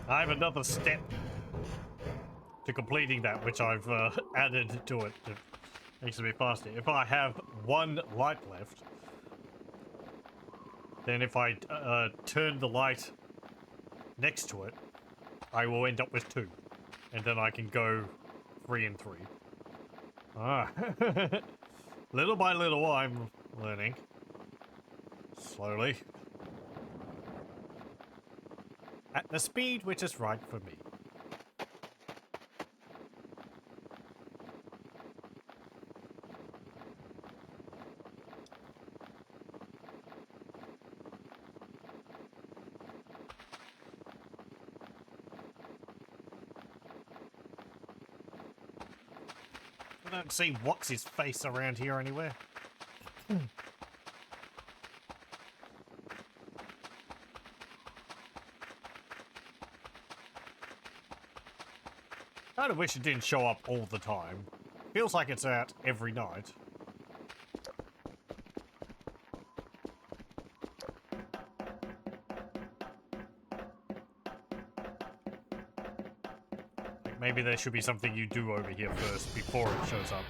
I have another step to completing that, which I've added to it to makes it a bit faster. If I have one light left, then if I turn the light next to it, I will end up with 2. And then I can go 3 and 3. Ah. Little by little, I'm learning. Slowly. At the speed which is right for me. I don't see what's his face around here anywhere. I kinda wish it didn't show up all the time. Feels like it's out every night. Like maybe there should be something you do over here first before it shows up.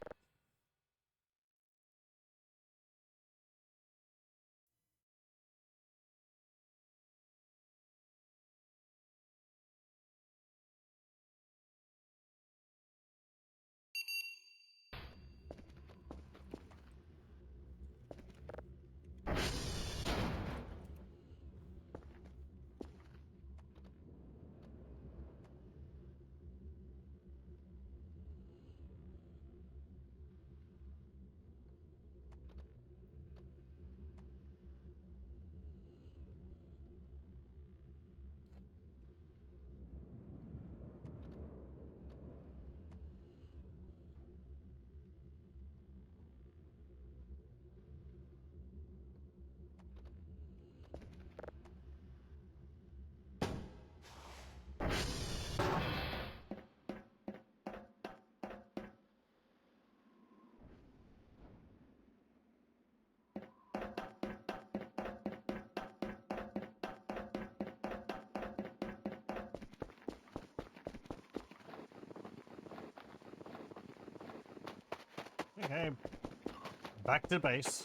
Okay, back to base.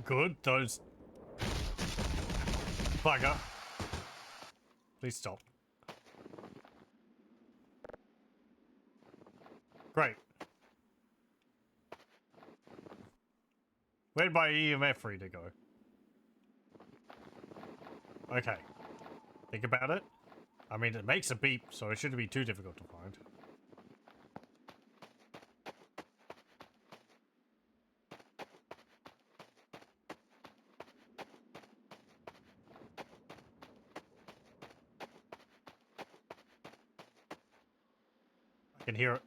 Good, those... Bugger. Please stop. Great. Where'd my EMF reader go? Okay. Think about it. I mean, it makes a beep, so it shouldn't be too difficult to find. I can hear it.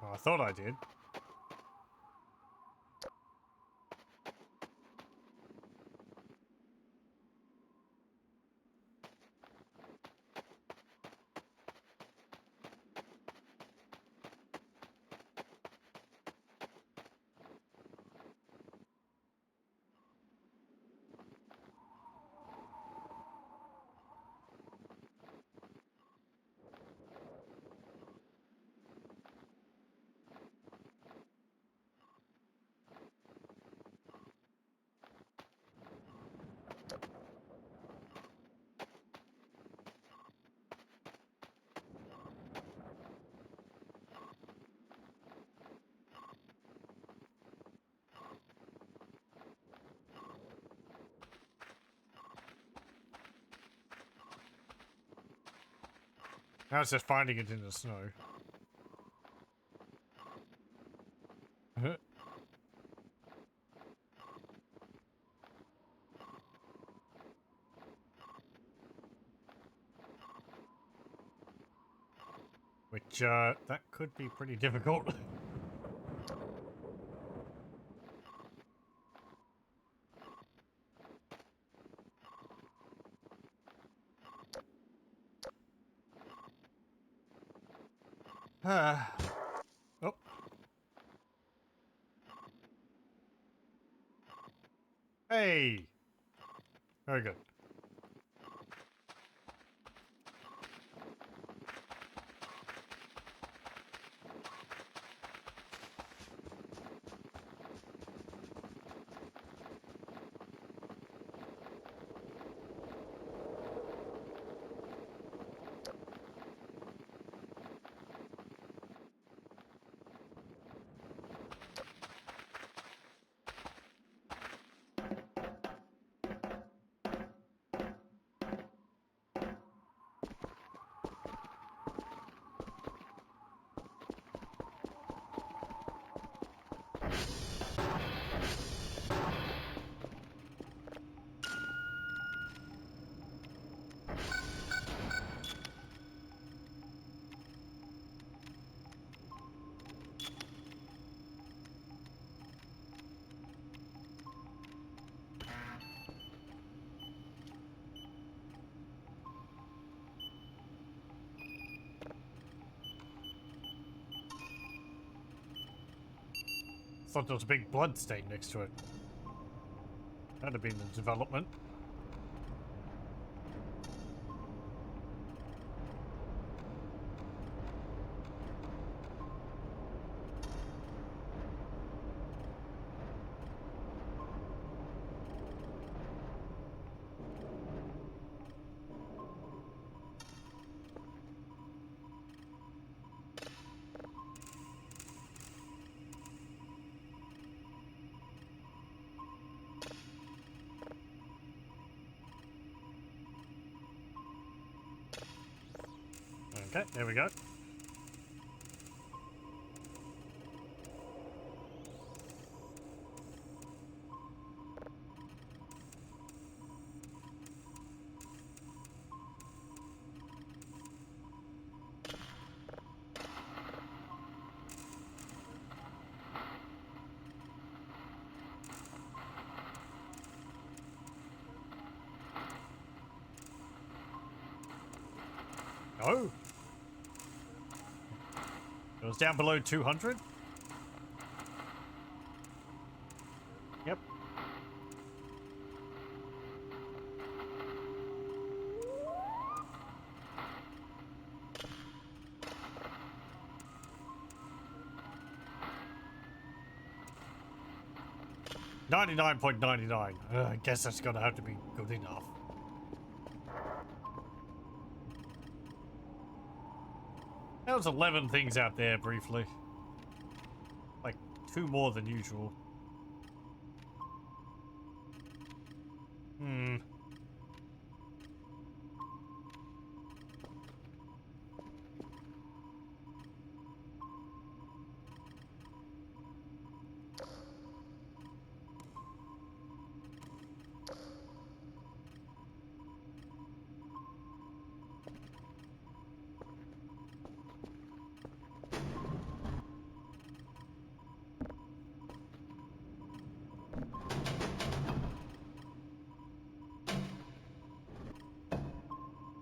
Oh, I thought I did. Now it's just finding it in the snow. Which, that could be pretty difficult. Oh. Hey! Very good. Thought there was a big blood stain next to it. That'd have been a development. Okay, there we go. Oh. It was down below 200. Yep. $99.99. I guess that's gonna have to be good enough. There was 11 things out there briefly. Like 2 more than usual. Hmm.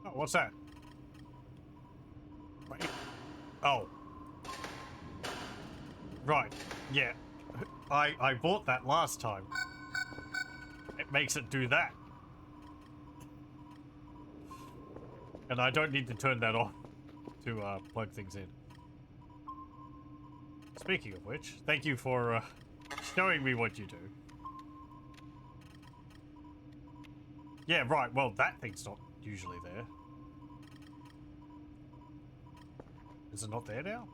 Oh, what's that? Wait. Oh. Right. Yeah. I bought that last time. It makes it do that. And I don't need to turn that off to plug things in. Speaking of which, thank you for showing me what you do. Yeah, right. Well, that thing's not usually there. Is it not there now?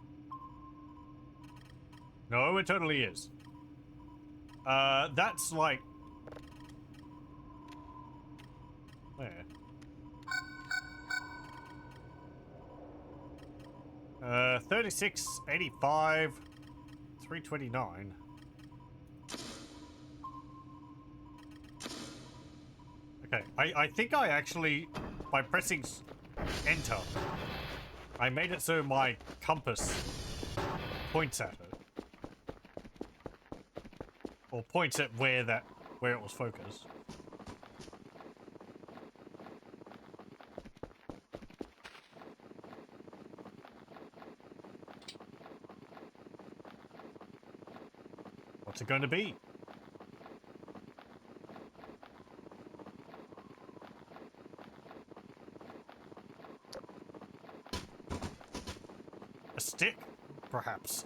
No, it totally is. That's like... Where? 3685, 329. Okay, I think I actually, by pressing enter, I made it so my compass points at it. Or points at where it was focused. What's it going to be? A stick? Perhaps.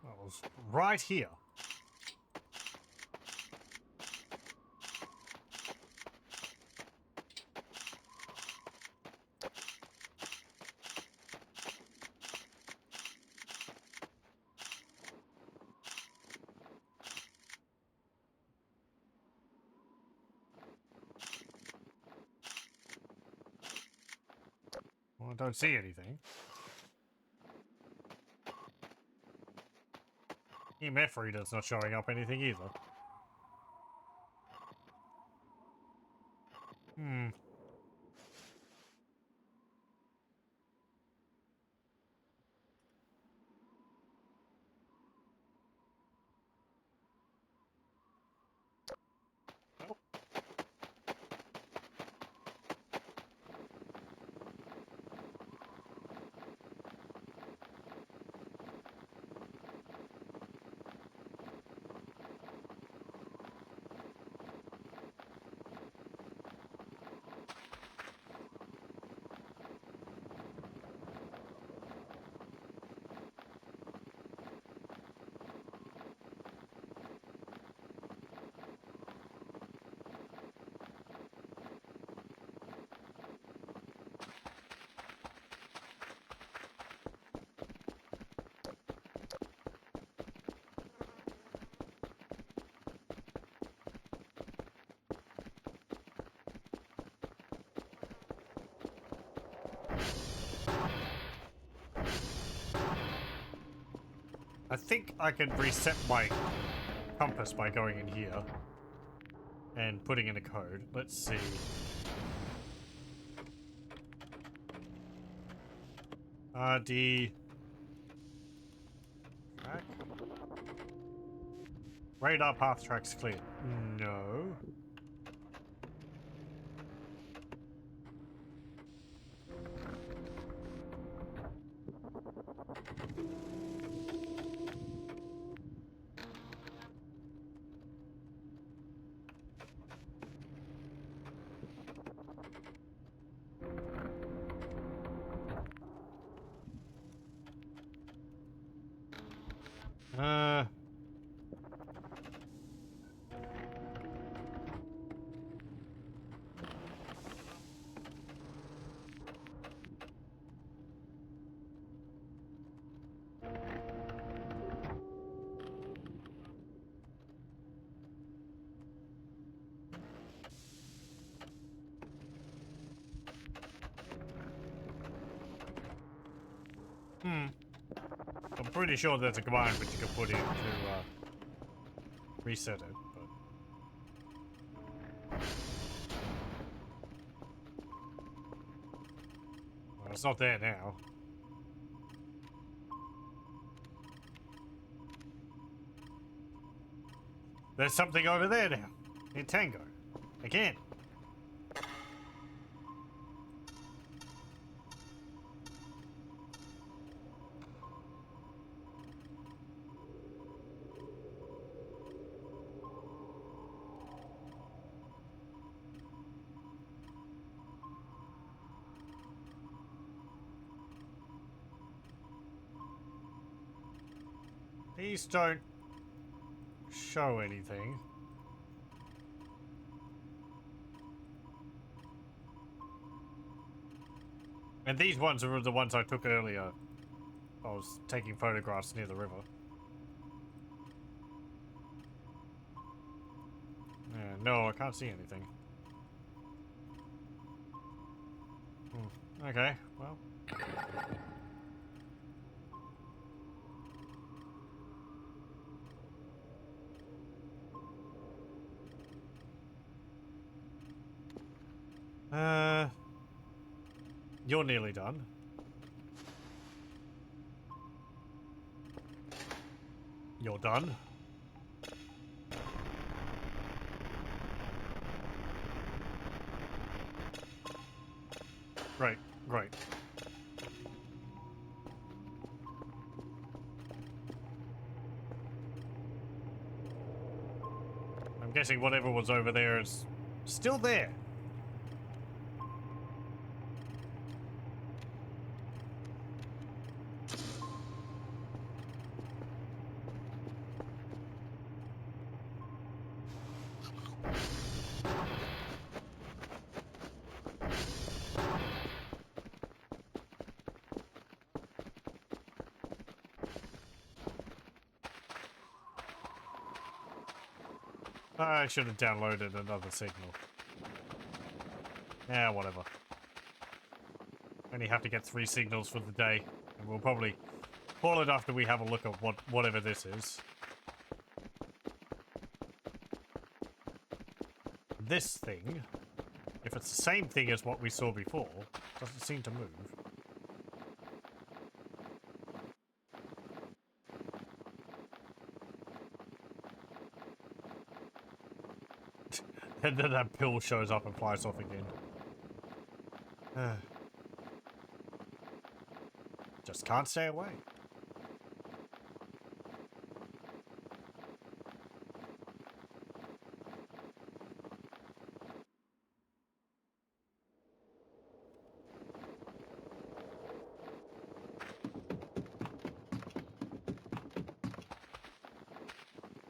Well, it was right here. Well, I don't see anything. EMF reader's not showing up anything either. Hmm. Nope. I think I can reset my compass by going in here and putting in a code. Let's see. RD track. Radar path tracks clear. No. Uh. I'm pretty sure there's a command which you can put in to reset it, but... Well, it's not there now. There's something over there now. In Tango. Again. These don't show anything. And these ones are the ones I took earlier. I was taking photographs near the river. No, I can't see anything. Okay, well. You're nearly done. You're done. Great, great. I'm guessing whatever was over there is still there. I should have downloaded another signal. Yeah, whatever. Only have to get 3 signals for the day, and we'll probably call it after we have a look at whatever this is. This thing, if it's the same thing as what we saw before, doesn't seem to move. And then that pill shows up and flies off again. Just can't stay away.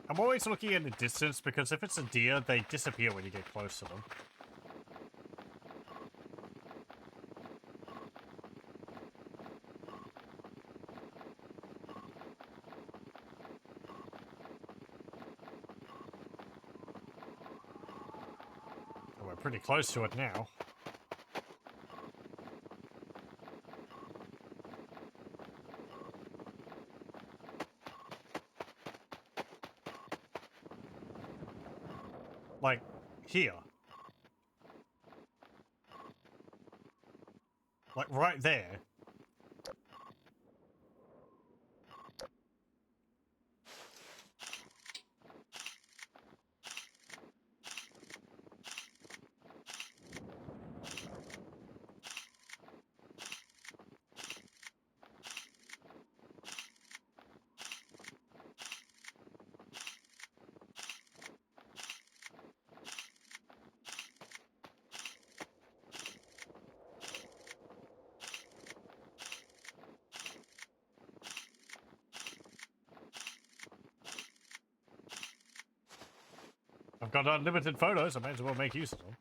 I'm always looking at the distance because if it's a deer, they disappear when you get close to them. Oh, we're pretty close to it now. Like, here. Like, right there. I've got unlimited photos, I may as well make use of them.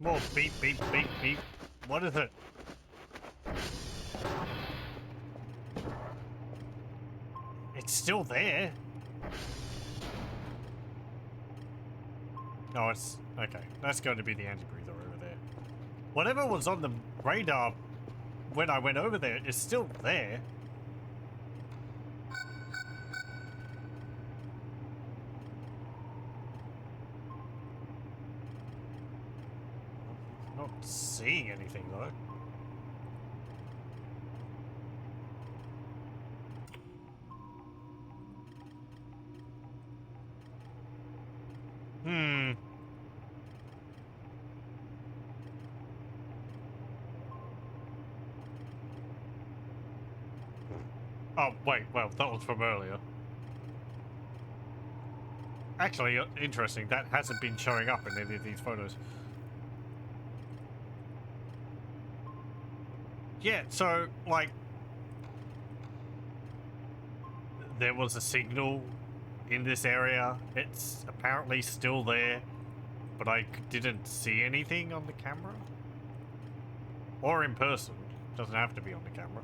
More beep, beep, beep, beep. What is it? It's still there. No, it's... Okay, that's going to be the anti-breather over there. Whatever was on the radar when I went over there is still there. Not seeing anything, though. Oh, wait, well, that was from earlier. Actually, interesting, that hasn't been showing up in any of these photos. Yeah, so, like, there was a signal in this area. It's apparently still there, but I didn't see anything on the camera. Or in person. Doesn't have to be on the camera.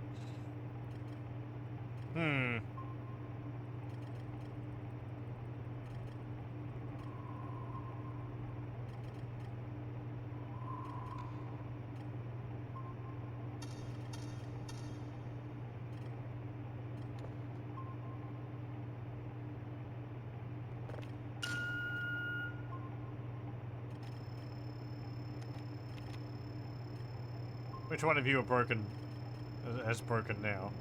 Which one of you are broken? Has broken now?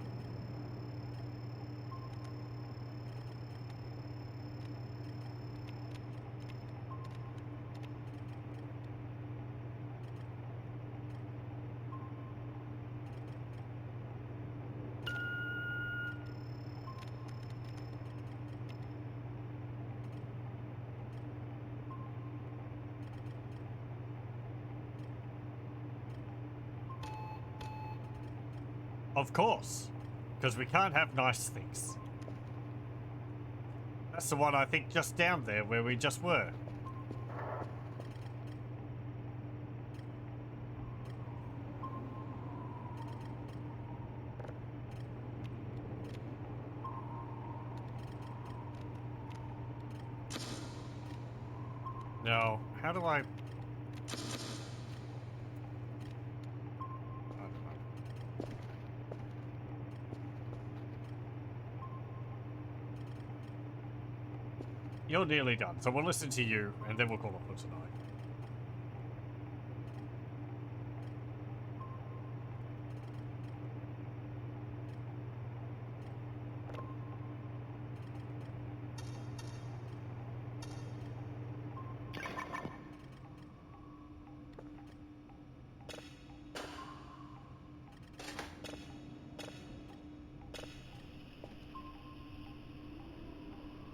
Of course, because we can't have nice things. That's the one I think just down there where we just were. How do I... don't know. You're nearly done, so we'll listen to you, and then we'll call it for tonight.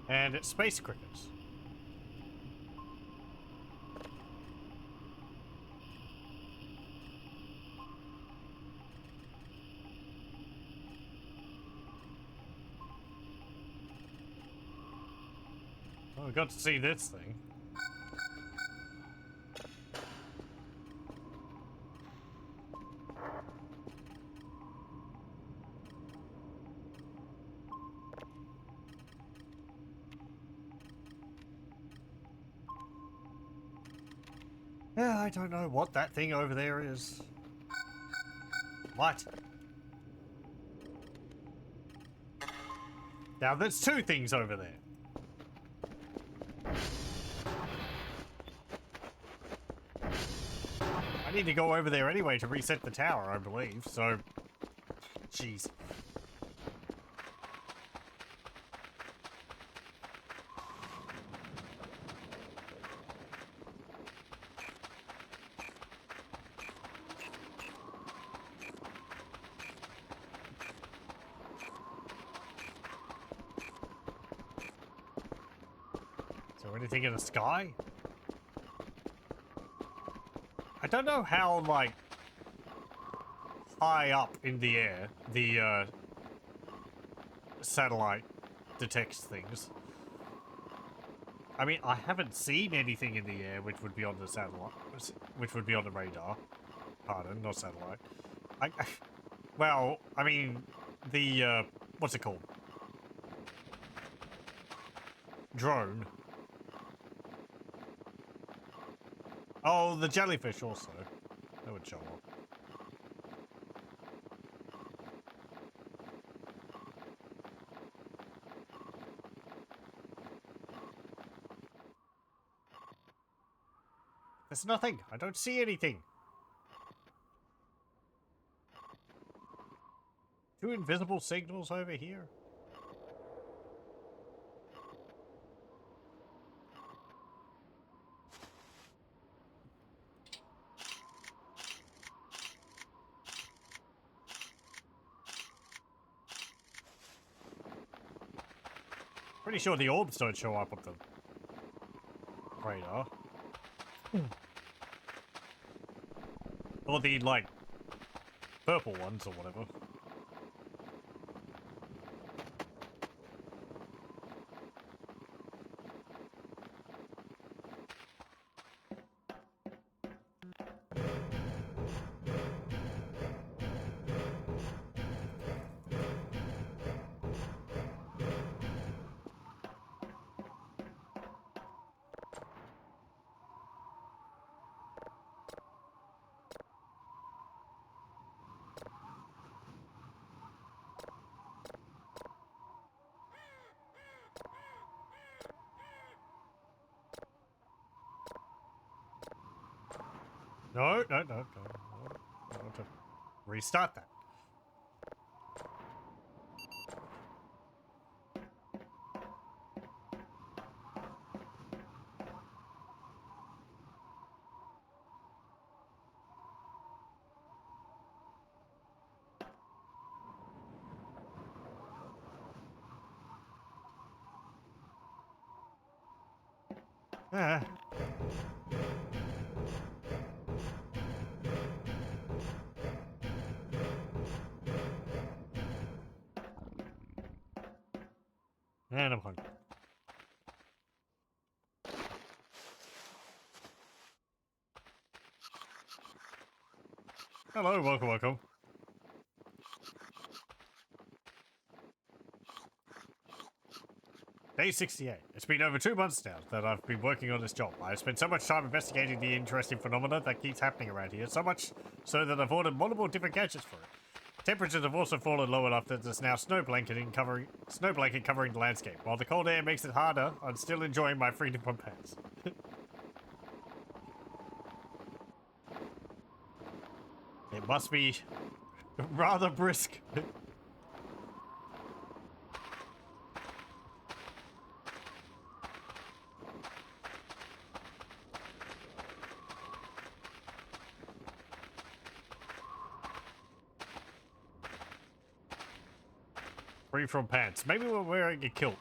And it's space crickets. Oh, we got to see this thing. Yeah, I don't know what that thing over there is. What? Now there's two things over there. I need to go over there anyway to reset the tower, I believe, so... Jeez. Is there anything in the sky? I don't know how, like, high up in the air the, satellite detects things. I mean, I haven't seen anything in the air which would be on the satellite, which would be on the radar. Pardon, not satellite. Well, I mean, the, what's it called? Drone. Oh, the jellyfish also. That would show up. There's nothing. I don't see anything. Two invisible signals over here. Pretty sure the orbs don't show up on the radar. Or the, like, purple ones or whatever. No. I want to restart that. Ah. And I'm hungry. Hello, welcome. Day 68. It's been over 2 months now that I've been working on this job. I've spent so much time investigating the interesting phenomena that keeps happening around here, so much so that I've ordered multiple different gadgets for it. Temperatures have also fallen low enough that there's now snow blanket covering the landscape. While the cold air makes it harder, I'm still enjoying my freedom from pants. It must be rather brisk. Free from pants. Maybe we're wearing a kilt.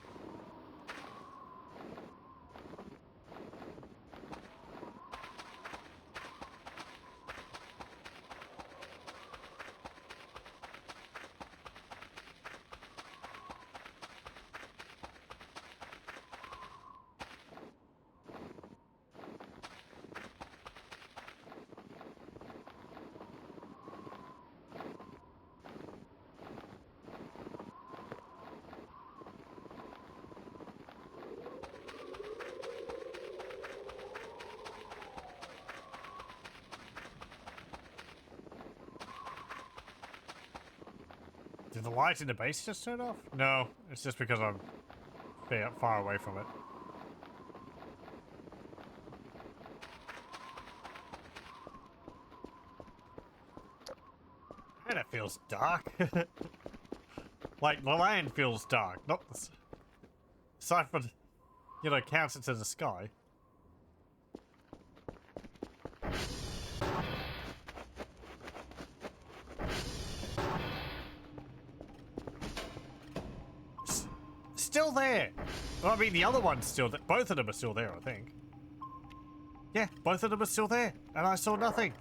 Did the light in the base just turn off? No, it's just because I'm far away from it. And it feels dark. Like, the land feels dark, not the... Cypher, you know, counts it to the sky. Still there. Well, I mean, the other one's still there. Both of them are still there, I think. Yeah, both of them are still there, and I saw nothing.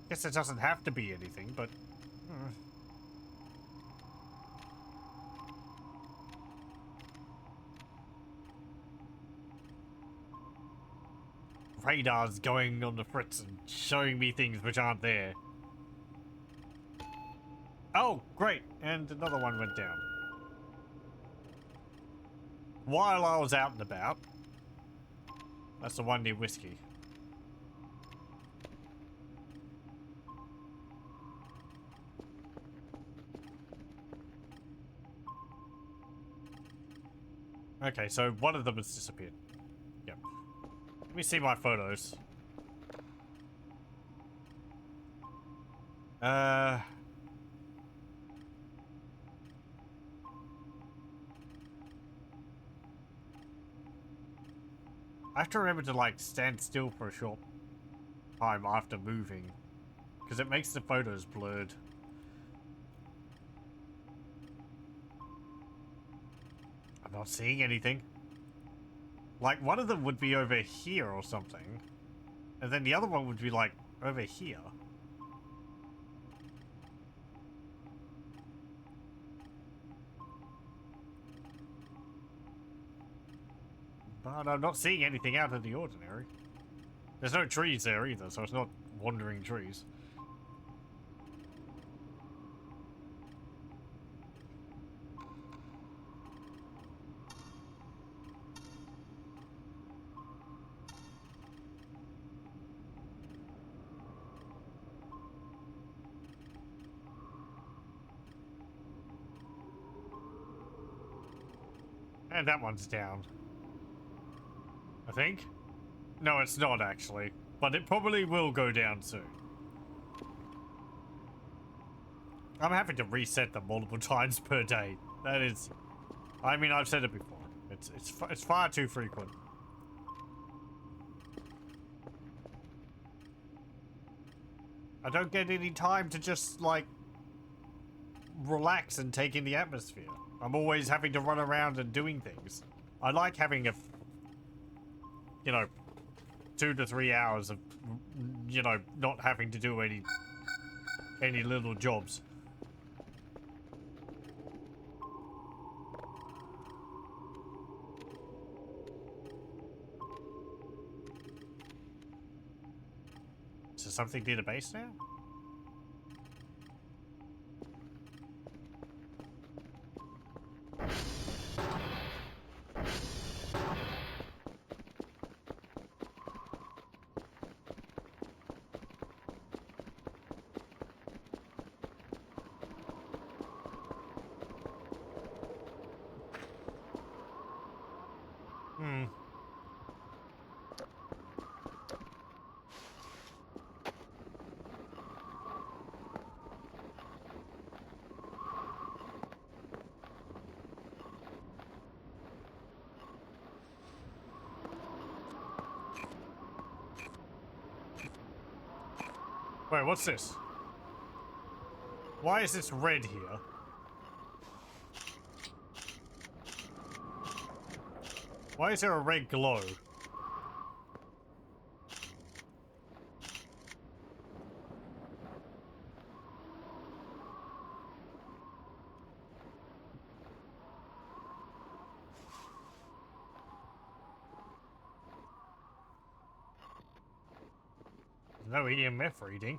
Guess it doesn't have to be anything, but... Radar's going on the fritz and showing me things which aren't there. Oh, great! And another one went down. While I was out and about. That's the one near Whiskey. Okay, so one of them has disappeared. Yep. Let me see my photos. I have to remember to, like, stand still for a short time after moving, because it makes the photos blurred. I'm not seeing anything. Like, one of them would be over here or something, and then the other one would be, like, over here. But I'm not seeing anything out of the ordinary. There's no trees there either, so it's not wandering trees. And that one's down. I think? No, it's not actually. But it probably will go down soon. I'm having to reset them multiple times per day. That is... I mean, I've said it before. It's far too frequent. I don't get any time to just, like, relax and take in the atmosphere. I'm always having to run around and doing things. I like having a, you know, 2 to 3 hours of, you know, not having to do any little jobs. Is there something near the base now? Hmm. Wait, what's this? Why is this red here? Why is there a red glow? No EMF reading.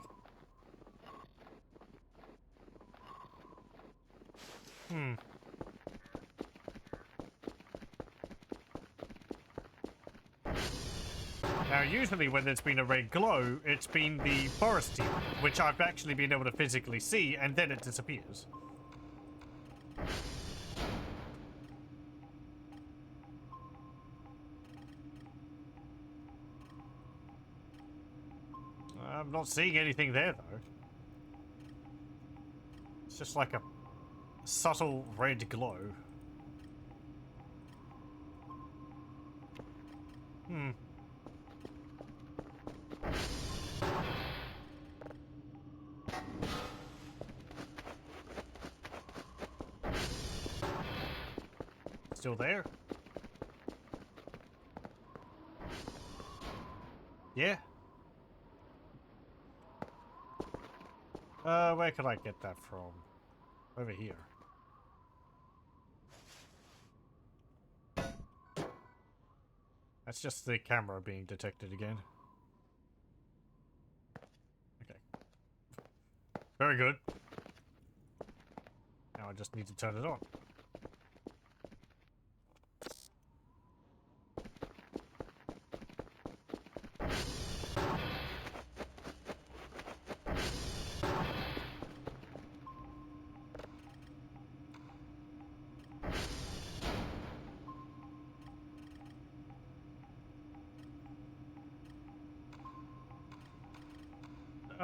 Hmm. Now, usually when there's been a red glow, it's been the forest team, which I've actually been able to physically see, and then it disappears. I'm not seeing anything there, though. It's just like a subtle red glow. Hmm. Still there? Yeah. Where could I get that from? Over here. That's just the camera being detected again. Okay. Very good. Now I just need to turn it on.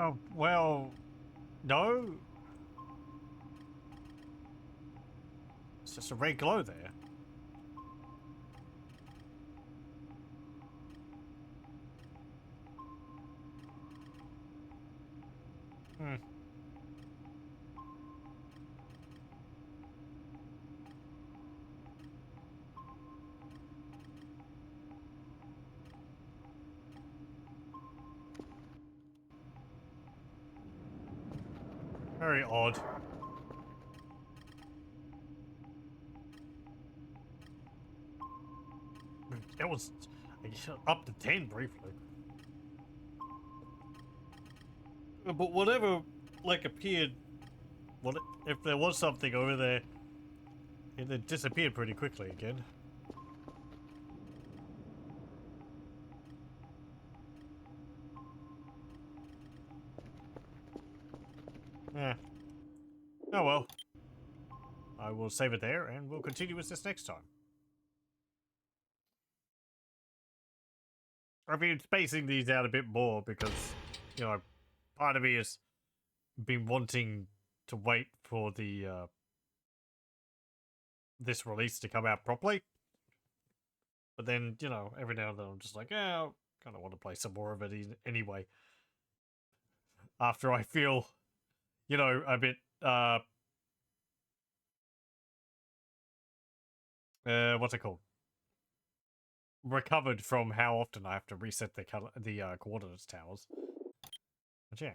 Oh, well, no. It's just a red glow there. Hmm. Very odd. It was up to 10 briefly. But whatever, like, appeared... What if there was something over there, it then disappeared pretty quickly again. Yeah. Oh well. I will save it there, and we'll continue with this next time. I've been spacing these out a bit more because, you know, part of me has been wanting to wait for the, this release to come out properly. But then, you know, every now and then I'm just like, yeah, I kind of want to play some more of it anyway. After I feel, you know, a bit, what's it called? Recovered from how often I have to reset the coordinates towers. But yeah.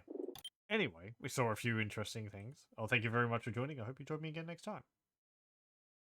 Anyway, we saw a few interesting things. Oh, thank you very much for joining. I hope you join me again next time.